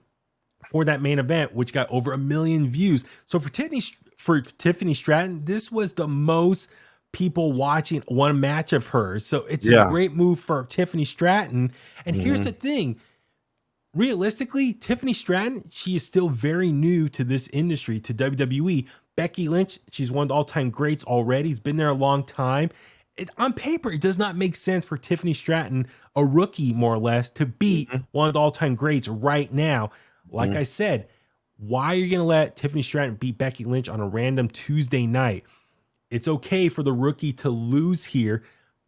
for that main event, which got over 1 million views. So for Tiffany Stratton, this was the most people watching one match of hers. So it's a great move for Tiffany Stratton. And here's the thing. Realistically, Tiffany Stratton, she is still very new to this industry, to WWE. Becky Lynch, she's one of the all-time greats already. She's been there a long time. On paper, it does not make sense for Tiffany Stratton, a rookie more or less, to beat one of the all-time greats right now. Like I said, why are you going to let Tiffany Stratton beat Becky Lynch on a random Tuesday night? It's okay for the rookie to lose here,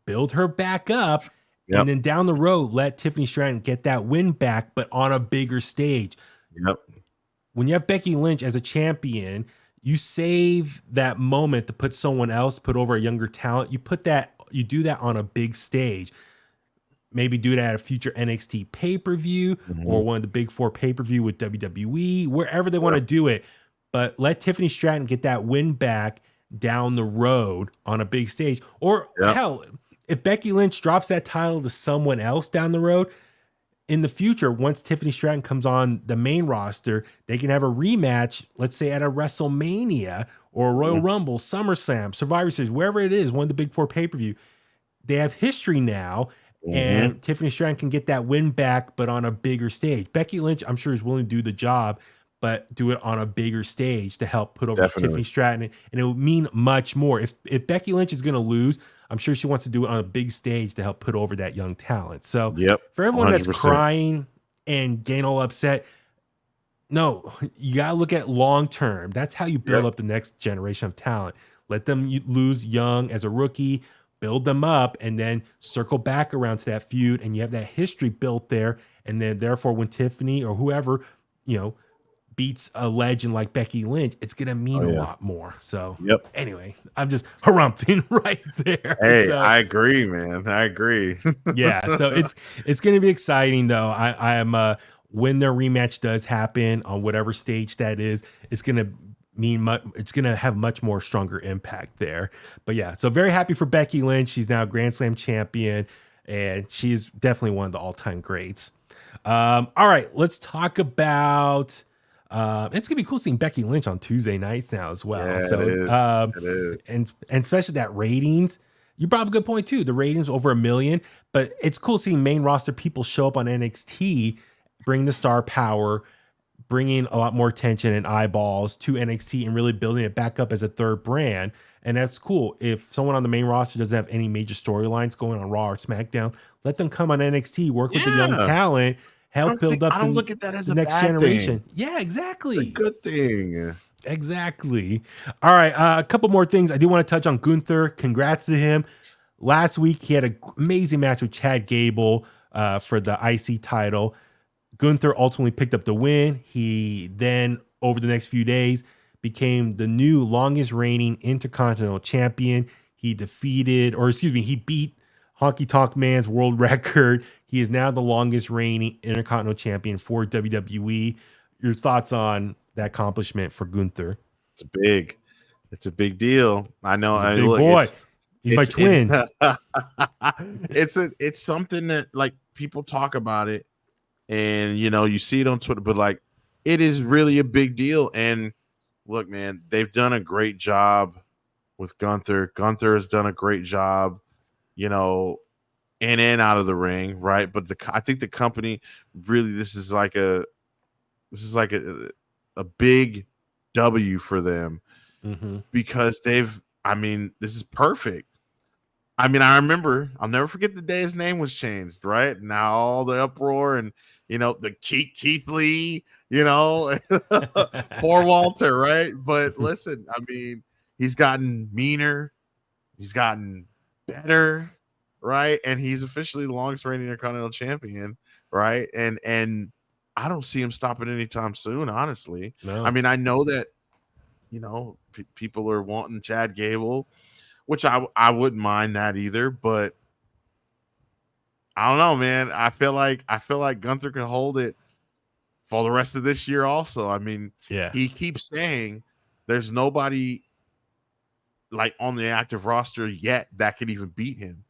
build her back up, and then down the road, let Tiffany Stratton get that win back, but on a bigger stage. When you have Becky Lynch as a champion, you save that moment to put someone else, put over a younger talent. You do that on a big stage. Maybe do that at a future NXT pay-per-view or one of the big 4 pay-per-view with WWE, wherever they want to do it. But let Tiffany Stratton get that win back down the road on a big stage. Or hell, if Becky Lynch drops that title to someone else down the road, in the future, once Tiffany Stratton comes on the main roster, they can have a rematch, let's say at a WrestleMania or a Royal Rumble, SummerSlam, Survivor Series, wherever it is, one of the big 4 pay-per-view. They have history now, and Tiffany Stratton can get that win back, but on a bigger stage. Becky Lynch, I'm sure, is willing to do the job, but do it on a bigger stage to help put over Tiffany Stratton. And it would mean much more. If Becky Lynch is going to lose, I'm sure she wants to do it on a big stage to help put over that young talent. So for everyone 100%. That's crying and getting all upset, no, you got to look at long term. That's how you build up the next generation of talent. Let them lose young as a rookie, build them up, and then circle back around to that feud. And you have that history built there. And then therefore, when Tiffany or whoever, beats a legend like Becky Lynch, it's going to mean a lot more. So anyway, I'm just harumphing right there. Hey, so, I agree, man. I agree. So it's going to be exciting though. I am when their rematch does happen on whatever stage that is, it's going to mean much. It's going to have much more stronger impact there. But so very happy for Becky Lynch. She's now a Grand Slam champion, and she's definitely one of the all-time greats. All right, let's talk about. It's gonna be cool seeing Becky Lynch on Tuesday nights now as well. It is. And especially that ratings. You brought up a good point too. The ratings over 1 million, but it's cool seeing main roster people show up on NXT, bring the star power, bringing a lot more attention and eyeballs to NXT, and really building it back up as a third brand. And that's cool. If someone on the main roster doesn't have any major storylines going on Raw or SmackDown, let them come on NXT, work with the young talent. Help build up the look at that as the a next bad generation. Thing. Yeah, exactly. It's a good thing. Exactly. All right. A couple more things. I do want to touch on Gunther. Congrats to him. Last week, he had an amazing match with Chad Gable for the IC title. Gunther ultimately picked up the win. He then, over the next few days, became the new longest reigning Intercontinental Champion. He beat Honky Tonk Man's world record. He is now the longest reigning Intercontinental Champion for WWE. Your thoughts on that accomplishment for Gunther? It's big. It's a big deal. I know. He's a big boy. He's my twin. It's something that like people talk about it, and you see it on Twitter, but like it is really a big deal. And look, man, they've done a great job with Gunther. Gunther has done a great job, in and out of the ring, right? But I think the company really this is like a big W for them because this is perfect. I remember, I'll never forget the day his name was changed, right? Now all the uproar and, the Keith Lee, poor Walter, right? But listen, he's gotten meaner. He's gotten better, right? And he's officially the longest reigning Intercontinental Champion, right? And I don't see him stopping anytime soon, honestly. No. I know that, people are wanting Chad Gable, which I wouldn't mind that either, but I don't know, man. I feel like Gunther can hold it for the rest of this year also. He keeps saying there's nobody like on the active roster yet that could even beat him.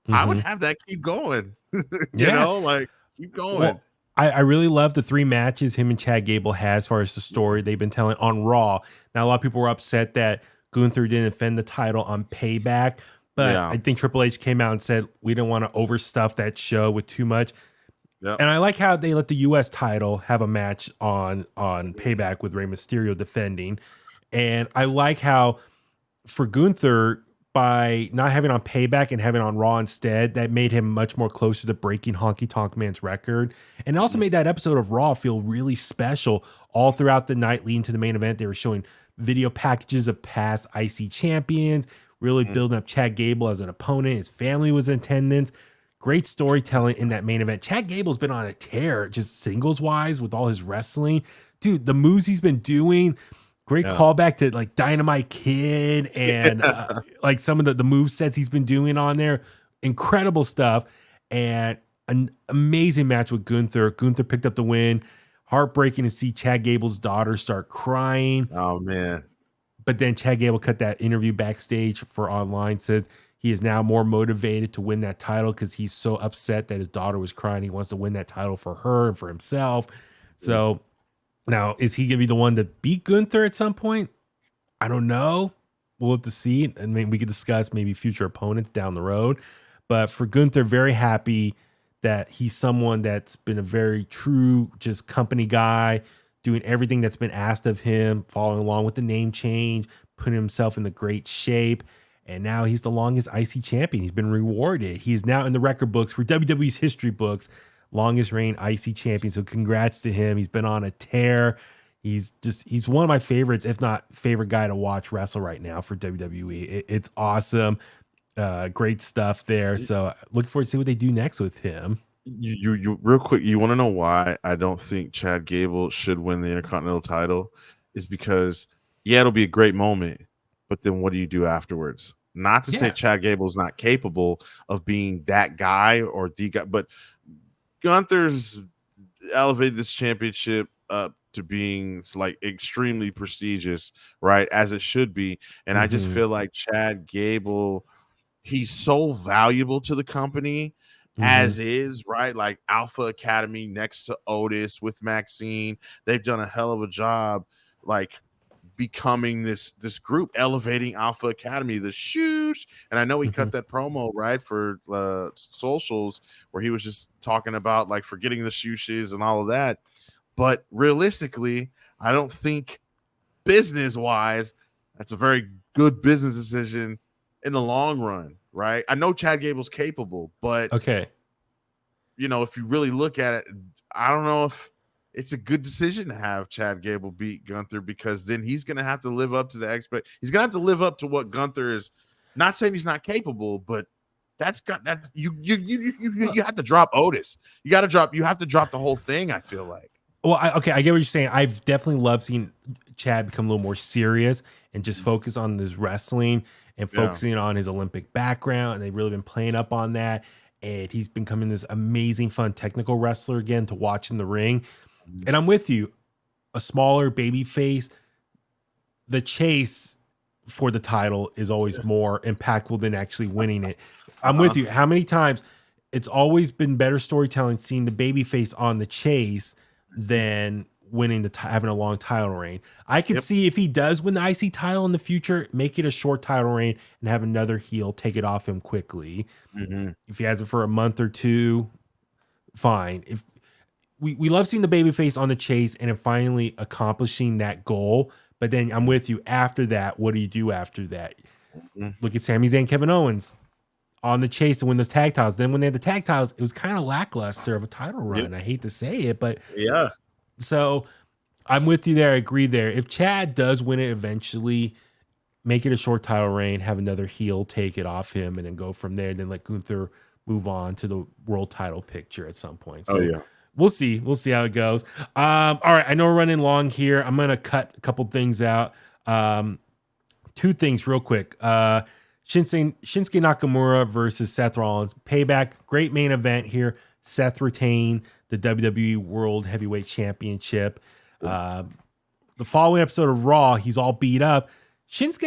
I would have that keep going. Keep going. Well, I really love the 3 matches him and Chad Gable had as far as the story they've been telling on Raw. Now, a lot of people were upset that Gunther didn't defend the title on Payback, but I think Triple H came out and said, we don't want to overstuff that show with too much. Yep. And I like how they let the U.S. title have a match on Payback with Rey Mysterio defending. And I like how for Gunther, by not having on Payback and having on Raw instead, that made him much more closer to breaking Honky Tonk Man's record. And it also made that episode of Raw feel really special all throughout the night leading to the main event. They were showing video packages of past IC champions, really building up Chad Gable as an opponent. His family was in attendance. Great storytelling in that main event. Chad Gable's been on a tear, just singles-wise with all his wrestling. Dude, the moves he's been doing, great callback to like Dynamite Kid and like some of the move sets he's been doing on there. Incredible stuff. And an amazing match with Gunther. Gunther picked up the win. Heartbreaking to see Chad Gable's daughter start crying. Oh, man. But then Chad Gable cut that interview backstage for online, says he is now more motivated to win that title because he's so upset that his daughter was crying. He wants to win that title for her and for himself. So now, is he going to be the one to beat Gunther at some point? I don't know. We'll have to see. And maybe we could discuss maybe future opponents down the road. But for Gunther, very happy that he's someone that's been a very true just company guy, doing everything that's been asked of him, following along with the name change, putting himself in the great shape. And now he's the longest IC champion. He's been rewarded. He is now in the record books for WWE's history books, longest reign IC champion. So congrats to him. He's been on a tear. He's one of my favorites, if not favorite guy to watch wrestle right now for WWE. It's awesome. Great stuff there. So looking forward to see what they do next with him. You real quick, you want to know why I don't think Chad Gable should win the Intercontinental title? Is because it'll be a great moment, but then what do you do afterwards? Not to say Chad Gable's not capable of being that guy or the guy, but Gunther's elevated this championship up to being like extremely prestigious, right? As it should be. And I just feel like Chad Gable, he's so valuable to the company as is, right? Like Alpha Academy next to Otis with Maxine. They've done a hell of a job, like becoming this group, elevating Alpha Academy, the shoes. And I know he cut that promo right for socials where he was just talking about like forgetting the shoes and all of that. But realistically, I don't think business wise that's a very good business decision in the long run, right? I know Chad Gable's capable, but if you really look at it, I don't know if it's a good decision to have Chad Gable beat Gunther, because then he's going to have to live up to the he's going to have to live up to what Gunther is. Not saying he's not capable, but that's got that you have to drop Otis. You have to drop the whole thing, I feel like. Well, I get what you're saying. I've definitely loved seeing Chad become a little more serious and just focus on his wrestling. and focusing on his Olympic background. And they've really been playing up on that. And he's becoming this amazing, fun, technical wrestler again to watch in the ring. And I'm with you. A smaller baby face, the chase for the title is always more impactful than actually winning it. I'm with you. How many times it's always been better storytelling seeing the baby face on the chase than winning having a long title reign. I could see if he does win the IC title in the future, make it a short title reign and have another heel take it off him quickly. If he has it for a month or two, fine. If we love seeing the babyface on the chase and then finally accomplishing that goal. But then I'm with you. After that, what do you do after that? Look at Sami Zayn, Kevin Owens on the chase to win those tag titles. Then when they had the tag titles, it was kind of lackluster of a title run. I hate to say it, but yeah. So I'm with you there. I agree there. If Chad does win it eventually, make it a short title reign, have another heel take it off him, and then go from there. Then let Gunther move on to the world title picture at some point. So we'll see. We'll see how it goes. All right. I know we're running long here. I'm going to cut a couple things out. Two things real quick. Shinsuke Nakamura versus Seth Rollins. Payback. Great main event here. Seth retained the WWE World Heavyweight Championship. The following episode of Raw, he's all beat up. Seth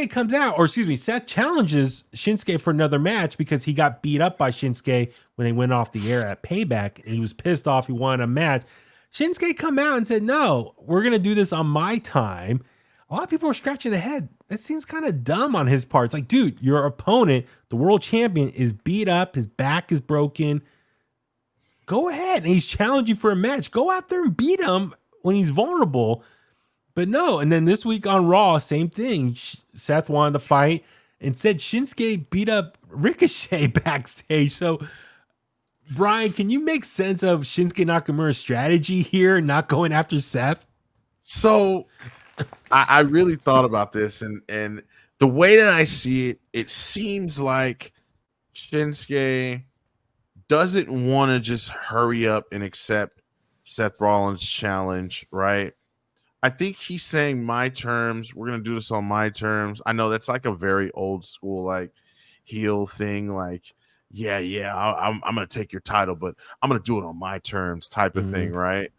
challenges Shinsuke for another match because he got beat up by Shinsuke when they went off the air at Payback, and he was pissed off. He wanted a match. Shinsuke come out and said, no, we're going to do this on my time. A lot of people are scratching their head. That seems kind of dumb on his part. It's like, dude, your opponent, the world champion, is beat up. His back is broken. Go ahead. And he's challenging for a match. Go out there and beat him when he's vulnerable. But no. And then this week on Raw, same thing. Seth wanted to fight and said Shinsuke beat up Ricochet backstage. So, Brian, can you make sense of Shinsuke Nakamura's strategy here, not going after Seth? So I really thought about this, and the way that I see it, it seems like Shinsuke doesn't want to just hurry up and accept Seth Rollins' challenge, right? I think he's saying my terms. We're going to do this on my terms. I know that's like a very old school, like heel thing. Like, I'm going to take your title, but I'm going to do it on my terms type of thing. Right.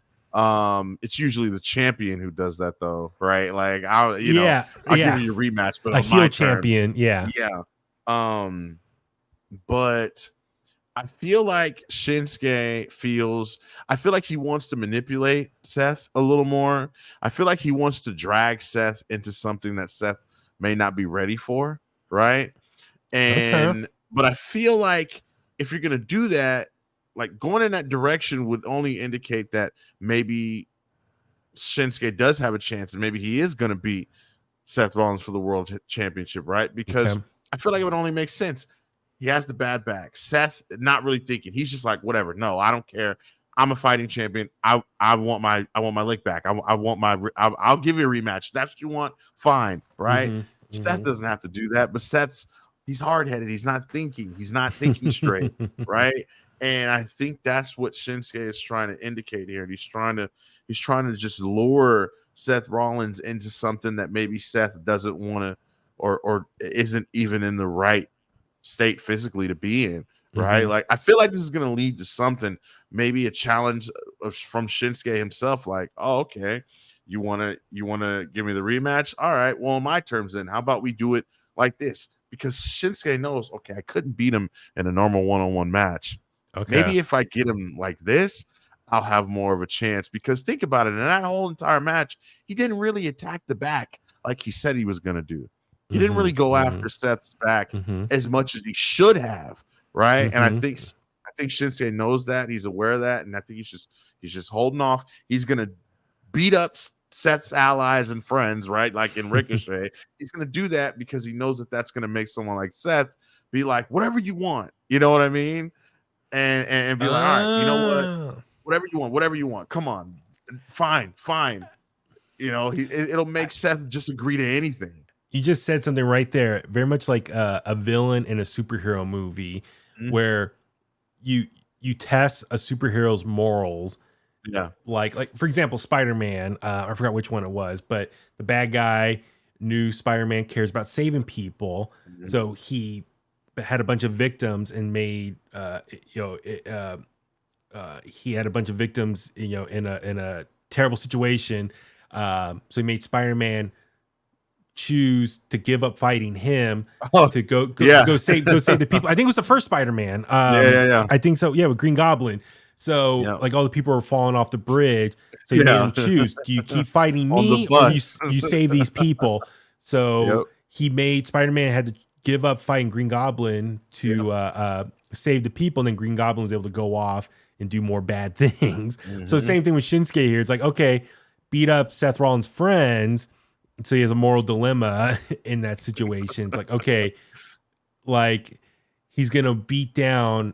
It's usually the champion who does that though. Right. Like I'll give you a rematch, but a on heel my champion. Terms. Yeah. But I feel like Shinsuke I feel like he wants to manipulate Seth a little more. I feel like he wants to drag Seth into something that Seth may not be ready for, right? But I feel like if you're going to do that, like going in that direction would only indicate that maybe Shinsuke does have a chance and maybe he is going to beat Seth Rollins for the world championship, right? Because I feel like it would only make sense. He has the bad back. Seth not really thinking. He's just like, whatever. No, I don't care. I'm a fighting champion. I want my lick back. I'll give you a rematch. That's what you want. Fine, right? Seth doesn't have to do that, but he's hard-headed. He's not thinking. He's not thinking straight, right? And I think that's what Shinsuke is trying to indicate here. And he's trying to just lure Seth Rollins into something that maybe Seth doesn't want to or isn't even in the right state physically to be in, right? Like I feel like this is going to lead to something, maybe a challenge from Shinsuke himself. Like, oh, okay, you want to give me the rematch? All right, well, on my terms then. How about we do it like this? Because Shinsuke knows, okay, I couldn't beat him in a normal one-on-one match. Okay, maybe if I get him like this, I'll have more of a chance. Because think about it, in that whole entire match, he didn't really attack the back like he said he was going to do. He didn't really go after Seth's back as much as he should have, right? And I think Shinsuke knows that. He's aware of that, and I think he's just holding off. He's gonna beat up Seth's allies and friends, right? Like in Ricochet, he's gonna do that because he knows that that's gonna make someone like Seth be like, whatever you want, you know what I mean? And be like, all right, you know what? Whatever you want. Come on, fine. You know, it'll make Seth just agree to anything. You just said something right there, very much like a villain in a superhero movie where you test a superhero's morals. Yeah. Like for example, Spider-Man, I forgot which one it was, but the bad guy knew Spider-Man cares about saving people, so he had a bunch of victims and made he had a bunch of victims, in a terrible situation. So he made Spider-Man choose to give up fighting him to go save the people. I think it was the first Spider-Man. Yeah. I think so. Yeah, with Green Goblin. So like all the people were falling off the bridge. So he made him choose: do you keep fighting me or do you save these people? So he made Spider-Man had to give up fighting Green Goblin to save the people, and then Green Goblin was able to go off and do more bad things. So same thing with Shinsuke here. It's like, okay, beat up Seth Rollins' friends. So he has a moral dilemma in that situation. It's like, okay, like he's going to beat down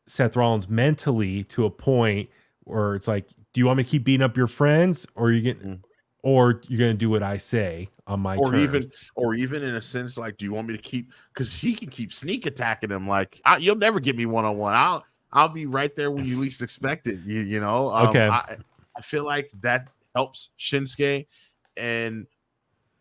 Seth Rollins mentally to a point where it's like, do you want me to keep beating up your friends or you're going to do what I say on my terms? Even in a sense, like, do you want me to keep, because he can keep sneak attacking him. Like, you'll never get me one-on-one. I'll be right there when you least expect it. You know? Okay. I feel like that helps Shinsuke, and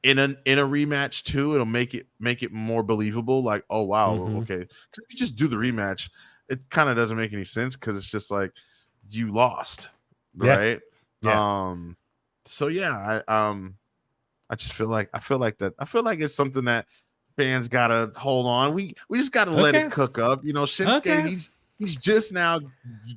in a rematch too, it'll make it more believable. Like, oh wow, okay. Because if you just do the rematch, it kind of doesn't make any sense because it's just like you lost, right? Yeah. So yeah, I just feel like it's something that fans gotta hold on. We just gotta let it cook up. Shinsuke, he's just now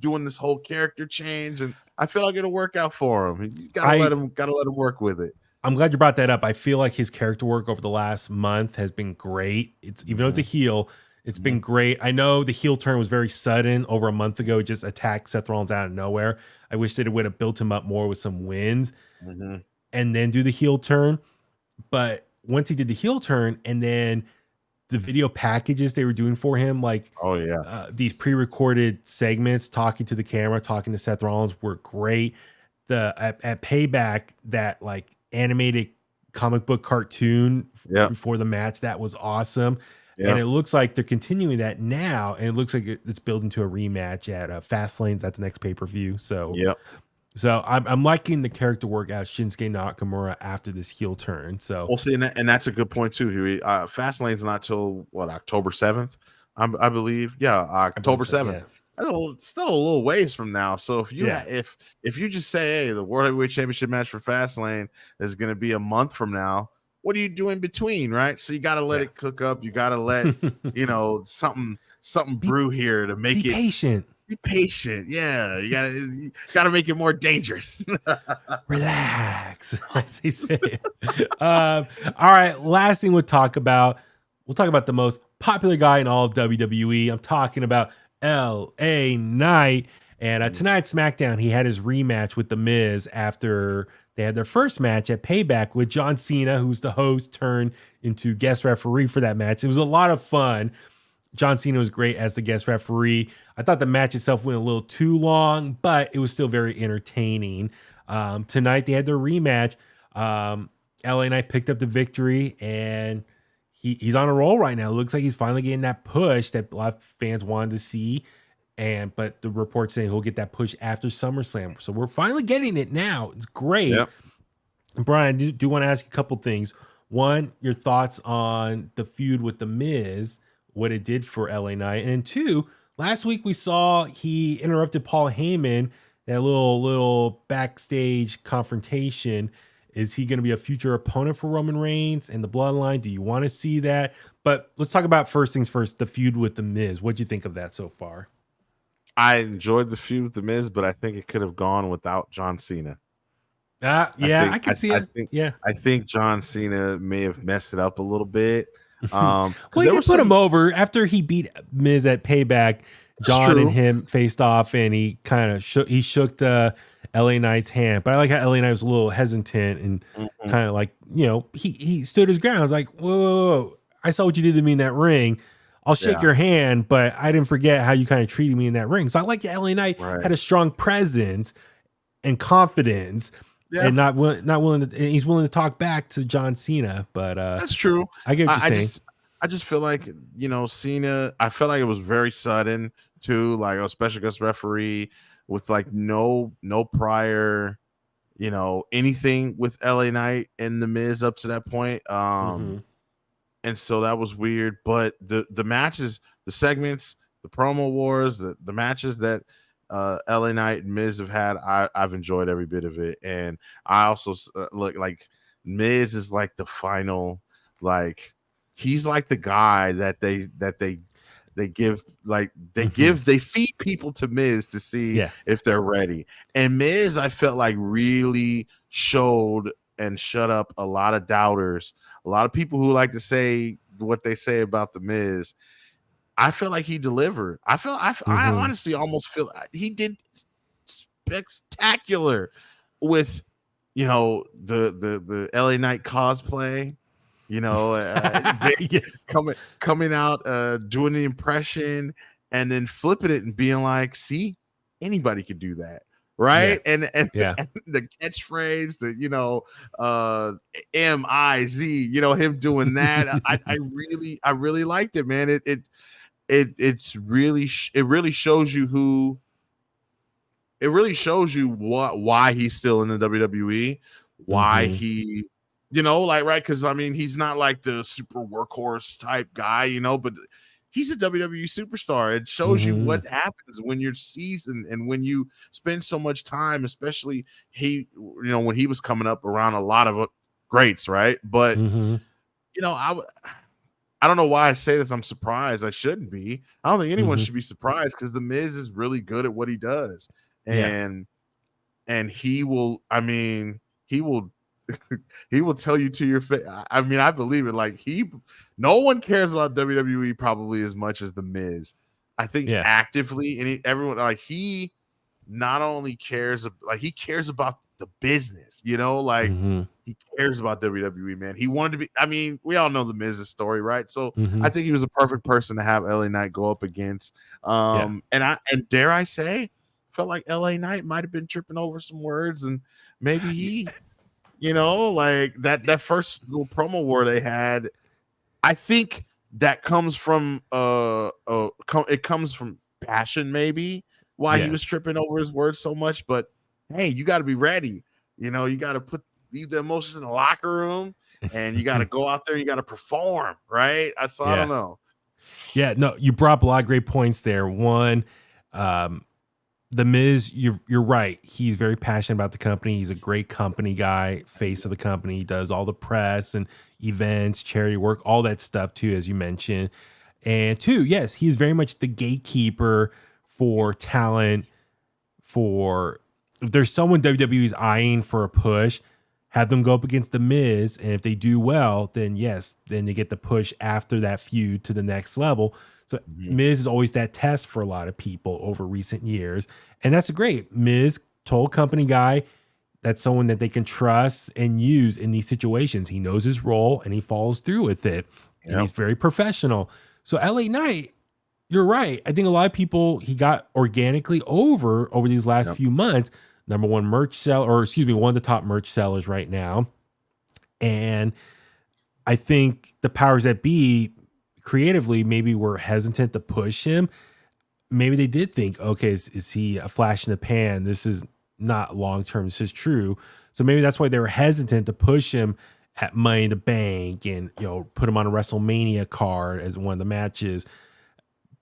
doing this whole character change, and I feel like it'll work out for him. You gotta let him work with it. I'm glad you brought that up. I feel like his character work over the last month has been great. It's even though it's a heel, it's been great. I know the heel turn was very sudden over a month ago. Just attacked Seth Rollins out of nowhere. I wish that it would have built him up more with some wins and then do the heel turn. But once he did the heel turn and then the video packages they were doing for him, like these pre-recorded segments, talking to the camera, talking to Seth Rollins, were great. At Payback, that like animated comic book cartoon before the match, that was awesome. And it looks like they're continuing that now, and it looks like it's building to a rematch at Fastlane's at the next pay-per-view. So I'm liking the character work out of Shinsuke Nakamura after this heel turn. So we'll see, and that's a good point too, Huey. Fastlane's not till October 7th, I believe. October 7th. It's still a little ways from now. So if you if you just say, hey, the World Heavyweight Championship match for Fastlane is going to be a month from now, what do you do in between, right? So you got to let it cook up. You got to let something brew here to make it patient. Be patient. Yeah, you gotta make it more dangerous. Relax, as they say. All right, last thing we'll talk about the most popular guy in all of WWE. I'm talking about LA Knight. And tonight, SmackDown, he had his rematch with The Miz after they had their first match at Payback with John Cena, who's the host, turned into guest referee for that match. It was a lot of fun. John Cena was great as the guest referee. I thought the match itself went a little too long, but it was still very entertaining. Tonight, they had their rematch. LA Knight picked up the victory, and he's on a roll right now. It looks like he's finally getting that push that a lot of fans wanted to see. But the reports saying he'll get that push after SummerSlam. So we're finally getting it now. It's great. Yep. Brian, do want to ask you a couple things. One, your thoughts on the feud with The Miz, what it did for LA Knight. And two, last week we saw he interrupted Paul Heyman, that little backstage confrontation. Is he going to be a future opponent for Roman Reigns and the Bloodline? Do you want to see that? But let's talk about first things first, the feud with The Miz. What'd you think of that so far? I enjoyed the feud with The Miz, but I think it could have gone without John Cena. I can see it. I think John Cena may have messed it up a little bit. Well, he did put him over after he beat Miz at Payback. John and him faced off, and he kind of shook LA Knight's hand. But I like how LA Knight was a little hesitant and kind of like, he stood his ground. I was like, whoa, I saw what you did to me in that ring. I'll shake your hand, but I didn't forget how you kind of treated me in that ring. So I like that LA Knight had a strong presence and confidence, and not willing to. And he's willing to talk back to John Cena. But that's true. I get what you're saying. I just feel like Cena. I felt like it was very sudden too, like a special guest referee with like no prior anything with LA Knight and the Miz up to that point. Mm-hmm. And so that was weird. But the matches, the segments, the promo wars, the matches that LA Knight and Miz have had, I've enjoyed every bit of it. And I also look like Miz is like the final, like he's like the guy that they give, like they feed people to Miz to see if they're ready. And Miz, I felt like really showed and shut up a lot of doubters, a lot of people who like to say what they say about the Miz. I feel like he delivered. I honestly almost feel he did spectacular with, the LA Knight cosplay, Yes. coming out, doing the impression and then flipping it and being like, see, anybody could do that. Right. And the catchphrase that, MIZ, him doing that. I really liked it, man. It really shows you why he's still in the WWE, why he, right. Cause I mean, he's not like the super workhorse type guy, but he's a WWE superstar. It shows you what happens when you're seasoned and when you spend so much time, especially when he was coming up around a lot of greats. Right. But, I don't know why I say this. I'm surprised. I shouldn't be. I don't think anyone should be surprised because the Miz is really good at what he does. And he will he will tell you to your face. I mean, I believe it. Like no one cares about WWE probably as much as the Miz. I think actively, and everyone, like, he not only cares, like, he cares about the business, he cares about WWE, man. He wanted to be, I mean, we all know the Miz's story, right? So I think he was a perfect person to have LA Knight go up against. And dare I say, felt like LA Knight might have been tripping over some words, and maybe he, like that first little promo war they had, I think that comes from it comes from passion, maybe why he was tripping over his words so much. But hey, you got to be ready. You got to leave the emotions in the locker room, and you got to go out there. You got to perform, right? I don't know. Yeah, no, you brought up a lot of great points there. One, the Miz, you're right. He's very passionate about the company. He's a great company guy, face of the company. He does all the press and events, charity work, all that stuff too, as you mentioned. And two, yes, he's very much the gatekeeper for talent. For if there's someone WWE is eyeing for a push, have them go up against the Miz, and if they do well, then then they get the push after that feud to the next level. So Miz is always that test for a lot of people over recent years. And that's great. Miz, total company guy, that's someone that they can trust and use in these situations. He knows his role and he follows through with it. And he's very professional. So LA Knight, you're right. I think a lot of people he got organically over these last few months. Number one merch seller, or excuse me, one of the top merch sellers right now. And I think the powers that be creatively maybe were hesitant to push him. Maybe they did think, okay, is he a flash in the pan? This is not long-term. This is true. So maybe that's why they were hesitant to push him at Money in the Bank and, put him on a WrestleMania card as one of the matches.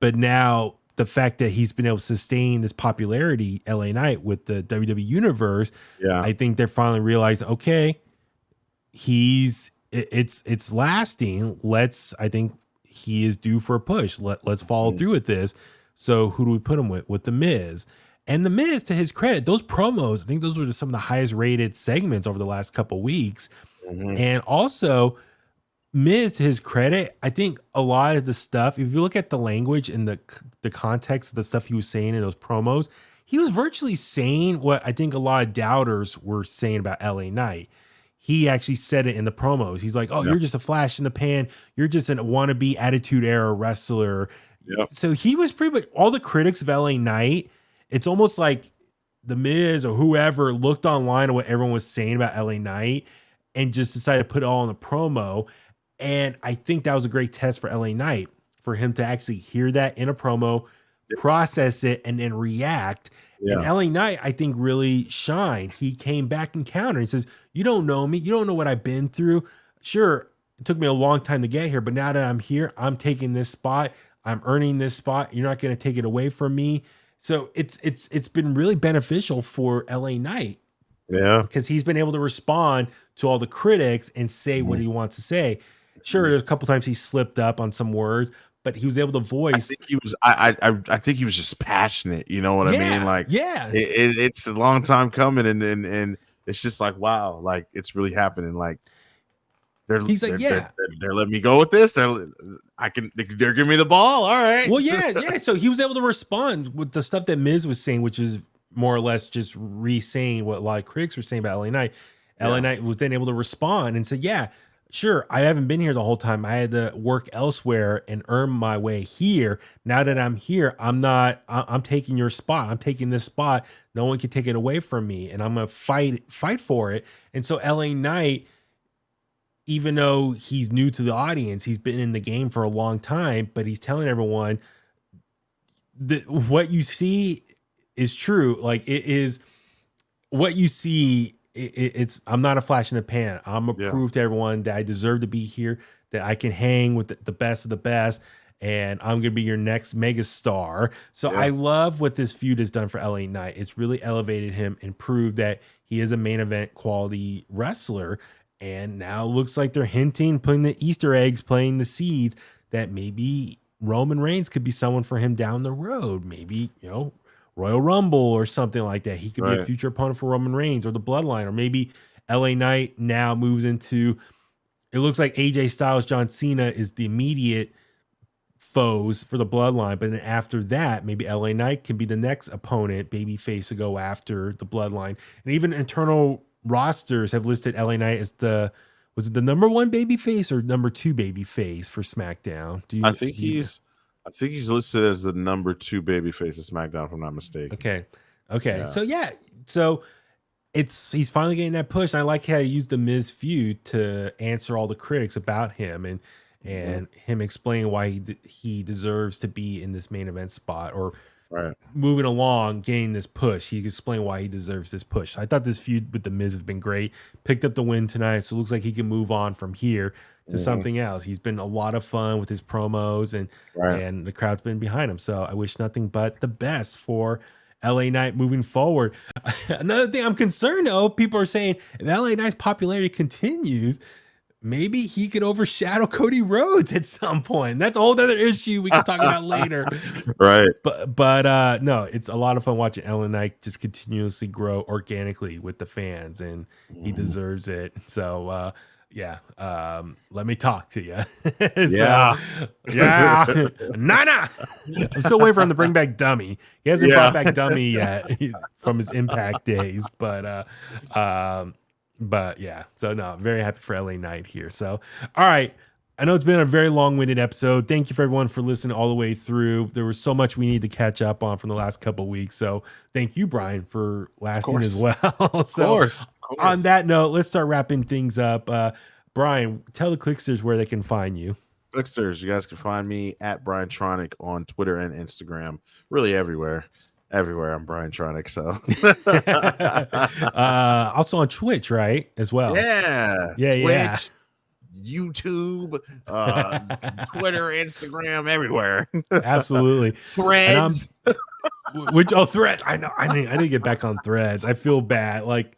But now the fact that he's been able to sustain this popularity, LA Knight, with the WWE universe, I think they're finally realizing, okay, it's lasting. I think he is due for a push. Let's follow through with this. So who do we put him with? With the Miz. And the Miz, to his credit, those promos, I think those were some of the highest rated segments over the last couple of weeks. And also, Miz, to his credit, I think a lot of the stuff, if you look at the language and the context of the stuff he was saying in those promos, he was virtually saying what I think a lot of doubters were saying about LA Knight. He actually said it in the promos. He's like, you're just a flash in the pan. You're just a wannabe Attitude Era wrestler. So he was pretty much, all the critics of LA Knight, it's almost like the Miz or whoever looked online at what everyone was saying about LA Knight and just decided to put it all in the promo. And I think that was a great test for LA Knight, for him to actually hear that in a promo, process it, and then react. And LA Knight, I think, really shined. He came back and countered. He says, "You don't know me. You don't know what I've been through. Sure, it took me a long time to get here, but now that I'm here, I'm taking this spot. I'm earning this spot. You're not going to take it away from me." So it's been really beneficial for LA Knight. Yeah, because he's been able to respond to all the critics and say what he wants to say. Sure, there's a couple times he slipped up on some words, but he was able to voice. I think he was. I think he was just passionate. You know what I mean? Like, it's a long time coming, and it's just like, wow, like it's really happening. Like, they're letting me go with this. They're giving me the ball. All right. Well, yeah. So he was able to respond with the stuff that Miz was saying, which is more or less just re-saying what a lot of critics were saying about LA Knight. LA Knight was then able to respond and say, yeah, sure, I haven't been here the whole time. I had to work elsewhere and earn my way here. Now that I'm here, I'm taking your spot. I'm taking this spot. No one can take it away from me. And I'm going to fight for it. And so LA Knight, even though he's new to the audience, he's been in the game for a long time, but he's telling everyone that what you see is true. Like, it is what you see. It's I'm not a flash in the pan. I'm gonna prove to everyone that I deserve to be here, that I can hang with the best of the best, and I'm gonna be your next mega star. So I love what this feud has done for LA Knight. It's really elevated him and proved that he is a main event quality wrestler. And now it looks like they're hinting, putting the Easter eggs, playing the seeds that maybe Roman Reigns could be someone for him down the road. Maybe, Royal Rumble or something like that. He could be a future opponent for Roman Reigns or the Bloodline, or maybe LA Knight now moves into, it looks like AJ Styles, John Cena is the immediate foes for the Bloodline. But then after that, maybe LA Knight can be the next opponent, babyface, to go after the Bloodline. And even internal rosters have listed LA Knight as was it the number 1 babyface or number 2 babyface for SmackDown? I think he's listed as the number 2 babyface of SmackDown, if I'm not mistaken. Okay. Yeah. So he's finally getting that push. And I like how he used the Miz feud to answer all the critics about him and him explaining why he deserves to be in this main event spot, or moving along, getting this push. He explained why he deserves this push. I thought this feud with the Miz has been great. Picked up the win tonight, so it looks like he can move on from here to something else. He's been a lot of fun with his promos, and the crowd's been behind him. So I wish nothing but the best for LA Knight moving forward. Another thing I'm concerned of, people are saying if LA Knight's popularity continues, maybe he could overshadow Cody Rhodes at some point. That's a whole other issue we can talk about later. Right. But no, it's a lot of fun watching LA Knight just continuously grow organically with the fans, and he deserves it. So let me talk to you. Nana. I'm still waiting for him to bring back Dummy. He hasn't brought back Dummy yet from his Impact days, but yeah, so no, very happy for LA Knight here. So, all right. I know it's been a very long-winded episode. Thank you for everyone for listening all the way through. There was so much we need to catch up on from the last couple of weeks. So thank you, Brian, for lasting as well. Of course. On that note, let's start wrapping things up. Brian, tell the Kliqsters where they can find you. Kliqsters, you guys can find me at BrianTronic on Twitter and Instagram. Really everywhere. Everywhere I'm BrianTronic, so also on Twitch, right? As well. Yeah. Twitch, YouTube, Twitter, Instagram, everywhere. Absolutely. Threads. Threads. I know. I need to get back on Threads. I feel bad. Like,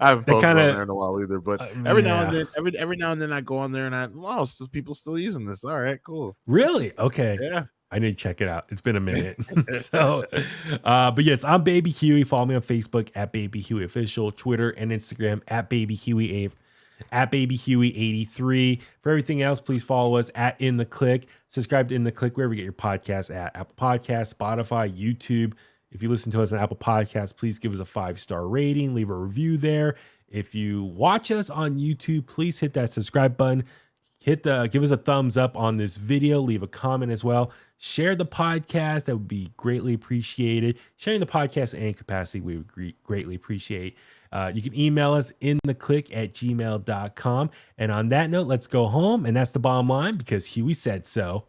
I haven't posted on there in a while either, but every now and then I go on there and people still using this. All right, cool. Really? Okay. Yeah. I need to check it out. It's been a minute. So, but yes, I'm Baby Huey. Follow me on Facebook at Baby Huey Official, Twitter and Instagram at Baby Huey at Baby Huey 83. For everything else, please follow us at In The Kliq. Subscribe to In The Kliq wherever you get your podcasts at Apple Podcasts, Spotify, YouTube. If you listen to us on Apple Podcasts, please give us a 5-star rating, leave a review there. If you watch us on YouTube, please hit that subscribe button. Give us a thumbs up on this video, leave a comment as well. Share the podcast. That would be greatly appreciated. Sharing the podcast in any capacity, we would greatly appreciate. You can email us inthekliq@gmail.com. And on that note, let's go home. And that's the bottom line, because Huey said so.